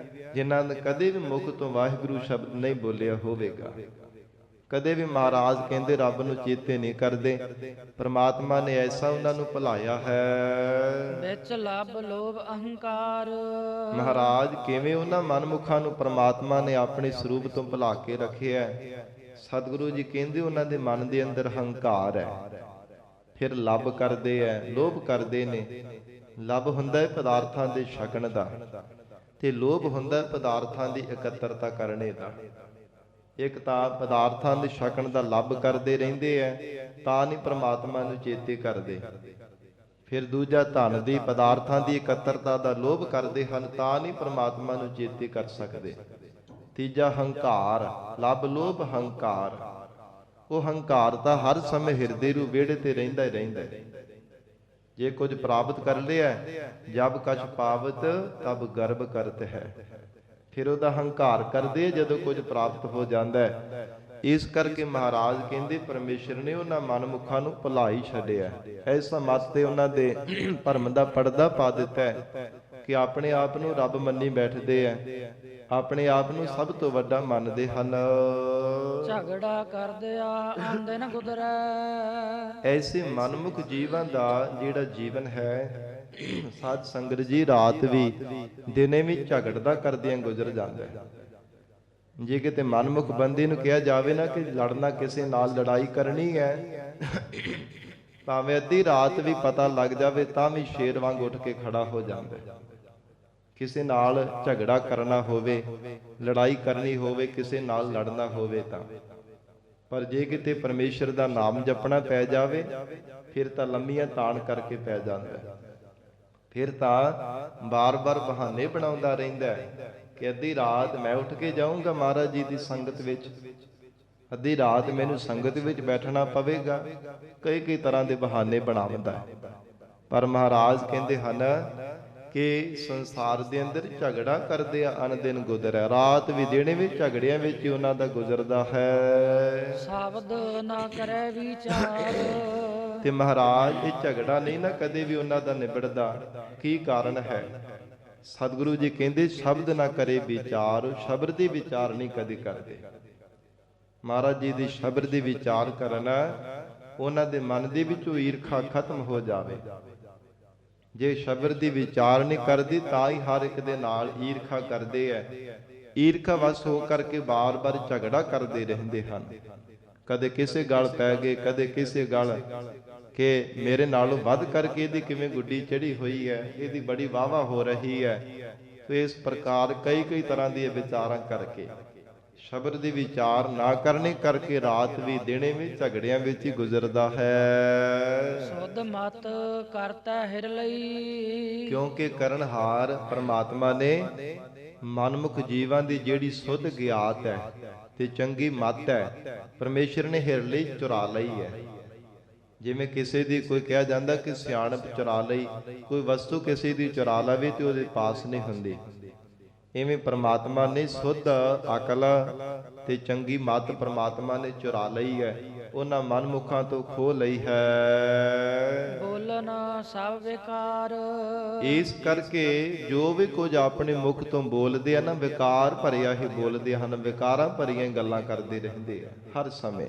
ਜਿਨ੍ਹਾਂ ਨੇ ਕਦੇ ਵੀ ਮੁਖ ਤੋਂ ਵਾਹਿਗੁਰੂ ਸ਼ਬਦ ਨਹੀਂ ਬੋਲਿਆ ਹੋਵੇਗਾ, ਕਦੇ ਵੀ ਮਹਾਰਾਜ ਕਹਿੰਦੇ ਰੱਬ ਨੂੰ ਚੇਤੇ ਨਹੀਂ ਕਰਦੇ। ਪ੍ਰਮਾਤਮਾ ਨੇ ਐਸਾ ਉਹਨਾਂ ਨੂੰ ਭੁਲਾਇਆ ਹੈ। ਵਿੱਚ ਲੱਭ ਲੋਭ ਅਹੰਕਾਰ। ਮਹਾਰਾਜ ਕਿਵੇਂ ਉਹਨਾਂ ਮਨਮੁਖਾਂ ਨੂੰ ਪ੍ਰਮਾਤਮਾ ਨੇ ਆਪਣੇ ਸਰੂਪ ਤੋਂ ਭੁਲਾ ਕੇ ਰੱਖਿਆ। ਸਤਿਗੁਰੂ ਜੀ ਕਹਿੰਦੇ ਉਹਨਾਂ ਦੇ ਮਨ ਦੇ ਅੰਦਰ ਹੰਕਾਰ ਹੈ, ਫਿਰ ਲੱਭ ਕਰਦੇ ਐ, ਲੋਭ ਕਰਦੇ ਨੇ। ਲੱਭ ਹੁੰਦਾ ਹੈ ਪਦਾਰਥਾਂ ਦੇ ਛਕਣ ਦਾ, ਤੇ ਲੋਭ ਹੁੰਦਾ ਹੈ ਪਦਾਰਥਾਂ ਦੀ ਇਕੱਤਰਤਾ ਕਰਨੇ ਦਾ। ਇੱਕ ਤਾਂ ਪਦਾਰਥਾਂ ਦੇ ਛਕਣ ਦਾ ਲੱਭ ਕਰਦੇ ਰਹਿੰਦੇ ਐ, ਤਾਂ ਨਹੀਂ ਪ੍ਰਮਾਤਮਾ ਨੂੰ ਚੇਤੇ ਕਰਦੇ। ਫਿਰ ਦੂਜਾ ਧਨ ਦੀ ਪਦਾਰਥਾਂ ਦੀ ਇਕੱਤਰਤਾ ਦਾ ਲੋਭ ਕਰਦੇ ਹਨ, ਤਾਂ ਨਹੀਂ ਪ੍ਰਮਾਤਮਾ ਨੂੰ ਚੇਤੇ ਕਰ ਸਕਦੇ। ਤੀਜਾ ਹੰਕਾਰ, ਲੱਭ ਲੋਭ ਹੰਕਾਰ। ਉਹ ਹੰਕਾਰ ਤਾਂ ਹਰ ਸਮੇਂ ਹਿਰਦੇ ਨੂੰ ਵਿਹੜੇ ਤੇ ਰਹਿੰਦਾ ਹੀ ਰਹਿੰਦਾ। ਜੇ ਕੁਝ ਪ੍ਰਾਪਤ ਕਰ ਲਿਆ, ਜਬ ਕਛ ਪਾਵਤ ਤਬ ਗਰਭ ਕਰਤ ਹੈ। ਫਿਰ ਉਹਦਾ ਹੰਕਾਰ ਕਰਦੇ ਜਦੋਂ ਕੁਝ ਪ੍ਰਾਪਤ ਹੋ ਜਾਂਦਾ ਹੈ। ਇਸ ਕਰਕੇ ਮਹਾਰਾਜ ਕਹਿੰਦੇ ਪਰਮੇਸ਼ਰ ਨੇ ਉਹਨਾਂ ਮਨਮੁਖਾਂ ਨੂੰ ਭੁਲਾਈ ਛੱਡਿਆ। ਐਸਾ ਮਤ ਤੇ ਉਹਨਾਂ ਦੇ ਭਰਮ ਦਾ ਪਰਦਾ ਪਾ ਦਿੱਤਾ ਹੈ ਕਿ ਆਪਣੇ ਆਪ ਨੂੰ ਰੱਬ ਮੰਨੀ ਬੈਠਦੇ ਆ, ਆਪਣੇ ਆਪ ਨੂੰ ਸਭ ਤੋਂ ਵੱਡਾ ਮੰਨਦੇ ਹਨ। ਝਗੜਾ ਕਰਦੇ ਆ ਆਂਦਨ ਗੁਦਰੈ। ਐਸੇ ਮਨਮੁਖ ਜੀਵਾਂ ਦਾ ਜਿਹੜਾ ਜੀਵਨ ਹੈ, ਸਾਧ ਸੰਗਤ ਜੀ, ਰਾਤ ਵੀ ਦਿਨੇ ਵੀ ਝਗੜਦਾ ਕਰਦਿਆਂ ਗੁਜ਼ਰ ਜਾਂਦਾ ਹੈ। ਜੇ ਕਿਤੇ ਮਨਮੁਖ ਬੰਦੇ ਨੂੰ ਕਿਹਾ ਜਾਵੇ ਨਾ ਕਿ ਲੜਨਾ, ਕਿਸੇ ਨਾਲ ਲੜਾਈ ਕਰਨੀ ਹੈ, ਭਾਵੇਂ ਅੱਧੀ ਰਾਤ ਵੀ ਪਤਾ ਲੱਗ ਜਾਵੇ ਤਾਂ ਵੀ ਸ਼ੇਰ ਵਾਂਗ ਉੱਠ ਕੇ ਖੜਾ ਹੋ ਜਾਂਦਾ ਹੈ। ਕਿਸੇ ਨਾਲ ਝਗੜਾ ਕਰਨਾ ਹੋਵੇ, ਲੜਾਈ ਕਰਨੀ ਹੋਵੇ, ਕਿਸੇ ਨਾਲ ਲੜਨਾ ਹੋਵੇ ਤਾਂ। ਪਰ ਜੇ ਕਿਤੇ ਪਰਮੇਸ਼ਰ ਦਾ ਨਾਮ ਜਪਣਾ ਪੈ ਜਾਵੇ, ਫਿਰ ਤਾਂ ਲੰਮੀਆਂ ਤਾਣ ਕਰਕੇ ਪੈ ਜਾਂਦਾ। ਫਿਰ ਤਾਂ ਬਾਰ-ਬਾਰ ਬਹਾਨੇ ਬਣਾਉਂਦਾ ਰਹਿੰਦਾ ਕਿ ਅੱਧੀ ਰਾਤ ਮੈਂ ਉੱਠ ਕੇ ਜਾਊਂਗਾ ਮਹਾਰਾਜ ਜੀ ਦੀ ਸੰਗਤ ਵਿੱਚ, ਅੱਧੀ ਰਾਤ ਮੈਨੂੰ ਸੰਗਤ ਵਿੱਚ ਬੈਠਣਾ ਪਵੇਗਾ। ਕਈ ਤਰ੍ਹਾਂ ਦੇ ਬਹਾਨੇ ਬਣਾਉਂਦਾ। ਪਰ ਮਹਾਰਾਜ ਕਹਿੰਦੇ ਹਨ ਕਿ ਸੰਸਾਰ ਦੇ ਅੰਦਰ ਝਗੜਾ ਕਰਦੇ ਆ ਅਨ ਦਿਨ ਗੁਜ਼ਰੈ। ਰਾਤ ਵੀ ਦਿਨ ਵੀ ਝਗੜਿਆਂ ਵਿੱਚ ਹੀ ਉਹਨਾਂ ਦਾ ਗੁਜ਼ਰਦਾ ਹੈ। ਸ਼ਬਦ ਨਾ ਕਰੇ ਵਿਚਾਰ। ਤੇ ਮਹਾਰਾਜ ਇਹ ਝਗੜਾ ਨਹੀਂ ਨਾ ਕਦੇ ਵੀ ਉਹਨਾਂ ਦਾ ਨਿਬੜਦਾ। ਕੀ ਕਾਰਨ ਹੈ? ਸਤਿਗੁਰੂ ਜੀ ਕਹਿੰਦੇ ਸ਼ਬਦ ਨਾ ਕਰੇ ਵਿਚਾਰ। ਸ਼ਬਦ ਦੀ ਵਿਚਾਰ ਨਹੀਂ ਕਦੇ ਕਰਦੇ। ਮਹਾਰਾਜ ਜੀ ਦੀ ਸ਼ਬਦ ਦੀ ਵਿਚਾਰ ਕਰਨਾ, ਉਹਨਾਂ ਦੇ ਮਨ ਦੇ ਵਿੱਚੋਂ ਈਰਖਾ ਖਤਮ ਹੋ ਜਾਵੇ। ਜੇ ਸ਼ਬਦ ਦੀ ਵਿਚਾਰ ਨਹੀਂ ਕਰਦੀ ਤਾਂ ਹੀ ਹਰ ਇੱਕ ਦੇ ਨਾਲ ਈਰਖਾ ਕਰਦੇ ਐ। ਈਰਖਾ ਵਸ ਹੋ ਕਰਕੇ ਬਾਰ-ਬਾਰ ਝਗੜਾ ਕਰਦੇ ਰਹਿੰਦੇ ਹਨ। ਕਦੇ ਕਿਸੇ ਗੱਲ ਪੈ ਗਏ, ਕਦੇ ਕਿਸੇ ਗੱਲ ਕਿ ਮੇਰੇ ਨਾਲੋਂ ਵੱਧ ਕਰਕੇ ਇਹਦੀ ਕਿਵੇਂ ਗੁੱਡੀ ਚੜੀ ਹੋਈ ਹੈ, ਇਹਦੀ ਬੜੀ ਵਾਹਵਾ ਹੋ ਰਹੀ ਹੈ। ਤੇ ਇਸ ਪ੍ਰਕਾਰ ਕਈ ਤਰ੍ਹਾਂ ਦੀਆਂ ਵਿਚਾਰਾਂ ਕਰਕੇ, ਸ਼ਬਦ ਦੀ ਵਿਚਾਰ ਨਾ ਕਰਨੇ ਕਰਕੇ ਰਾਤ ਵੀ ਦਿਨੇ ਵੀ ਝਗੜਿਆਂ ਵਿੱਚ ਹੀ ਗੁਜ਼ਰਦਾ ਹੈ। ਸੁਧ ਮਤ ਕਰਤਾ ਹਿਰ ਲਈ। ਕਿਉਂਕਿ ਕਰਨਹਾਰ ਪ੍ਰਮਾਤਮਾ ਨੇ ਮਨਮੁਖ ਜੀਵਾਂ ਦੀ ਜਿਹੜੀ ਸੁਧ ਗਿਆਤ ਹੈ ਤੇ ਚੰਗੀ ਮਤ ਹੈ, ਪਰਮੇਸ਼ਰ ਨੇ ਹਿਰ ਲਈ ਚੁਰਾ ਲਈ ਹੈ। ਜਿਵੇਂ ਕਿਸੇ ਦੀ ਕੋਈ ਕਿਹਾ ਜਾਂਦਾ ਕਿ ਸਿਆਣਪ ਚੁਰਾ ਲਈ, ਕੋਈ ਵਸਤੂ ਕਿਸੇ ਦੀ ਚੁਰਾ ਲਵੇ ਤੇ ਉਹਦੇ ਪਾਸ ਨਹੀਂ ਹੁੰਦੀ। ਇਵੇਂ ਪ੍ਰਮਾਤਮਾ ਨੇ ਸੁੱਧ ਅਕਲ ਤੇ ਚੰਗੀ ਮੱਤ ਪ੍ਰਮਾਤਮਾ ਨੇ ਚੁਰਾ ਲਈ ਹੈ, ਉਹਨਾਂ ਮਨਮੁਖਾਂ ਤੋਂ ਖੋਹ ਲਈ ਹੈ। ਬੋਲਣਾ ਸਭ ਵਿਕਾਰ। ਇਸ ਕਰਕੇ ਜੋ ਵੀ ਕੁਝ ਆਪਣੇ ਮੁਖ ਤੋਂ ਬੋਲਦੇ ਆ ਨਾ, ਵਿਕਾਰ ਭਰਿਆ ਹੀ ਬੋਲਦੇ ਹਨ, ਵਿਕਾਰਾਂ ਭਰੀਆਂ ਗੱਲਾਂ ਕਰਦੇ ਰਹਿੰਦੇ ਆ ਹਰ ਸਮੇਂ।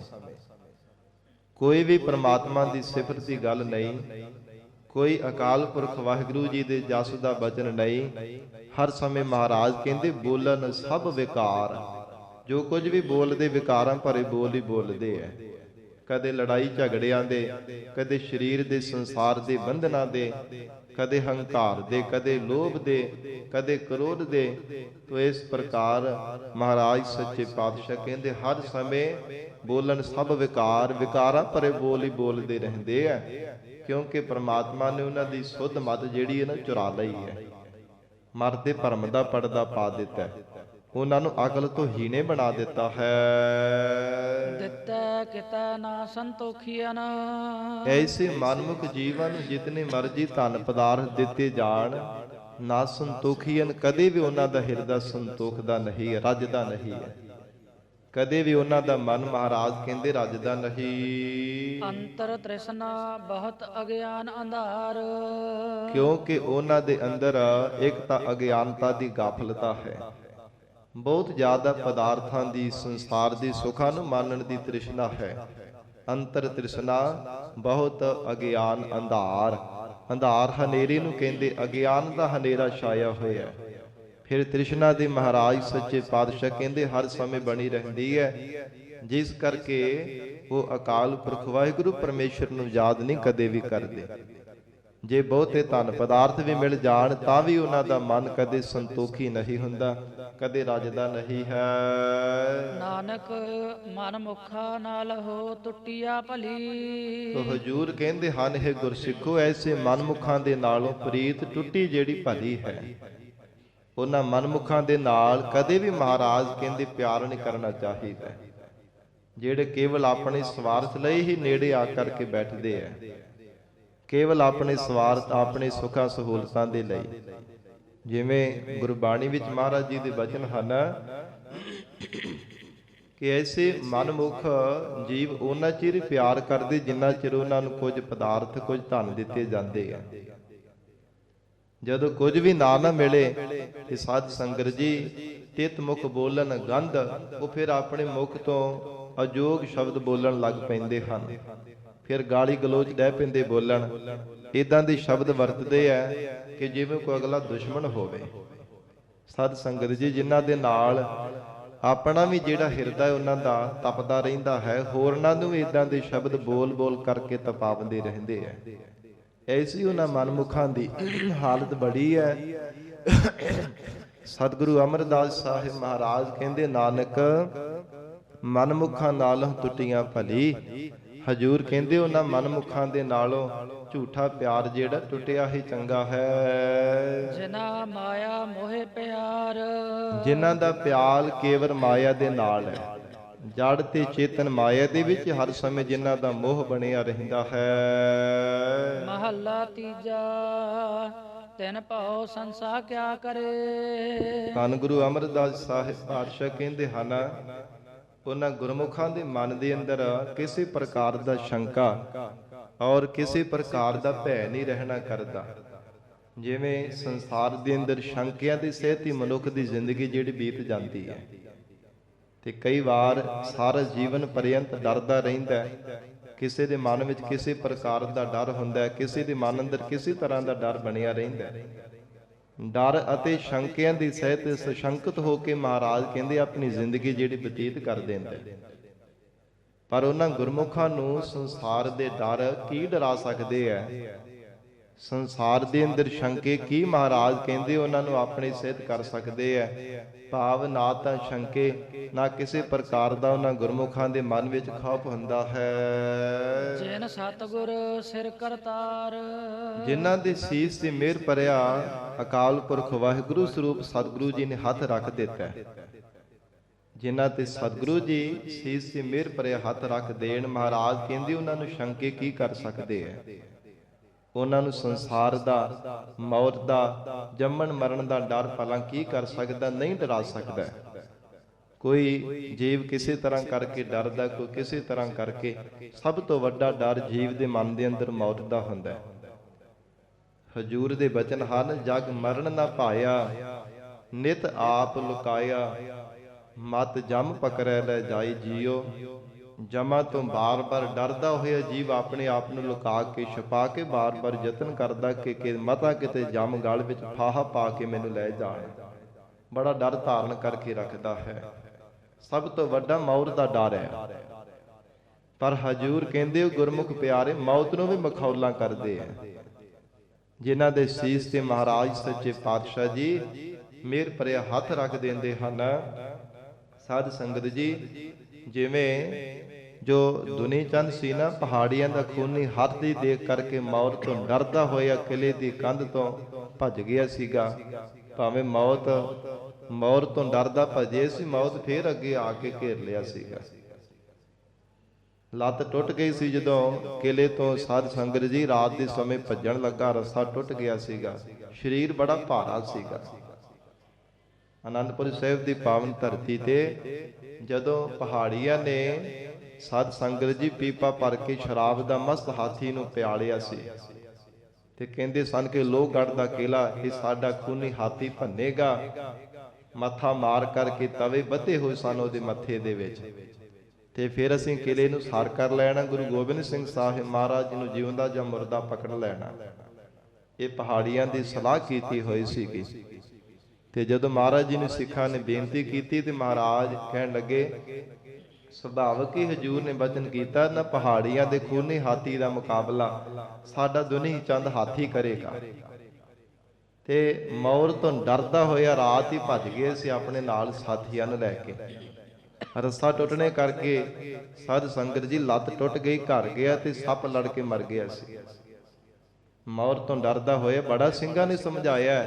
ਕੋਈ ਵੀ ਪ੍ਰਮਾਤਮਾ ਦੀ ਸਿਫਤ ਦੀ ਗੱਲ ਨਹੀਂ, ਕੋਈ ਅਕਾਲ ਪੁਰਖ ਵਾਹਿਗੁਰੂ ਜੀ ਦੇ ਜਸ ਦਾ ਬਚਨ ਨਹੀਂ। ਹਰ ਸਮੇਂ ਮਹਾਰਾਜ ਕਹਿੰਦੇ ਬੋਲਣ ਸਭ ਵਿਕਾਰ। ਜੋ ਕੁਝ ਵੀ ਬੋਲਦੇ ਵਿਕਾਰਾਂ ਭਰੇ ਬੋਲ ਹੀ ਬੋਲਦੇ ਐ। ਕਦੇ ਲੜਾਈ ਝਗੜਿਆਂ ਦੇ, ਕਦੇ ਸਰੀਰ ਦੇ ਸੰਸਾਰ ਦੇ ਬੰਧਨਾਂ ਦੇ, ਕਦੇ ਹੰਕਾਰ ਦੇ, ਕਦੇ ਲੋਭ ਦੇ, ਕਦੇ ਕ੍ਰੋਧ ਦੇ। ਤੋ ਇਸ ਪ੍ਰਕਾਰ ਮਹਾਰਾਜ ਸੱਚੇ ਪਾਤਸ਼ਾਹ ਕਹਿੰਦੇ ਹਰ ਸਮੇਂ ਬੋਲਣ ਸਭ ਵਿਕਾਰ। ਵਿਕਾਰਾਂ ਭਰੇ ਬੋਲ ਹੀ ਬੋਲਦੇ ਰਹਿੰਦੇ ਆ, ਕਿਉਂਕਿ ਪ੍ਰਮਾਤਮਾ ਨੇ ਉਹਨਾਂ ਦੀ ਸੁੱਧ ਮਤ ਜਿਹੜੀ ਹੈ ਨਾ ਚੁਰਾ ਲਈ ਹੈ। ਮਰਦੇ ਭਰਮ ਦਾ ਪਰਦਾ ਪਾ ਦਿੱਤਾ, ਉਹਨਾਂ ਨੂੰ ਅਕਲ ਤੋਂ ਹੀਣੇ ਬਣਾ ਦਿੱਤਾ ਹੈ। ਦਿੱਤਾ ਕਿਤੈ ਨਾ ਸੰਤੋਖੀਆਂ। ਐਸੇ ਮਨਮੁਖ ਜੀਵਾਂ ਨੂੰ ਜਿਤਨੇ ਮਰਜੀ ਧਨ ਪਦਾਰਥ ਦਿੱਤੇ ਜਾਣ, ਨਾ ਸੰਤੋਖੀਆਂ, ਕਦੇ ਵੀ ਉਹਨਾਂ ਦਾ ਹਿਰਦਾ ਸੰਤੋਖ ਦਾ ਨਹੀਂ ਹੈ, ਰੱਜਦਾ ਨਹੀਂ ਹੈ। ਕਦੇ ਵੀ ਉਹਨਾਂ ਦਾ ਮਨ ਮਹਾਰਾਜ ਕਹਿੰਦੇ ਰੱਜਦਾ ਨਹੀਂ। ਅੰਤਰ ਤ੍ਰਿਸ਼ਨਾ ਬਹੁਤ ਅਗਿਆਨ ਅੰਧਾਰ। ਕਿਉਂਕਿ ਉਹਨਾਂ ਦੇ ਅੰਦਰ ਇੱਕ ਤਾਂ ਅਗਿਆਨਤਾ ਦੀ ਗਾਫਲਤਾ ਹੈ, ਬਹੁਤ ਜ਼ਿਆਦਾ ਪਦਾਰਥਾਂ ਦੀ, ਸੰਸਾਰ ਦੀ ਸੁੱਖਾਂ ਨੂੰ ਮਾਨਣ ਦੀ ਤ੍ਰਿਸ਼ਨਾ ਹੈ। ਅੰਤਰ ਤ੍ਰਿਸ਼ਨਾ ਬਹੁਤ ਅਗਿਆਨ ਅੰਧਾਰ। ਅੰਧਾਰ ਹਨੇਰੇ ਨੂੰ ਕਹਿੰਦੇ, ਅਗਿਆਨ ਦਾ ਹਨੇਰਾ ਛਾਇਆ ਹੋਇਆ। ਫਿਰ ਤ੍ਰਿਸ਼ਨਾ ਦੇ ਮਹਾਰਾਜ ਸੱਚੇ ਪਾਤਸ਼ਾਹ ਕਹਿੰਦੇ ਹਰ ਸਮੇਂ ਬਣੀ ਰਹਿੰਦੀ ਹੈ, ਜਿਸ ਕਰਕੇ ਉਹ ਅਕਾਲ ਪੁਰਖ ਵਾਹਿਗੁਰੂ ਪਰਮੇਸ਼ਰ ਨੂੰ ਯਾਦ ਨਹੀਂ ਕਦੇ ਵੀ ਕਰਦੇ। ਜੇ ਬਹੁਤੇ ਧਨ ਪਦਾਰਥ ਵੀ ਮਿਲ ਜਾਣ ਤਾਂ ਵੀ ਉਹਨਾਂ ਦਾ ਮਨ ਕਦੇ ਸੰਤੋਖੀ ਨਹੀਂ ਹੁੰਦਾ, ਕਦੇ ਰੱਜਦਾ ਨਹੀਂ ਹੈ। ਨਾਨਕ ਮਨ ਮੁਖਾ ਨਾਲ ਹੋ ਟੁੱਟਿਆ ਭਲੀ। ਤੋ ਹਜੂਰ ਕਹਿੰਦੇ ਹਨ, ਇਹ ਗੁਰਸਿੱਖੋ, ਐਸੇ ਮਨਮੁਖਾਂ ਦੇ ਨਾਲੋਂ ਪ੍ਰੀਤ ਟੁੱਟੀ ਜਿਹੜੀ ਭਲੀ ਹੈ। ਉਹਨਾਂ ਮਨਮੁਖਾਂ ਦੇ ਨਾਲ ਕਦੇ ਵੀ ਮਹਾਰਾਜ ਕਹਿੰਦੇ ਪਿਆਰ ਨਹੀਂ ਕਰਨਾ ਚਾਹੀਦਾ, ਜਿਹੜੇ ਕੇਵਲ ਆਪਣੇ ਸਵਾਰਥ ਲਈ ਹੀ ਨੇੜੇ ਆ ਕਰਕੇ ਬੈਠਦੇ ਆ, ਕੇਵਲ ਆਪਣੇ ਸਵਾਰਥ, ਆਪਣੇ ਸੁੱਖਾਂ ਸਹੂਲਤਾਂ ਦੇ ਲਈ। ਜਿਵੇਂ ਗੁਰਬਾਣੀ ਵਿੱਚ ਮਹਾਰਾਜ ਜੀ ਦੇ ਬਚਨ ਹਨ ਕਿ ਐਸੇ ਮਨਮੁਖ ਜੀਵ ਉਹਨਾਂ ਚਿਰ ਪਿਆਰ ਕਰਦੇ ਜਿੰਨਾ ਚਿਰ ਉਹਨਾਂ ਨੂੰ ਕੁਝ ਪਦਾਰਥ, ਕੁਝ ਧਨ ਦਿੱਤੇ ਜਾਂਦੇ ਆ। ਜਦੋਂ ਕੁਝ ਵੀ ਨਾ ਮਿਲੇ ਤੇ ਸਾਧ ਸੰਗਤ ਜੀ ਤਿਤ ਮੁਖ ਬੋਲਣ ਗੰਧ, ਉਹ ਫਿਰ ਆਪਣੇ ਮੁਖ ਤੋਂ ਅਜੋਗ ਸ਼ਬਦ ਬੋਲਣ ਲੱਗ ਪੈਂਦੇ ਹਨ। ਫਿਰ ਗਾਲੀ ਗਲੋਚ ਡਹਿ ਪੈਂਦੇ ਬੋਲਣ, ਇਦਾਂ ਦੇ ਸ਼ਬਦ ਵਰਤਦੇ ਆ ਕਿ ਜਿਵੇਂ ਕੋਈ ਅਗਲਾ ਦੁਸ਼ਮਣ ਹੋਵੇ। ਸਾਧ ਸੰਗਤ ਜੀ ਜਿਨ੍ਹਾਂ ਦੇ ਨਾਲ ਆਪਣਾ ਵੀ ਜਿਹੜਾ ਹਿਰਦਾ ਉਹਨਾਂ ਦਾ ਤਪਦਾ ਰਹਿੰਦਾ ਹੈ, ਹੋਰਨਾਂ ਨੂੰ ਵੀ ਇਦਾਂ ਦੇ ਸ਼ਬਦ ਬੋਲ ਬੋਲ ਕਰਕੇ ਤਪਾਉਂਦੇ ਰਹਿੰਦੇ ਆ। ਐਸੀ ਉਹਨਾਂ ਮਨਮੁਖਾਂ ਦੀ ਹਾਲਤ ਬੜੀ ਹੈ। ਸਤਿਗੁਰੂ ਅਮਰਦਾਸ ਸਾਹਿਬ ਮਹਾਰਾਜ ਕਹਿੰਦੇ, ਨਾਨਕ ਮਨਮੁਖਾਂ ਨਾਲੋਂ ਟੁੱਟੀਆਂ ਭਲੀ। ਹਜੂਰ ਕਹਿੰਦੇ ਉਹਨਾਂ ਮਨਮੁਖਾਂ ਦੇ ਨਾਲੋਂ ਝੂਠਾ ਪਿਆਰ ਜਿਹੜਾ ਟੁੱਟਿਆ ਹੀ ਚੰਗਾ ਹੈ। ਜਿਨ੍ਹਾਂ ਮਾਇਆ ਮੋਹਿ ਪਿਆਰ, ਜਿਨ੍ਹਾਂ ਦਾ ਪਿਆਰ ਕੇਵਲ ਮਾਇਆ ਦੇ ਨਾਲ ਹੈ, ਜੜ ਤੇ ਚੇਤਨ ਮਾਇਆ ਦੇ ਵਿੱਚ ਹਰ ਸਮੇਂ ਜਿਨ੍ਹਾਂ ਦਾ ਮੋਹ ਬਣਿਆ ਰਹਿੰਦਾ ਹੈ। ਮਹੱਲਾ ਤੀਜਾ, ਤਿਨ ਭਉ ਸੰਸਾ ਕਿਆ ਕਰੇ। ਧੰਨ ਗੁਰੂ ਅਮਰਦਾਸ ਸਾਹਿਬ ਪਾਤਸ਼ਾਹ ਕਹਿੰਦੇ ਹਨ, ਉਹਨਾਂ ਗੁਰਮੁਖਾਂ ਦੇ ਮਨ ਦੇ ਅੰਦਰ ਕਿਸੇ ਪ੍ਰਕਾਰ ਦਾ ਸ਼ੰਕਾ ਔਰ ਕਿਸੇ ਪ੍ਰਕਾਰ ਦਾ ਭੈ ਨਹੀਂ ਰਹਿਣਾ ਕਰਦਾ। ਜਿਵੇਂ ਸੰਸਾਰ ਦੇ ਅੰਦਰ ਸ਼ੰਕਿਆਂ ਦੇ ਸਹਿਤ ਹੀ ਮਨੁੱਖ ਦੀ ਜ਼ਿੰਦਗੀ ਜਿਹੜੀ ਬੀਤ ਜਾਂਦੀ ਹੈ, ਤੇ ਕਈ ਵਾਰ ਸਾਰਾ ਜੀਵਨ ਪਰਯੰਤ ਡਰਦਾ ਰਹਿੰਦਾ ਹੈ। ਕਿਸੇ ਦੇ ਮਨ ਵਿੱਚ ਕਿਸੇ ਪ੍ਰਕਾਰ ਦਾ ਡਰ ਹੁੰਦਾ ਹੈ, ਕਿਸੇ ਦੇ ਮਨ ਅੰਦਰ ਕਿਸੇ ਤਰ੍ਹਾਂ ਦਾ ਡਰ ਬਣਿਆ ਰਹਿੰਦਾ ਹੈ। ਡਰ ਅਤੇ ਸ਼ੰਕਿਆਂ ਦੀ ਸਹਿਤ ਸਸ਼ੰਕਤ ਹੋ ਕੇ ਮਹਾਰਾਜ ਕਹਿੰਦੇ ਆਪਣੀ ਜ਼ਿੰਦਗੀ ਜਿਹੜੀ ਬਤੀਤ ਕਰ ਦਿੰਦੇ। ਪਰ ਉਹਨਾਂ ਗੁਰਮੁਖਾਂ ਨੂੰ ਸੰਸਾਰ ਦੇ ਡਰ ਕੀ ਡਰਾ ਸਕਦੇ ਆ? ਸੰਸਾਰ ਦੇ ਅੰਦਰ ਸ਼ੰਕੇ ਕੀ ਮਹਾਰਾਜ ਕਹਿੰਦੇ ਉਹਨਾਂ ਨੂੰ ਆਪਣੇ ਸਿੱਧ ਕਰ ਸਕਦੇ ਆ? ਭਾਵ ਨਾ ਤਾਂ ਸ਼ੰਕੇ, ਨਾ ਕਿਸੇ ਪ੍ਰਕਾਰ ਦਾ ਉਹਨਾਂ ਗੁਰਮੁਖਾਂ ਦੇ ਮਨ ਵਿੱਚ ਖੌਫ ਹੁੰਦਾ ਹੈ। ਜਿਨ ਸਤਿਗੁਰ ਸਿਰ ਕਰਤਾਰ, ਜਿਨ੍ਹਾਂ ਦੇ ਸੀਸ ਤੇ ਮਿਹਰ ਭਰਿਆ ਅਕਾਲ ਪੁਰਖ ਵਾਹਿਗੁਰੂ ਸਰੂਪ ਸਤਿਗੁਰੂ ਜੀ ਨੇ ਹੱਥ ਰੱਖ ਦਿੱਤਾ। ਜਿਨ੍ਹਾਂ ਤੇ ਸਤਿਗੁਰੂ ਜੀ ਸੀਸ ਤੇ ਮਿਹਰ ਭਰਿਆ ਹੱਥ ਰੱਖ ਦੇਣ, ਮਹਾਰਾਜ ਕਹਿੰਦੇ ਉਹਨਾਂ ਨੂੰ ਸ਼ੰਕੇ ਕੀ ਕਰ ਸਕਦੇ ਆ? ਉਹਨਾਂ ਨੂੰ ਸੰਸਾਰ ਦਾ, ਮੌਤ ਦਾ, ਜੰਮਣ ਮਰਨ ਦਾ ਡਰ ਭਲਾ ਕੀ ਕਰ ਸਕਦਾ? ਨਹੀਂ ਡਰਾ ਸਕਦਾ। ਕੋਈ ਜੀਵ ਕਿਸੇ ਤਰ੍ਹਾਂ ਕਰਕੇ ਡਰਦਾ, ਕੋਈ ਕਿਸੇ ਤਰ੍ਹਾਂ ਕਰਕੇ। ਸਭ ਤੋਂ ਵੱਡਾ ਡਰ ਜੀਵ ਦੇ ਮਨ ਦੇ ਅੰਦਰ ਮੌਤ ਦਾ ਹੁੰਦਾ। ਹਜੂਰ ਦੇ ਬਚਨ ਹਨ, ਜਗ ਮਰਨ ਨਾ ਭਾਇਆ, ਨਿਤ ਆਪ ਲੁਕਾਇਆ, ਮਤ ਜਮ ਪਕੜੈ ਲੈ ਜਾਈ ਜੀਓ। ਜਮਾ ਤੋਂ ਬਾਰ-ਬਾਰ ਡਰਦਾ ਹੋਇਆ ਜੀਵ ਆਪਣੇ ਆਪ ਨੂੰ ਲੁਕਾ ਕੇ, ਛੁਪਾ ਕੇ ਬਾਰ-ਬਾਰ ਯਤਨ ਕਰਦਾ ਕਿ ਮਤਾ ਕਿਤੇ ਜਮ ਗਲ ਵਿੱਚ ਫਾਹਾ ਪਾ ਕੇ ਮੈਨੂੰ ਲੈ ਜਾਣ। ਬੜਾ ਡਰ ਧਾਰਨ ਕਰਕੇ ਰੱਖਦਾ ਹੈ। ਸਭ ਤੋਂ ਵੱਡਾ ਮੌਤ ਦਾ ਡਰ ਹੈ। ਪਰ ਹਜੂਰ ਕਹਿੰਦੇ ਉਹ ਗੁਰਮੁਖ ਪਿਆਰੇ ਮੌਤ ਨੂੰ ਵੀ ਮਖੌਲਾਂ ਕਰਦੇ ਆ। ਜਿਨ੍ਹਾਂ ਦੇ ਸੀਸ ਤੇ ਮਹਾਰਾਜ ਸੱਚੇ ਪਾਤਸ਼ਾਹ ਜੀ ਮਿਹਰ ਭਰਿਆ ਹੱਥ ਰੱਖ ਦਿੰਦੇ ਹਨ। ਸਾਧ ਸੰਗਤ ਜੀ, ਜਿਵੇਂ ਜੋ ਦੁਨੀ ਚੰਦ ਸੀ ਨਾ, ਪਹਾੜੀਆਂ ਦਾ ਖੂਨੀ ਹੱਥ ਹੀ ਦੇਖ ਕਰਕੇ ਮੌਤ ਤੋਂ ਡਰਦਾ ਹੋਇਆ ਕਿਲੇ ਦੀ ਕੰਧ ਤੋਂ ਭੱਜ ਗਿਆ ਸੀਗਾ। ਭਾਵੇਂ ਮੌਤ ਤੋਂ ਡਰਦਾ ਭਜੇ ਸੀ, ਮੌਤ ਫੇਰ ਅੱਗੇ ਆ ਕੇ ਘੇਰ ਲਿਆ ਸੀਗਾ। ਲੱਤ ਟੁੱਟ ਗਈ ਸੀ ਜਦੋਂ ਕਿਲੇ ਤੋਂ ਸਾਧ ਸੰਗਤ ਜੀ ਰਾਤ ਦੇ ਸਮੇਂ ਭੱਜਣ ਲੱਗਾ, ਰੱਸਾ ਟੁੱਟ ਗਿਆ ਸੀਗਾ। ਸਰੀਰ ਬੜਾ ਭਾਰਾ ਸੀਗਾ। ਆਨੰਦਪੁਰ ਸਾਹਿਬ ਦੀ ਪਾਵਨ ਧਰਤੀ ਤੇ ਜਦੋਂ ਪਹਾੜੀਆਂ ਨੇ ਸਾਧ ਸੰਗਤ ਜੀ ਪੀਪਾ ਭਰ ਕੇ ਸ਼ਰਾਬ ਦਾ ਮਸਤ ਹਾਥੀ ਨੂੰ ਪਿਆਲਿਆ ਸੀ ਤੇ ਕਹਿੰਦੇ ਸਨ ਕਿ ਲੋਹਗੜ੍ਹ ਦਾ ਕਿਲਾ ਇਹ ਸਾਡਾ ਖੂਨੀ ਹਾਥੀ ਭੰਨੇਗਾ। ਮੱਥਾ ਮਾਰ ਕਰਕੇ ਤਵੇ ਬੱਧੇ ਹੋਏ ਸਨ ਉਹਦੇ ਮੱਥੇ ਦੇ ਵਿੱਚ ਤੇ ਫਿਰ ਅਸੀਂ ਕਿਲੇ ਨੂੰ ਸਾਰ ਕਰ ਲੈਣਾ। ਗੁਰੂ ਗੋਬਿੰਦ ਸਿੰਘ ਸਾਹਿਬ ਮਹਾਰਾਜ ਜੀ ਨੂੰ ਜਿਉਂਦਾ ਜਾਂ ਮੁਰਦਾ ਪਕੜ ਲੈਣਾ। ਇਹ ਪਹਾੜੀਆਂ ਦੀ ਸਲਾਹ ਕੀਤੀ ਹੋਈ ਸੀਗੀ। ਤੇ ਜਦੋਂ ਮਹਾਰਾਜ ਜੀ ਨੇ ਸਿੱਖਾਂ ਨੇ ਬੇਨਤੀ ਕੀਤੀ ਤੇ ਮਹਾਰਾਜ ਕਹਿਣ ਲੱਗੇ ਸੁਭਾਵਕ ਹੀ ਹਜੂਰ ਨੇ ਬਚਨ ਕੀਤਾ ਨਾ ਪਹਾੜੀਆਂ ਦੇ ਖੂਨੀ ਹਾਥੀ ਦਾ ਮੁਕਾਬਲਾ ਸਾਡਾ ਦੁਨੀ ਚੰਦ ਹਾਥੀ ਕਰੇਗਾ। ਤੇ ਮੌਰ ਤੋਂ ਡਰਦਾ ਹੋਇਆ ਰਾਤ ਹੀ ਭੱਜ ਗਏ ਸੀ ਆਪਣੇ ਨਾਲ ਸਾਥੀਆਂ ਨੂੰ ਲੈ ਕੇ। ਰੱਸਾ ਟੁੱਟਣੇ ਕਰਕੇ ਸਾਧ ਸੰਗਤ ਜੀ ਲੱਤ ਟੁੱਟ ਗਈ, ਘਰ ਗਿਆ ਤੇ ਸੱਪ ਲੜ ਕੇ ਮਰ ਗਿਆ ਸੀ। ਮੌਰ ਤੋਂ ਡਰਦਾ ਹੋਇਆ ਬੜਾ ਸਿੰਘਾਂ ਨੇ ਸਮਝਾਇਆ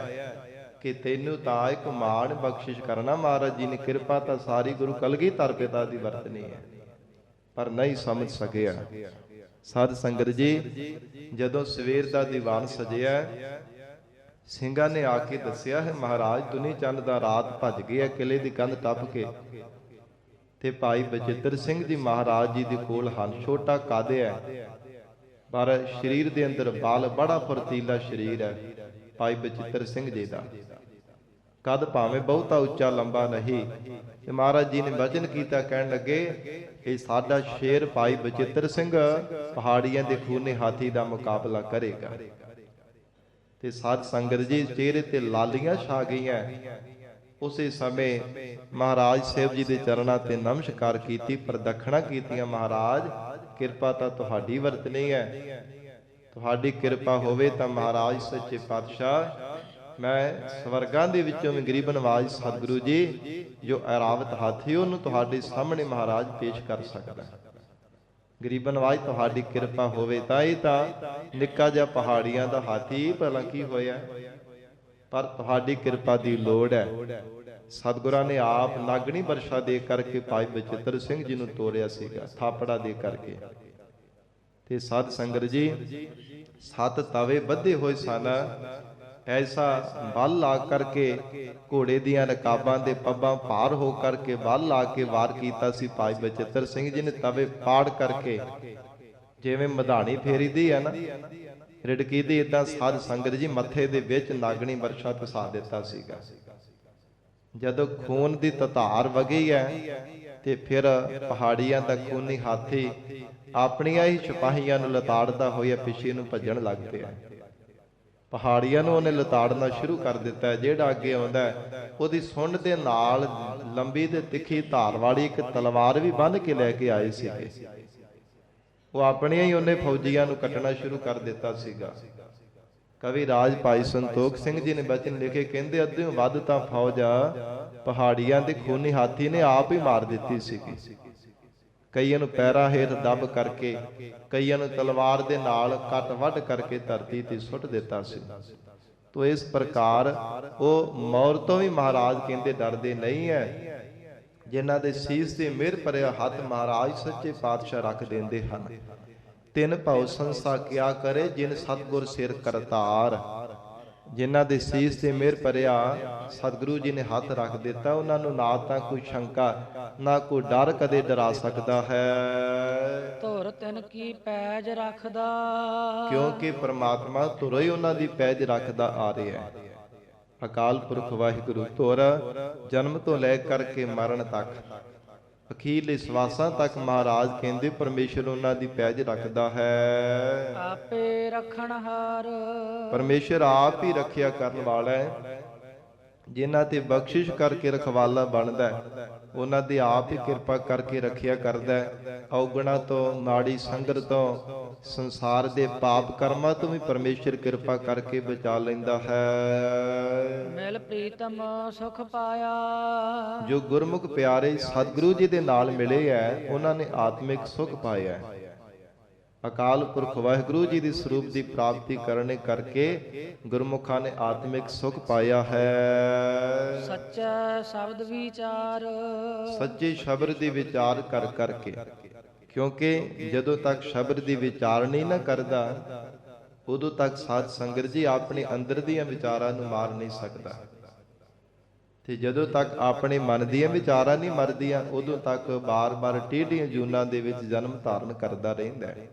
ਕਿ ਤੈਨੂੰ ਤਾਂ ਇੱਕ ਮਾਣ ਬਖਸ਼ਿਸ਼ ਕਰਨਾ, ਮਹਾਰਾਜ ਜੀ ਨੇ ਕਿਰਪਾ ਤਾਂ ਸਾਰੀ ਗੁਰੂ ਕਲਗੀਧਰ ਪਿਤਾ ਦੀ ਵਰਤਨੀ ਹੈ, ਪਰ ਨਹੀਂ ਸਮਝ ਸਕਿਆ। ਸਾਧ ਸੰਗਤ ਜੀ ਜਦੋਂ ਸਵੇਰ ਦਾ ਦੀਵਾਨ ਸਜਿਆ ਸਿੰਘਾਂ ਨੇ ਆ ਕੇ ਦੱਸਿਆ ਹੈ ਮਹਾਰਾਜ ਦੁਨੀ ਚੰਦ ਦਾ ਰਾਤ ਭੱਜ ਗਿਆ ਕਿਲੇ ਦੀ ਕੰਧ ਟੱਪ ਕੇ। ਤੇ ਭਾਈ ਬਚਿੱਤਰ ਸਿੰਘ ਜੀ ਮਹਾਰਾਜ ਜੀ ਦੇ ਕੋਲ ਹਨ। ਛੋਟਾ ਕੱਦ ਹੈ ਪਰ ਸਰੀਰ ਦੇ ਅੰਦਰ ਬਲ, ਬੜਾ ਫੁਰਤੀਲਾ ਸਰੀਰ ਹੈ ਭਾਈ ਬਚਿੱਤਰ ਸਿੰਘ ਜੀ ਦਾ। ਕੱਦ ਭਾਵੇਂ ਬਹੁਤਾ ਉੱਚਾ ਲੰਬਾ ਨਹੀਂ। ਤੇ ਮਹਾਰਾਜ ਜੀ ਨੇ ਵਚਨ ਕੀਤਾ, ਕਹਿਣ ਲੱਗੇ ਇਹ ਸਾਡਾ ਸ਼ੇਰ ਭਾਈ ਬਚਿੱਤਰ ਸਿੰਘ ਪਹਾੜੀਆਂ ਦੇ ਖੂਨੇ ਹਾਥੀ ਦਾ ਮੁਕਾਬਲਾ ਕਰੇਗਾ। ਤੇ ਸਾਧ ਸੰਗਤ ਜੀ ਚਿਹਰੇ ਤੇ ਲਾਲੀਆਂ ਛਾ ਗਈਆਂ। ਉਸੇ ਸਮੇਂ ਮਹਾਰਾਜ ਸਾਹਿਬ ਜੀ ਦੇ ਚਰਨਾਂ ਤੇ ਨਮਸਕਾਰ ਕੀਤੀ, ਪ੍ਰਦਖਣਾ ਕੀਤੀਆਂ। ਮਹਾਰਾਜ ਕਿਰਪਾ ਤਾਂ ਤੁਹਾਡੀ ਵਰਤਨੀ ਹੈ, ਤੁਹਾਡੀ ਕਿਰਪਾ ਹੋਵੇ ਤਾਂ ਮਹਾਰਾਜ ਸੱਚੇ ਪਾਤਸ਼ਾਹ ਮੈਂ ਸਵਰਗਾਂ ਦੇ ਵਿੱਚੋਂ ਵੀ ਗਰੀਬ ਨਵਾਜ ਸਤਿਗੁਰੂ ਜੀ ਜੋ ਐਰਾਵਤ ਹਾਥੀ ਉਹਨੂੰ ਤੁਹਾਡੇ ਸਾਹਮਣੇ ਮਹਾਰਾਜ ਪੇਸ਼ ਕਰ ਸਕਦਾ। ਗਰੀਬ ਨਵਾਜ ਤੁਹਾਡੀ ਕਿਰਪਾ ਹੋਵੇ ਤਾਂ ਇਹ ਤਾਂ ਨਿੱਕਾ ਜਿਹਾ ਪਹਾੜੀਆਂ ਦਾ ਹਾਥੀ ਭਲਾ ਕੀ ਹੋਇਆ, ਪਰ ਤੁਹਾਡੀ ਕਿਰਪਾ ਦੀ ਲੋੜ ਹੈ। ਸਤਿਗੁਰਾਂ ਨੇ ਆਪ ਨਾਗਣੀ ਵਰਸ਼ਾ ਦੇ ਕਰਕੇ ਭਾਈ ਬਚਿੱਤਰ ਸਿੰਘ ਜੀ ਨੂੰ ਤੋਰਿਆ ਸੀਗਾ, ਥਾਪੜਾ ਦੇ ਕਰਕੇ। ਤੇ ਸਾਧ ਸੰਗਤ ਜੀ 7 ਤਵੇ ਬੱਧੇ ਹੋਏ ਸਨ। ਐਸਾ ਬਲ ਲਾ ਕਰਕੇ ਘੋੜੇ ਦੀਆਂ ਰਕਾਬਾਂ ਦੇ ਪੱਬਾਂ ਭਾਰ ਹੋ ਕਰਕੇ ਬਲ ਲਾ ਕੇ ਵਾਰ ਕੀਤਾ ਸੀ ਭਾਈ ਬਚਿੱਤਰ ਸਿੰਘ ਜੀ ਨੇ। ਤਵੇ ਪਾੜ ਕਰਕੇ ਜਿਵੇਂ ਮਧਾਣੀ ਫੇਰੀਦੀ ਹੈ ਨਾ, ਰਿੜਕੀ ਦੀ, ਇਦਾਂ ਸਾਧ ਸੰਗਤ ਜੀ ਮੱਥੇ ਦੇ ਵਿੱਚ ਨਾਗਣੀ ਵਰਸ਼ਾ ਪਸਾ ਦਿੱਤਾ ਸੀਗਾ। ਜਦੋਂ ਖੂਨ ਦੀ ਤਤਾਰ ਵਗੀ ਹੈ ਤੇ ਫਿਰ ਪਹਾੜੀਆਂ ਦਾ ਖੂਨੀ ਹਾਥੀ ਆਪਣੀਆਂ ਹੀ ਸਿਪਾਹੀਆਂ ਨੂੰ ਲਤਾੜਦਾ ਹੋਇਆ ਪਿੱਛੇ ਨੂੰ ਭੱਜਣ ਲੱਗ ਪਿਆ। ਪਹਾੜੀਆਂ ਨੂੰ ਉਹਨੇ ਲਤਾੜਨਾ ਸ਼ੁਰੂ ਕਰ ਦਿੱਤਾ। ਜਿਹੜਾ ਅੱਗੇ ਆਉਂਦਾ ਉਹਦੀ ਸੁੰਡ ਦੇ ਨਾਲ ਲੰਬੀ ਤੇ ਤਿੱਖੀ ਧਾਰ ਵਾਲੀ ਇੱਕ ਤਲਵਾਰ ਵੀ ਬੰਨ੍ਹ ਕੇ ਲੈ ਕੇ ਆਏ ਸੀਗੇ। ਉਹ ਆਪਣੀਆਂ ਹੀ ਉਹਨੇ ਫੌਜੀਆਂ ਨੂੰ ਕੱਟਣਾ ਸ਼ੁਰੂ ਕਰ ਦਿੱਤਾ ਸੀਗਾ। ਕਵੀ ਰਾਜ ਭਾਈ ਸੰਤੋਖ ਸਿੰਘ ਜੀ ਨੇ ਬਚਨ ਲਿਖੇ, ਕਹਿੰਦੇ ਅੱਧਿਓਂ ਵੱਧ ਤਾਂ ਫੌਜ ਪਹਾੜੀਆਂ ਦੇ ਖੂਨੀ ਹਾਥੀ ਨੇ ਆਪ ਹੀ ਮਾਰ ਦਿੱਤੀ ਸੀਗੀ। ਕਈਆਂ ਨੂੰ ਪੈਰਾਂ ਹੇਠ ਦੱਬ ਕਰਕੇ, ਕਈਆਂ ਨੂੰ ਤਲਵਾਰ ਦੇ ਨਾਲ ਕੱਟ ਵੱਢ ਕਰਕੇ ਧਰਤੀ ਤੇ ਸੁੱਟ ਦਿੱਤਾ ਸੀ। ਤੋ ਇਸ ਪ੍ਰਕਾਰ ਉਹ ਮੌਰ ਤੋਂ ਵੀ ਮਹਾਰਾਜ ਕਹਿੰਦੇ ਡਰਦੇ ਨਹੀਂ ਹੈ, ਜਿਨ੍ਹਾਂ ਦੇ ਸੀਸ ਤੇ ਮਿਹਰ ਭਰਿਆ ਹੱਥ ਮਹਾਰਾਜ ਸੱਚੇ ਪਾਤਸ਼ਾਹ ਰੱਖ ਦਿੰਦੇ ਹਨ। ਤਿੰਨ ਭਉ ਸੰਸਾ ਕਿਆ ਕਰੇ ਜਿਨ ਸਤਿਗੁਰ ਸਿਰ ਕਰਤਾਰ। ਜਿਨ੍ਹਾਂ ਦੇ ਸੀਸ ਤੇ ਮਿਹਰ ਭਰਿਆ ਸਤਿਗੁਰੂ ਜੀ ਨੇ ਹੱਥ ਰੱਖ ਦਿੱਤਾ, ਉਹਨਾਂ ਨੂੰ ਨਾ ਤਾਂ ਕੋਈ ਸ਼ੰਕਾ ਨਾ ਕੋਈ ਡਰ ਕਦੇ ਡਰਾ ਸਕਦਾ ਹੈ। ਧੁਰ ਤਿਨ ਕੀ ਪੈਜ ਰੱਖਦਾ, ਕਿਉਂਕਿ ਪ੍ਰਮਾਤਮਾ ਧੁਰ ਹੀ ਉਹਨਾਂ ਦੀ ਪੈਜ ਰੱਖਦਾ ਆ ਰਿਹਾ ਹੈ। ਅਕਾਲ ਪੁਰਖ ਵਾਹਿਗੁਰੂ ਧੁਰ ਜਨਮ ਤੋਂ ਲੈ ਕਰਕੇ ਮਰਨ ਤੱਕ, ਅਖੀਰਲੇ ਸਵਾਸਾਂ ਤੱਕ ਮਹਾਰਾਜ ਕਹਿੰਦੇ ਪਰਮੇਸ਼ਰ ਉਹਨਾਂ ਦੀ ਪੈਜ ਰੱਖਦਾ ਹੈ। ਆਪੇ ਰੱਖਣਹਾਰ, ਪਰਮੇਸ਼ਰ ਆਪ ਹੀ ਰੱਖਿਆ ਕਰਨ ਵਾਲਾ ਹੈ। ਜਿਨ੍ਹਾਂ ਤੇ ਬਖਸ਼ਿਸ਼ ਕਰਕੇ ਰਖਵਾਲਾ ਬਣਦਾ ਉਹਨਾਂ ਦੀ ਆਪ ਹੀ ਕਿਰਪਾ ਕਰਕੇ ਰੱਖਿਆ ਕਰਦਾ। ਔਗਣਾ ਤੋਂ, ਮਾੜੀ ਸੰਗਤ ਤੋਂ, ਸੰਸਾਰ ਦੇ ਪਾਪ ਕਰਮਾਂ ਤੋਂ ਵੀ ਪਰਮੇਸ਼ਰ ਕਿਰਪਾ ਕਰਕੇ ਬਚਾ ਲੈਂਦਾ ਹੈ। ਮਿਲ ਪ੍ਰੀਤਮ ਸੁਖ ਪਾਇਆ, ਜੋ ਗੁਰਮੁਖ ਪਿਆਰੇ ਸਤਿਗੁਰੂ ਜੀ ਦੇ ਨਾਲ ਮਿਲੇ ਹੈ ਉਹਨਾਂ ਨੇ ਆਤਮਿਕ ਸੁਖ ਪਾਇਆ। ਅਕਾਲ ਪੁਰਖ ਵਾਹਿਗੁਰੂ ਜੀ ਦੇ ਸਰੂਪ ਦੀ ਪ੍ਰਾਪਤੀ ਕਰਨੇ ਕਰਕੇ ਗੁਰਮੁਖਾਂ ਨੇ ਆਤਮਿਕ ਸੁਖ ਪਾਇਆ ਹੈ। ਸੱਚਾ ਸ਼ਬਦ ਵਿਚਾਰ, ਸੱਚੇ ਸ਼ਬਦ ਦੀ ਵਿਚਾਰ ਕਰ ਕਰਕੇ, ਕਿਉਂਕਿ ਜਦੋਂ ਤੱਕ ਸ਼ਬਦ ਦੀ ਵਿਚਾਰ ਨਹੀਂ ਨਾ ਕਰਦਾ ਉਦੋਂ ਤੱਕ ਸਾਧ ਸੰਗਤ ਜੀ ਆਪਣੇ ਅੰਦਰ ਦੀਆਂ ਵਿਚਾਰਾਂ ਨੂੰ ਮਾਰ ਨਹੀਂ ਸਕਦਾ। ਤੇ ਜਦੋਂ ਤੱਕ ਆਪਣੇ ਮਨ ਦੀਆਂ ਵਿਚਾਰਾਂ ਨਹੀਂ ਮਰਦੀਆਂ, ਉਦੋਂ ਤੱਕ ਬਾਰ-ਬਾਰ ਟੇਢੀਆਂ ਜੂਨਾਂ ਦੇ ਵਿੱਚ ਜਨਮ ਧਾਰਨ ਕਰਦਾ ਰਹਿੰਦਾ ਹੈ।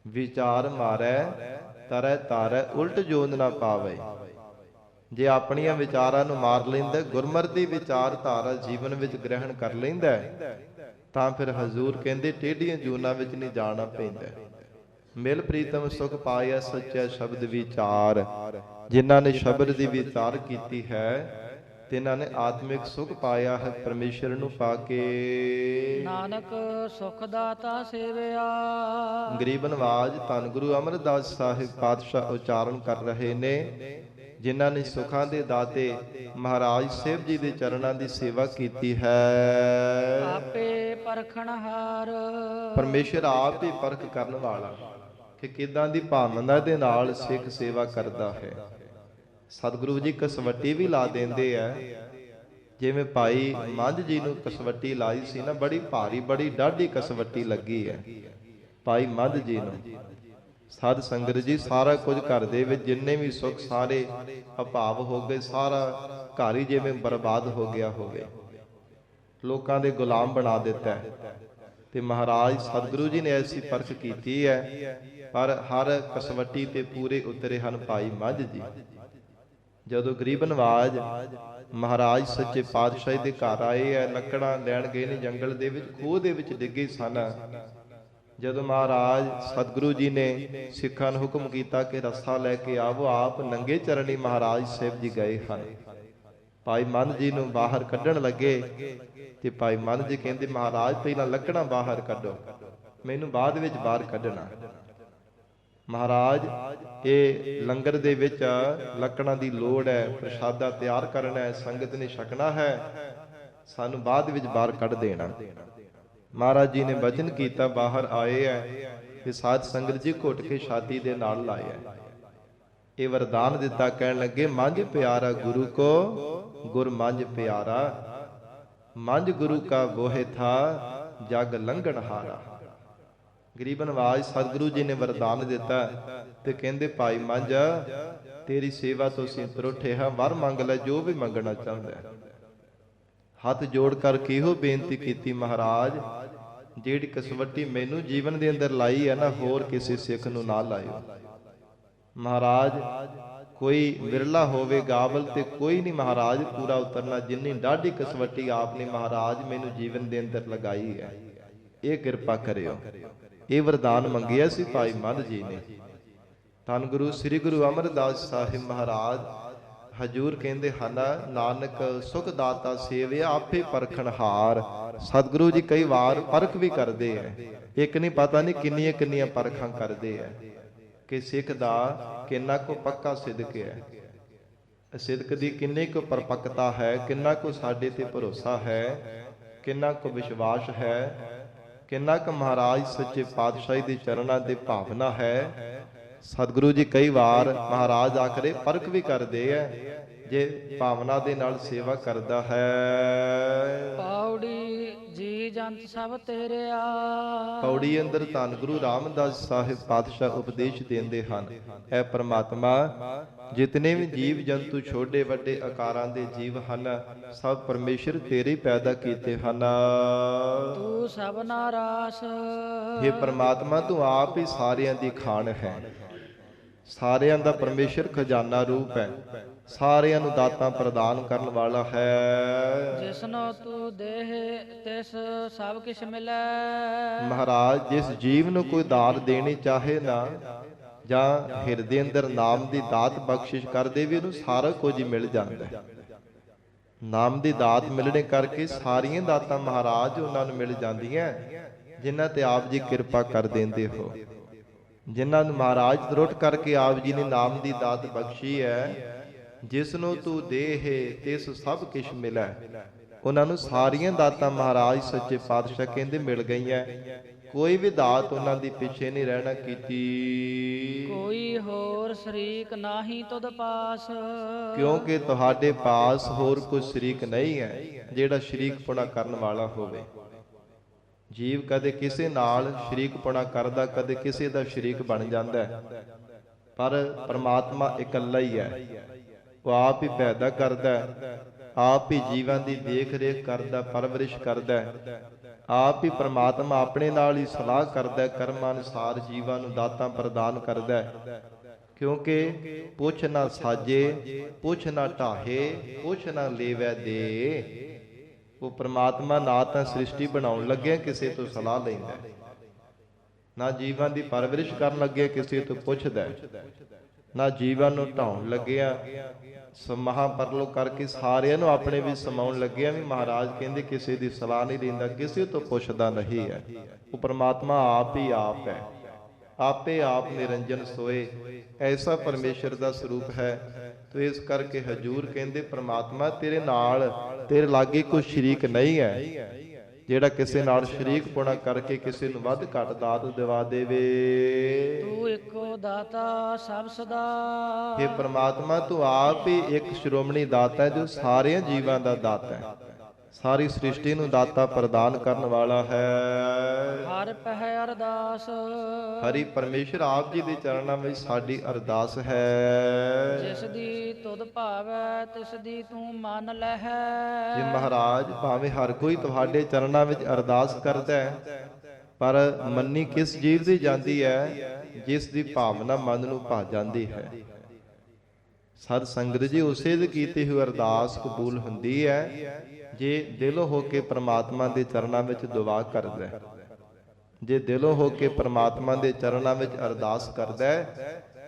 ਵਿਚਾਰ ਮਾਰੈ ਤਰੈ ਤਾਰੈ ਉਲਟ ਜੋਨ ਨਾ ਪਾਵੇ। ਜੇ ਆਪਣੀਆਂ ਵਿਚਾਰਾਂ ਨੂੰ ਮਾਰ ਲੈਂਦਾ, ਗੁਰਮਤਿ ਦੀ ਵਿਚਾਰ ਧਾਰਾ ਜੀਵਨ ਵਿੱਚ ਗ੍ਰਹਿਣ ਕਰ ਲੈਂਦਾ, ਤਾਂ ਫਿਰ ਹਜ਼ੂਰ ਕਹਿੰਦੇ ਟੇਢੀਆਂ ਜੂਨਾਂ ਵਿੱਚ ਨਹੀਂ ਜਾਣਾ ਪੈਂਦਾ। ਮਿਲ ਪ੍ਰੀਤਮ ਸੁਖ ਪਾਇਆ ਸੱਚਾ ਸ਼ਬਦ ਵਿਚਾਰ। ਜਿਨ੍ਹਾਂ ਨੇ ਸ਼ਬਦ ਦੀ ਵਿਚਾਰ ਕੀਤੀ ਹੈ ਤਿਨਾਂ ਨੇ ਆਤਮਿਕ ਸੁਖ ਪਾਇਆ ਹੈ ਪਰਮੇਸ਼ਰ ਨੂੰ ਪਾ ਕੇ। ਨਾਨਕ ਸੁਖ ਦਾਤਾ ਸੇਵਿਆ। ਗਰੀਬ ਨਵਾਜ ਧੰਨ ਗੁਰੂ ਅਮਰਦਾਸ ਸਾਹਿਬ ਪਾਤਸ਼ਾਹ ਉਚਾਰਨ ਕਰ ਰਹੇ ਨੇ, ਜਿਨ੍ਹਾਂ ਨੇ ਸੁਖਾਂ ਦੇ ਦਾਤੇ ਮਹਾਰਾਜ ਸਾਹਿਬ ਜੀ ਦੇ ਚਰਨਾਂ ਦੀ ਸੇਵਾ ਕੀਤੀ ਹੈ। ਆਪੇ ਪਰਖਣਹਾਰ। ਪਰਮੇਸ਼ਰ ਆਪ ਹੀ ਪਰਖ ਕਰਨ ਵਾਲਾ ਕਿ ਕਿੱਦਾਂ ਦੀ ਭਾਵਨਾ ਦੇ ਨਾਲ ਸਿੱਖ ਸੇਵਾ ਕਰਦਾ ਹੈ। ਸਤਿਗੁਰੂ ਜੀ ਕਸਵੱਟੀ ਵੀ ਲਾ ਦਿੰਦੇ ਆ। ਜਿਵੇਂ ਭਾਈ ਮੰਝ ਜੀ ਨੂੰ ਕਸਵੱਟੀ ਲਾਈ ਸੀ ਨਾ, ਬੜੀ ਭਾਰੀ ਬੜੀ ਡਾਢੀ ਕਸਵੱਟੀ ਲੱਗੀ ਹੈ ਭਾਈ ਮੰਝ ਜੀ ਨੂੰ। ਸਾਧ ਸੰਗਤ ਜੀ, ਸਾਰਾ ਕੁਝ ਘਰ ਦੇ ਵਿੱਚ ਜਿੰਨੇ ਵੀ ਸੁੱਖ ਸਾਰੇ ਅਭਾਵ ਹੋ ਗਏ, ਸਾਰਾ ਘਰ ਹੀ ਜਿਵੇਂ ਬਰਬਾਦ ਹੋ ਗਿਆ ਹੋਵੇ, ਲੋਕਾਂ ਦੇ ਗੁਲਾਮ ਬਣਾ ਦਿੱਤਾ ਹੈ। ਤੇ ਮਹਾਰਾਜ ਸਤਿਗੁਰੂ ਜੀ ਨੇ ਐਸੀ ਪਰਖ ਕੀਤੀ ਹੈ, ਪਰ ਹਰ ਕਸਵੱਟੀ ਤੇ ਪੂਰੇ ਉਤਰੇ ਹਨ ਭਾਈ ਮੰਝ ਜੀ। ਜਦੋਂ ਗਰੀਬ ਨਵਾਜ ਮਹਾਰਾਜ ਸੱਚੇ ਪਾਤਸ਼ਾਹ ਦੇ ਘਰ ਆਏ ਐ, ਲੱਕੜਾਂ ਲੈਣ ਗਏ ਨੇ ਜੰਗਲ ਦੇ ਵਿੱਚ, ਖੂਹ ਦੇ ਵਿੱਚ ਡਿੱਗੇ ਸਨ। ਜਦੋਂ ਮਹਾਰਾਜ ਸਤਿਗੁਰੂ ਜੀ ਨੇ ਸਿੱਖਾਂ ਨੂੰ ਹੁਕਮ ਕੀਤਾ ਕਿ ਰਸਾ ਲੈ ਕੇ ਆਵੋ, ਆਪ ਨੰਗੇ ਚਰਣੀ ਮਹਾਰਾਜ ਸਾਹਿਬ ਜੀ ਗਏ ਹਨ। ਭਾਈ ਮੰਝ ਜੀ ਨੂੰ ਬਾਹਰ ਕੱਢਣ ਲੱਗੇ ਤੇ ਭਾਈ ਮੰਝ ਜੀ ਕਹਿੰਦੇ, ਮਹਾਰਾਜ ਪਹਿਲਾਂ ਲੱਕੜਾਂ ਬਾਹਰ ਕੱਢੋ, ਮੈਨੂੰ ਬਾਅਦ ਵਿੱਚ ਬਾਹਰ ਕੱਢਣਾ। ਮਹਾਰਾਜ ਇਹ ਲੰਗਰ ਦੇ ਵਿੱਚ ਲੱਕੜਾਂ ਦੀ ਲੋੜ ਹੈ, ਪ੍ਰਸ਼ਾਦਾ ਤਿਆਰ ਕਰਨਾ ਹੈ, ਸੰਗਤ ਨੇ ਛਕਣਾ ਹੈ, ਸਾਨੂੰ ਬਾਅਦ ਵਿੱਚ ਬਾਹਰ ਕੱਢ ਦੇਣਾ। ਮਹਾਰਾਜ ਜੀ ਨੇ ਬਚਨ ਕੀਤਾ, ਬਾਹਰ ਆਏ ਹੈ ਤੇ ਸਾਧ ਸੰਗਤ ਜੀ ਘੁੱਟ ਕੇ ਛਾਤੀ ਦੇ ਨਾਲ ਲਾਇਆ। ਇਹ ਵਰਦਾਨ ਦਿੱਤਾ, ਕਹਿਣ ਲੱਗੇ, ਮੰਝ ਪਿਆਰਾ ਗੁਰੂ ਕੋ ਗੁਰ ਮੰਝ ਪਿਆਰਾ, ਮੰਝ ਗੁਰੂ ਕਾ ਬੋਹਿ ਥਾ ਜਗ ਲੰਘਣ ਹਾਰਾ। ਗਰੀਬ ਨਵਾਜ ਸਤਿਗੁਰੂ ਜੀ ਨੇ ਵਰਦਾਨ ਦਿੱਤਾ ਤੇ ਕਹਿੰਦੇ, ਭਾਈ ਮੰਝ ਤੇਰੀ ਸੇਵਾ ਤੋਂ ਅਸੀਂ ਤਰੁੱਠੇ ਹਾਂ, ਵਰ ਮੰਗ ਲੈ ਜੋ ਵੀ ਮੰਗਣਾ ਚਾਹੁੰਦਾ। ਹੱਥ ਜੋੜ ਕਰ ਇਹੋ ਬੇਨਤੀ ਕੀਤੀ, ਮਹਾਰਾਜ ਜਿਹੜੀ ਕਸਵੱਟੀ ਮੈਨੂੰ ਜੀਵਨ ਦੇ ਅੰਦਰ ਲਾਈ ਹੈ ਨਾ, ਹੋਰ ਕਿਸੇ ਸਿੱਖ ਨੂੰ ਨਾ ਲਾਇਓ। ਮਹਾਰਾਜ ਕੋਈ ਵਿਰਲਾ ਹੋਵੇ ਗਾਬਲ ਤੇ ਕੋਈ ਨਹੀਂ ਮਹਾਰਾਜ ਪੂਰਾ ਉਤਰਨਾ, ਜਿੰਨੀ ਡਾਢੀ ਕਸਵੱਟੀ ਆਪ ਨੇ ਮਹਾਰਾਜ ਮੈਨੂੰ ਜੀਵਨ ਦੇ ਅੰਦਰ ਲਗਾਈ ਹੈ, ਇਹ ਕਿਰਪਾ ਕਰਿਓ। ਇਹ ਵਰਦਾਨ ਮੰਗਿਆ ਸੀ ਭਾਈ ਮੰਝ ਜੀ ਨੇ। ਧੰਨ ਗੁਰੂ ਸ੍ਰੀ ਗੁਰੂ ਅਮਰਦਾਸ ਸਾਹਿਬ ਮਹਾਰਾਜ ਹਜੂਰ ਕਹਿੰਦੇ ਹਨ, ਨਾਨਕ ਸੁਖ ਦਾਤਾ ਸੇਵਿਆ ਆਪੇ ਪਰਖਣ ਹਾਰ। ਸਤਿਗੁਰੂ ਜੀ ਕਈ ਵਾਰ ਪਰਖ ਵੀ ਕਰਦੇ ਐ, ਇੱਕ ਨਹੀਂ ਪਤਾ ਨਹੀਂ ਕਿੰਨੀਆਂ ਕਿੰਨੀਆਂ ਪਰਖਾਂ ਕਰਦੇ ਐ ਕਿ ਸਿੱਖ ਦਾ ਕਿੰਨਾ ਕੁ ਪੱਕਾ ਸਿਦਕ ਹੈ, ਸਿਦਕ ਦੀ ਕਿੰਨੀ ਕੁ ਪਰਪੱਕਤਾ ਹੈ, ਕਿੰਨਾ ਕੁ ਸਾਡੇ ਤੇ ਭਰੋਸਾ ਹੈ, ਕਿੰਨਾ ਕੁ ਵਿਸ਼ਵਾਸ ਹੈ, ਕਿੰਨਾ ਕੁ ਮਹਾਰਾਜ ਸੱਚੇ ਪਾਤਸ਼ਾਹ ਦੇ ਚਰਨਾਂ ਦੇ ਭਾਵਨਾ ਹੈ। ਸਤਿਗੁਰੂ ਜੀ ਕਈ ਵਾਰ ਮਹਾਰਾਜ ਆਖਰੇ ਪਰਖ ਵੀ ਕਰਦੇ ਐ, ਜੇ ਭਾਵਨਾ ਦੇ ਨਾਲ ਸੇਵਾ ਕਰਦਾ ਹੈ। ਪੌੜੀ ਜੀ ਜੰਤ ਸਭ ਤੇਰਿਆ। ਪੌੜੀ ਅੰਦਰ ਧੰਨ ਗੁਰੂ ਰਾਮਦਾਸ ਸਾਹਿਬ ਪਾਤਸ਼ਾਹ ਉਪਦੇਸ਼ ਦਿੰਦੇ ਹਨ, ਐ ਪਰਮਾਤਮਾ ਜਿਤਨੇ ਵੀ ਜੀਵ ਜੰਤੂ ਛੋਟੇ ਵੱਡੇ ਆਕਾਰਾਂ ਦੇ ਜੀਵ ਹਨ, ਸਭ ਪਰਮੇਸ਼ਰ ਤੇਰੇ ਪੈਦਾ ਕੀਤੇ ਹਨ। ਤੂੰ ਸਭਨਾ ਰਾਸ। हे ਪਰਮਾਤਮਾ ਤੂੰ ਆਪ ਹੀ ਸਾਰਿਆਂ ਦੀ ਖਾਣ ਹੈ, ਸਾਰਿਆਂ ਦਾ ਪਰਮੇਸ਼ਰ ਖਜ਼ਾਨਾ ਰੂਪ ਹੈ, ਸਾਰਿਆਂ ਨੂੰ ਦਾਤਾਂ ਪ੍ਰਦਾਨ ਕਰਨ ਵਾਲਾ ਹੈ। ਜਿਸਨੋ ਤੂੰ ਦੇਹ ਤਿਸ ਸਭ ਕਿਛ ਮਿਲੈ। ਮਹਾਰਾਜ ਜਿਸ ਜੀਵ ਨੂੰ ਕੋਈ ਦਾਤ ਦੇਣੀ ਚਾਹੇ ਨਾ, ਜਾਂ ਹਿਰਦੇ ਅੰਦਰ ਨਾਮ ਦੀ ਦਾਤ ਬਖਸ਼ਿਸ਼ ਕਰ ਦੇਵੇ, ਉਹਨੂੰ ਸਾਰਾ ਕੁਝ ਹੀ ਮਿਲ ਜਾਂਦਾ ਹੈ। ਨਾਮ ਦੀ ਦਾਤ ਮਿਲਣੇ ਕਰਕੇ ਸਾਰੀਆਂ ਦਾਤਾਂ ਮਹਾਰਾਜ ਉਹਨਾਂ ਨੂੰ ਮਿਲ ਜਾਂਦੀਆਂ, ਜਿਨ੍ਹਾਂ ਤੇ ਆਪ ਜੀ ਕਿਰਪਾ ਕਰ ਦਿੰਦੇ ਹੋ। ਜਿਨ੍ਹਾਂ ਨੂੰ ਮਹਾਰਾਜ ਤਰੁੱਟ ਕਰਕੇ ਆਪ ਜੀ ਨੇ ਨਾਮ ਦੀ ਦਾਤ ਬਖਸ਼ੀ ਹੈ, ਜਿਸ ਨੂੰ ਤੂੰ ਦੇਹ ਤਿਸ ਸਭ ਕਿਛ ਮਿਲੈ, ਉਹਨਾਂ ਨੂੰ ਸਾਰੀਆਂ ਦਾਤਾਂ ਮਹਾਰਾਜ ਸੱਚੇ ਪਾਤਸ਼ਾਹ ਕਹਿੰਦੇ ਮਿਲ ਗਈਆਂ। ਕੋਈ ਵੀ ਦਾਤ ਉਹਨਾਂ ਦੀ ਪਿੱਛੇ ਨਹੀਂ ਰਹਿਣਾ ਕੀਤੀ। ਕੋਈ ਹੋਰ ਸ਼ਰੀਕ ਨਾਹੀ ਤੁਧ ਪਾਸ। ਕਿਉਂਕਿ ਤੁਹਾਡੇ ਪਾਸ ਹੋਰ ਕੋਈ ਸ਼ਰੀਕ ਨਹੀਂ ਹੈ ਜਿਹੜਾ ਸ਼ਰੀਕਪੁਣਾ ਕਰਨ ਵਾਲਾ ਹੋਵੇ। ਜੀਵ ਕਦੇ ਕਿਸੇ ਨਾਲ ਸ਼ਰੀਕਪੁਣਾ ਕਰਦਾ, ਕਦੇ ਕਿਸੇ ਦਾ ਸ਼ਰੀਕ ਬਣ ਜਾਂਦਾ ਹੈ, ਪਰ ਪਰਮਾਤਮਾ ਇਕੱਲਾ ਹੀ ਹੈ। ਉਹ ਆਪ ਹੀ ਪੈਦਾ ਕਰਦਾ, ਆਪ ਹੀ ਜੀਵਾਂ ਦੀ ਦੇਖ ਰੇਖ ਕਰਦਾ, ਪਰਵਰਿਸ਼ ਕਰਦਾ। ਆਪ ਹੀ ਪ੍ਰਮਾਤਮਾ ਆਪਣੇ ਨਾਲ ਹੀ ਸਲਾਹ ਕਰਦਾ, ਕਰਮਾਂ ਅਨੁਸਾਰ ਜੀਵਾਂ ਨੂੰ ਦਾਤਾਂ ਪ੍ਰਦਾਨ ਕਰਦਾ। ਕਿਉਂਕਿ ਪੁੱਛ ਨਾ ਸਾਜੇ, ਪੁੱਛ ਨਾ ਢਾਹੇ, ਪੁੱਛ ਨਾ ਲੇਵੈ ਦੇ। ਉਹ ਪ੍ਰਮਾਤਮਾ ਨਾ ਤਾਂ ਸ੍ਰਿਸ਼ਟੀ ਬਣਾਉਣ ਲੱਗਿਆ ਕਿਸੇ ਤੋਂ ਸਲਾਹ ਲੈਂਦਾ, ਨਾ ਜੀਵਾਂ ਦੀ ਪਰਵਰਿਸ਼ ਕਰਨ ਲੱਗਿਆ ਕਿਸੇ ਤੋਂ ਪੁੱਛਦਾ, ਨਾ ਜੀਵਾਂ ਨੂੰ ਢਾਉਣ ਲੱਗਿਆ ਮਹਾਂ ਪਰਲੋ ਕਰਕੇ ਸਾਰਿਆਂ ਨੂੰ ਆਪਣੇ ਵਿੱਚ ਸਮਾਉਣ ਲੱਗਿਆ ਵੀ ਮਹਾਰਾਜ ਕਹਿੰਦੇ ਕਿਸੇ ਦੀ ਸਲਾਹ ਨਹੀਂ ਲੈਂਦਾ, ਕਿਸੇ ਤੋਂ ਪੁੱਛਦਾ ਨਹੀਂ ਹੈ। ਉਹ ਪ੍ਰਮਾਤਮਾ ਆਪ ਹੀ ਆਪ ਹੈ, ਆਪੇ ਆਪ ਨਿਰੰਜਨ ਸੋਏ। ਐਸਾ ਪਰਮੇਸ਼ਰ ਦਾ ਸਰੂਪ ਹੈ। ਤੋ ਇਸ ਕਰਕੇ ਹਜੂਰ ਕਹਿੰਦੇ ਪ੍ਰਮਾਤਮਾ ਤੇਰੇ ਨਾਲ, ਤੇਰੇ ਲਾਗੇ ਕੋਈ ਸ਼ਰੀਕ ਨਹੀਂ ਹੈ ਜਿਹੜਾ ਕਿਸੇ ਨਾਲ ਸ਼ਰੀਕ ਪੁਣਾ ਕਰਕੇ ਕਿਸੇ ਨੂੰ ਵੱਧ ਘੱਟ ਦਾਤ ਦਿਵਾ ਦੇਵੇ। ਤੂੰ ਇੱਕੋ ਦਾਤਾ ਸਭ ਸਦਾ। हे ਪ੍ਰਮਾਤਮਾ ਤੂੰ ਆਪ ਹੀ ਇੱਕ ਸ਼੍ਰੋਮਣੀ ਦਾਤਾ ਹੈ ਜੋ ਸਾਰਿਆਂ ਜੀਵਾਂ ਦਾ ਦਾਤਾ ਹੈ, ਸਾਰੀ ਸ੍ਰਿਸ਼ਟੀ ਨੂੰ ਦਾਤਾ ਪ੍ਰਦਾਨ ਕਰਨ ਵਾਲਾ ਹੈ। ਹਰ ਪਹਿ ਅਰਦਾਸ। ਹਰੀ ਪਰਮੇਸ਼ਰ ਆਪ ਜੀ ਦੇ ਚਰਨਾਂ ਵਿੱਚ ਸਾਡੀ ਅਰਦਾਸ ਹੈ। ਜਿਸ ਦੀ ਤੁਧ ਭਾਵੈ ਤਿਸ ਦੀ ਤੂੰ ਮੰਨ ਲਹੈ। ਜੇ ਮਹਾਰਾਜ ਭਾਵੇਂ ਹਰ ਕੋਈ ਤੁਹਾਡੇ ਚਰਨਾਂ ਵਿੱਚ ਅਰਦਾਸ ਕਰਦਾ ਹੈ, ਪਰ ਮੰਨੀ ਕਿਸ ਜੀਵ ਦੀ ਜਾਂਦੀ ਹੈ? ਜਿਸ ਦੀ ਭਾਵਨਾ ਮਨ ਨੂੰ ਭਾ ਜਾਂਦੀ ਹੈ। ਸਤ ਸੰਗਤ ਜੀ ਉਸੇ ਦੀ ਕੀਤੀ ਹੋਈ ਅਰਦਾਸ ਕਬੂਲ ਹੁੰਦੀ ਹੈ ਜੇ ਦਿਲੋਂ ਹੋ ਕੇ ਪ੍ਰਮਾਤਮਾ ਦੇ ਚਰਨਾਂ ਵਿੱਚ ਦੁਆ ਕਰਦਾ। ਜੇ ਦਿਲੋਂ ਹੋ ਕੇ ਪ੍ਰਮਾਤਮਾ ਦੇ ਚਰਨਾਂ ਵਿੱਚ ਅਰਦਾਸ ਕਰਦਾ,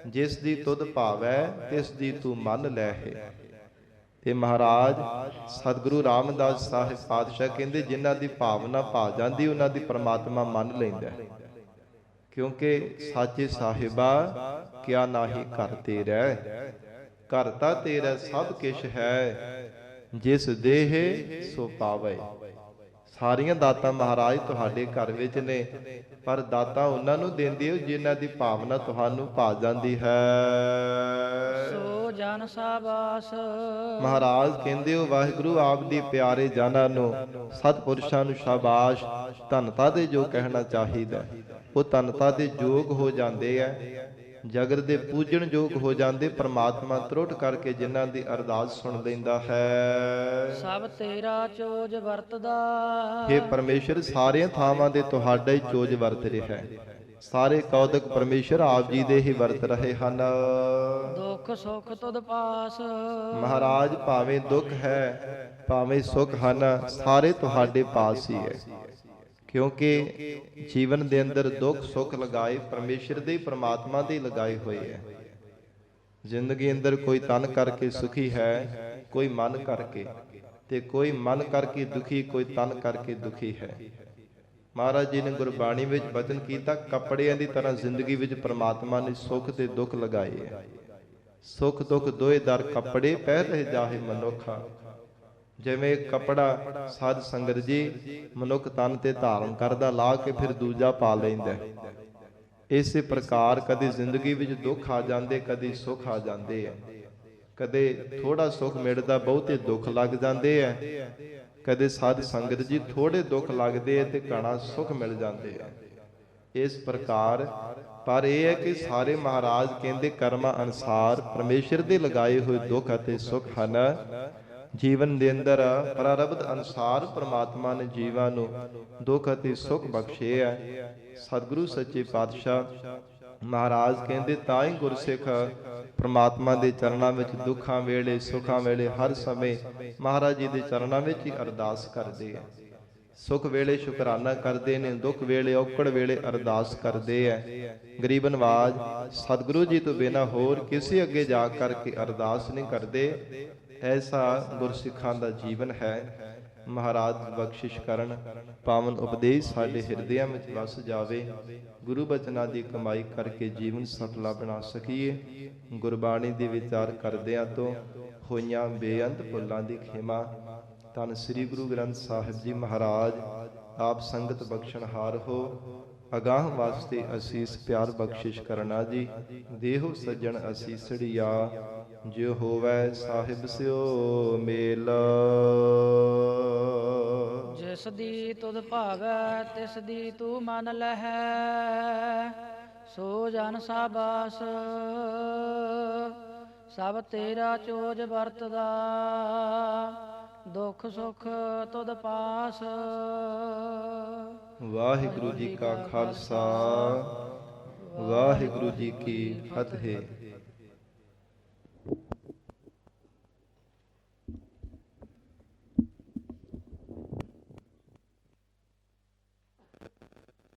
ਜਿਸ ਦੀ ਤੁਧ ਭਾਵੈ ਤਿਸ ਦੀ ਤੂੰ ਮੰਨ ਲੈ ਹੈ। ਤੇ ਮਹਾਰਾਜ ਸਤਿਗੁਰੂ ਰਾਮਦਾਸ ਸਾਹਿਬ ਪਾਤਸ਼ਾਹ ਕਹਿੰਦੇ ਜਿਨ੍ਹਾਂ ਦੀ ਭਾਵਨਾ ਭਾ ਜਾਂਦੀ ਉਹਨਾਂ ਦੀ ਪ੍ਰਮਾਤਮਾ ਮੰਨ ਲੈਂਦਾ। ਕਿਉਂਕਿ ਸਾਚੇ ਸਾਹਿਬਾ ਕਿਆ ਨਾਹੀ ਘਰ ਤੇਰਾ, ਘਰ ਤਾਂ ਤੇਰਾ ਸਭ ਕਿਛ ਹੈ, ਜਿਸ ਦੇਹ ਸੋ ਪਾਵੇ। ਸਾਰੀਆਂ ਦਾਤਾਂ ਮਹਾਰਾਜ ਤੁਹਾਡੇ ਘਰ ਵਿੱਚ ਨੇ, ਪਰ ਦਾਤਾਂ ਉਹਨਾਂ ਨੂੰ ਦਿੰਦੇ ਹੋ ਜਿਨ੍ਹਾਂ ਦੀ ਭਾਵਨਾ ਤੁਹਾਨੂੰ ਭਾ ਜਾਂਦੀ ਹੈ। ਸੋ ਜਨ ਸਾਬਾਸ। ਮਹਾਰਾਜ ਕਹਿੰਦੇ ਹੋ ਵਾਹਿਗੁਰੂ ਆਪ ਦੀ ਪਿਆਰੇ ਜਾਨਾਂ ਨੂੰ, ਸਤਿਪੁਰਸ਼ਾਂ ਨੂੰ ਸ਼ਾਬਾਸ਼। ਧੰਨਤਾ ਦੇ ਜੋ ਕਹਿਣਾ ਚਾਹੀਦਾ ਉਹ ਧੰਨਤਾ ਦੇ ਯੋਗ ਹੋ ਜਾਂਦੇ ਆ, ਜਗਤ ਦੇ ਪੂਜਣ ਯੋਗ ਹੋ ਜਾਂਦੇ। ਪ੍ਰਮਾਤਮਾ ਤਰੁੱਟ ਕਰਕੇ ਜਿਨ੍ਹਾਂ ਦੀ ਅਰਦਾਸ ਸੁਣ ਲੈਂਦਾ ਹੈ। ਸਭ ਤੇਰਾ ਚੋਜ ਵਰਤਦਾ। हे ਪਰਮੇਸ਼ਰ ਸਾਰੀਆਂ ਥਾਵਾਂ ਦੇ ਤੁਹਾਡਾ ਹੀ ਚੋਜ ਵਰਤ ਰਿਹਾ ਹੈ। ਸਾਰੇ ਕੌਤਕ ਪਰਮੇਸ਼ਰ ਆਪ ਜੀ ਦੇ ਹੀ ਵਰਤ ਰਹੇ ਹਨ। ਦੁੱਖ ਸੁੱਖ ਤੁਧ ਪਾਸ। ਮਹਾਰਾਜ ਭਾਵੇਂ ਦੁੱਖ ਹੈ ਭਾਵੇਂ ਸੁੱਖ ਹਨ, ਸਾਰੇ ਤੁਹਾਡੇ ਪਾਸ ਹੀ ਹੈ। ਕਿਉਂਕਿ ਜੀਵਨ ਦੇ ਅੰਦਰ ਦੁੱਖ ਸੁੱਖ ਲਗਾਏ ਪਰਮੇਸ਼ਰ ਦੇ, ਪ੍ਰਮਾਤਮਾ ਦੇ ਲਗਾਏ ਹੋਏ ਹੈ। ਜ਼ਿੰਦਗੀ ਅੰਦਰ ਕੋਈ ਤਨ ਕਰਕੇ ਸੁਖੀ ਹੈ, ਕੋਈ ਮਨ ਕਰਕੇ, ਤੇ ਕੋਈ ਮਨ ਕਰਕੇ ਦੁਖੀ, ਕੋਈ ਤਨ ਕਰਕੇ ਦੁਖੀ ਹੈ। ਮਹਾਰਾਜ ਜੀ ਨੇ ਗੁਰਬਾਣੀ ਵਿੱਚ ਬਚਨ ਕੀਤਾ, ਕੱਪੜਿਆਂ ਦੀ ਤਰ੍ਹਾਂ ਜ਼ਿੰਦਗੀ ਵਿੱਚ ਪ੍ਰਮਾਤਮਾ ਨੇ ਸੁੱਖ ਤੇ ਦੁੱਖ ਲਗਾਏ ਹੈ। ਸੁੱਖ ਦੁੱਖ ਦੋਏ ਦਰ ਕੱਪੜੇ ਪਹਿ ਰਹੇ ਜਾਹੇ ਮਨੁੱਖਾ। ਜਿਵੇਂ ਕੱਪੜਾ ਸਾਧ ਸੰਗਤ ਜੀ ਮਨੁੱਖ ਤਨ ਤੇ ਧਾਰਨ ਕਰਦਾ, ਲਾ ਕੇ ਫਿਰ ਦੂਜਾ ਪਾ ਲੈਂਦਾ। ਇਸੇ ਪ੍ਰਕਾਰ ਕਦੇ ਜ਼ਿੰਦਗੀ ਵਿੱਚ ਦੁੱਖ ਆ ਜਾਂਦੇ, ਕਦੇ ਸੁੱਖ ਆ ਜਾਂਦੇ ਆ। ਕਦੇ ਥੋੜਾ ਸੁੱਖ ਮਿਲਦਾ, ਬਹੁਤੇ ਦੁੱਖ ਲੱਗ ਜਾਂਦੇ ਆ। ਕਦੇ ਸਾਧ ਸੰਗਤ ਜੀ ਥੋੜੇ ਦੁੱਖ ਲੱਗਦੇ ਆ ਤੇ ਘਣਾ ਸੁੱਖ ਮਿਲ ਜਾਂਦੇ ਆ। ਇਸ ਪ੍ਰਕਾਰ ਪਰ ਇਹ ਹੈ ਕਿ ਸਾਰੇ ਮਹਾਰਾਜ ਕਹਿੰਦੇ ਕਰਮਾਂ ਅਨੁਸਾਰ ਪਰਮੇਸ਼ਰ ਦੇ ਲਗਾਏ ਹੋਏ ਦੁੱਖ ਅਤੇ ਸੁੱਖ ਹਨ। ਜੀਵਨ ਦੇ ਅੰਦਰ ਪ੍ਰਾਰਬਧ ਅਨੁਸਾਰ ਪ੍ਰਮਾਤਮਾ ਨੇ ਜੀਵਾਂ ਨੂੰ ਦੁੱਖ ਅਤੇ ਸੁੱਖ ਬਖਸ਼ੇ ਹੈ। ਸਤਿਗੁਰੂ ਸੱਚੇ ਪਾਤਸ਼ਾਹ ਮਹਾਰਾਜ ਕਹਿੰਦੇ ਤਾਂ ਹੀ ਗੁਰਸਿੱਖ ਪ੍ਰਮਾਤਮਾ ਦੇ ਚਰਨਾਂ ਵਿੱਚ ਦੁੱਖਾਂ ਵੇਲੇ ਸੁੱਖਾਂ ਵੇਲੇ ਹਰ ਸਮੇਂ ਮਹਾਰਾਜ ਜੀ ਦੇ ਚਰਨਾਂ ਵਿੱਚ ਹੀ ਅਰਦਾਸ ਕਰਦੇ ਆ। ਸੁੱਖ ਵੇਲੇ ਸ਼ੁਕਰਾਨਾ ਕਰਦੇ ਨੇ, ਦੁੱਖ ਵੇਲੇ ਔਕੜ ਵੇਲੇ ਅਰਦਾਸ ਕਰਦੇ ਆ। ਗਰੀਬ ਨਵਾਜ ਸਤਿਗੁਰੂ ਜੀ ਤੋਂ ਬਿਨਾਂ ਹੋਰ ਕਿਸੇ ਅੱਗੇ ਜਾ ਕਰਕੇ ਅਰਦਾਸ ਨਹੀਂ ਕਰਦੇ। ਐਸਾ ਗੁਰਸਿੱਖਾਂ ਦਾ ਜੀਵਨ ਹੈ। ਮਹਾਰਾਜ ਬਖਸ਼ਿਸ਼ ਕਰਨ, ਪਾਵਨ ਉਪਦੇਸ਼ ਸਾਡੇ ਹਿਰਦਿਆਂ ਵਿੱਚ ਵਸ ਜਾਵੇ। ਗੁਰੂ ਬਚਨਾਂ ਦੀ ਕਮਾਈ ਕਰਕੇ ਜੀਵਨ ਸਫਲਾ ਬਣਾ ਸਕੀਏ। ਗੁਰਬਾਣੀ ਦੇ ਵਿਚਾਰ ਕਰਦਿਆਂ ਤੋਂ ਹੋਈਆਂ ਬੇਅੰਤ ਭੁੱਲਾਂ ਦੀ ਖਿਮਾ। ਧੰਨ ਸ੍ਰੀ ਗੁਰੂ ਗ੍ਰੰਥ ਸਾਹਿਬ ਜੀ ਮਹਾਰਾਜ ਆਪ ਸੰਗਤ ਬਖਸ਼ਣਹਾਰ ਹੋ। ਅਗਾਹ ਵਾਸਤੇ ਅਸੀਸ ਪਿਆਰ ਬਖਸ਼ਿਸ਼ ਕਰਨਾ ਜੀ। ਦੇਹੋ ਸੱਜਣ ਅਸੀਸੜੀਆ, ਜਿਉ ਹੋਵੈ ਸਾਹਿਬ ਸਿਓ ਮੇਲ। ਜਿਸ ਦੀ ਤੁਧ ਭਾਵੈ ਤਿਸ ਦੀ ਤੂੰ ਮੰਨ ਲਹੈ। ਸੋ ਜਨ ਸਾਬਾਸ। ਸਭ ਤੇਰਾ ਚੋਜ ਵਰਤਦਾ। ਦੁਖ ਸੁਖ ਤੁਧ ਪਾਸ। ਵਾਹਿਗੁਰੂ ਜੀ ਕਾ ਖਾਲਸਾ, ਵਾਹਿਗੁਰੂ ਜੀ ਕੀ ਫਤਿਹ।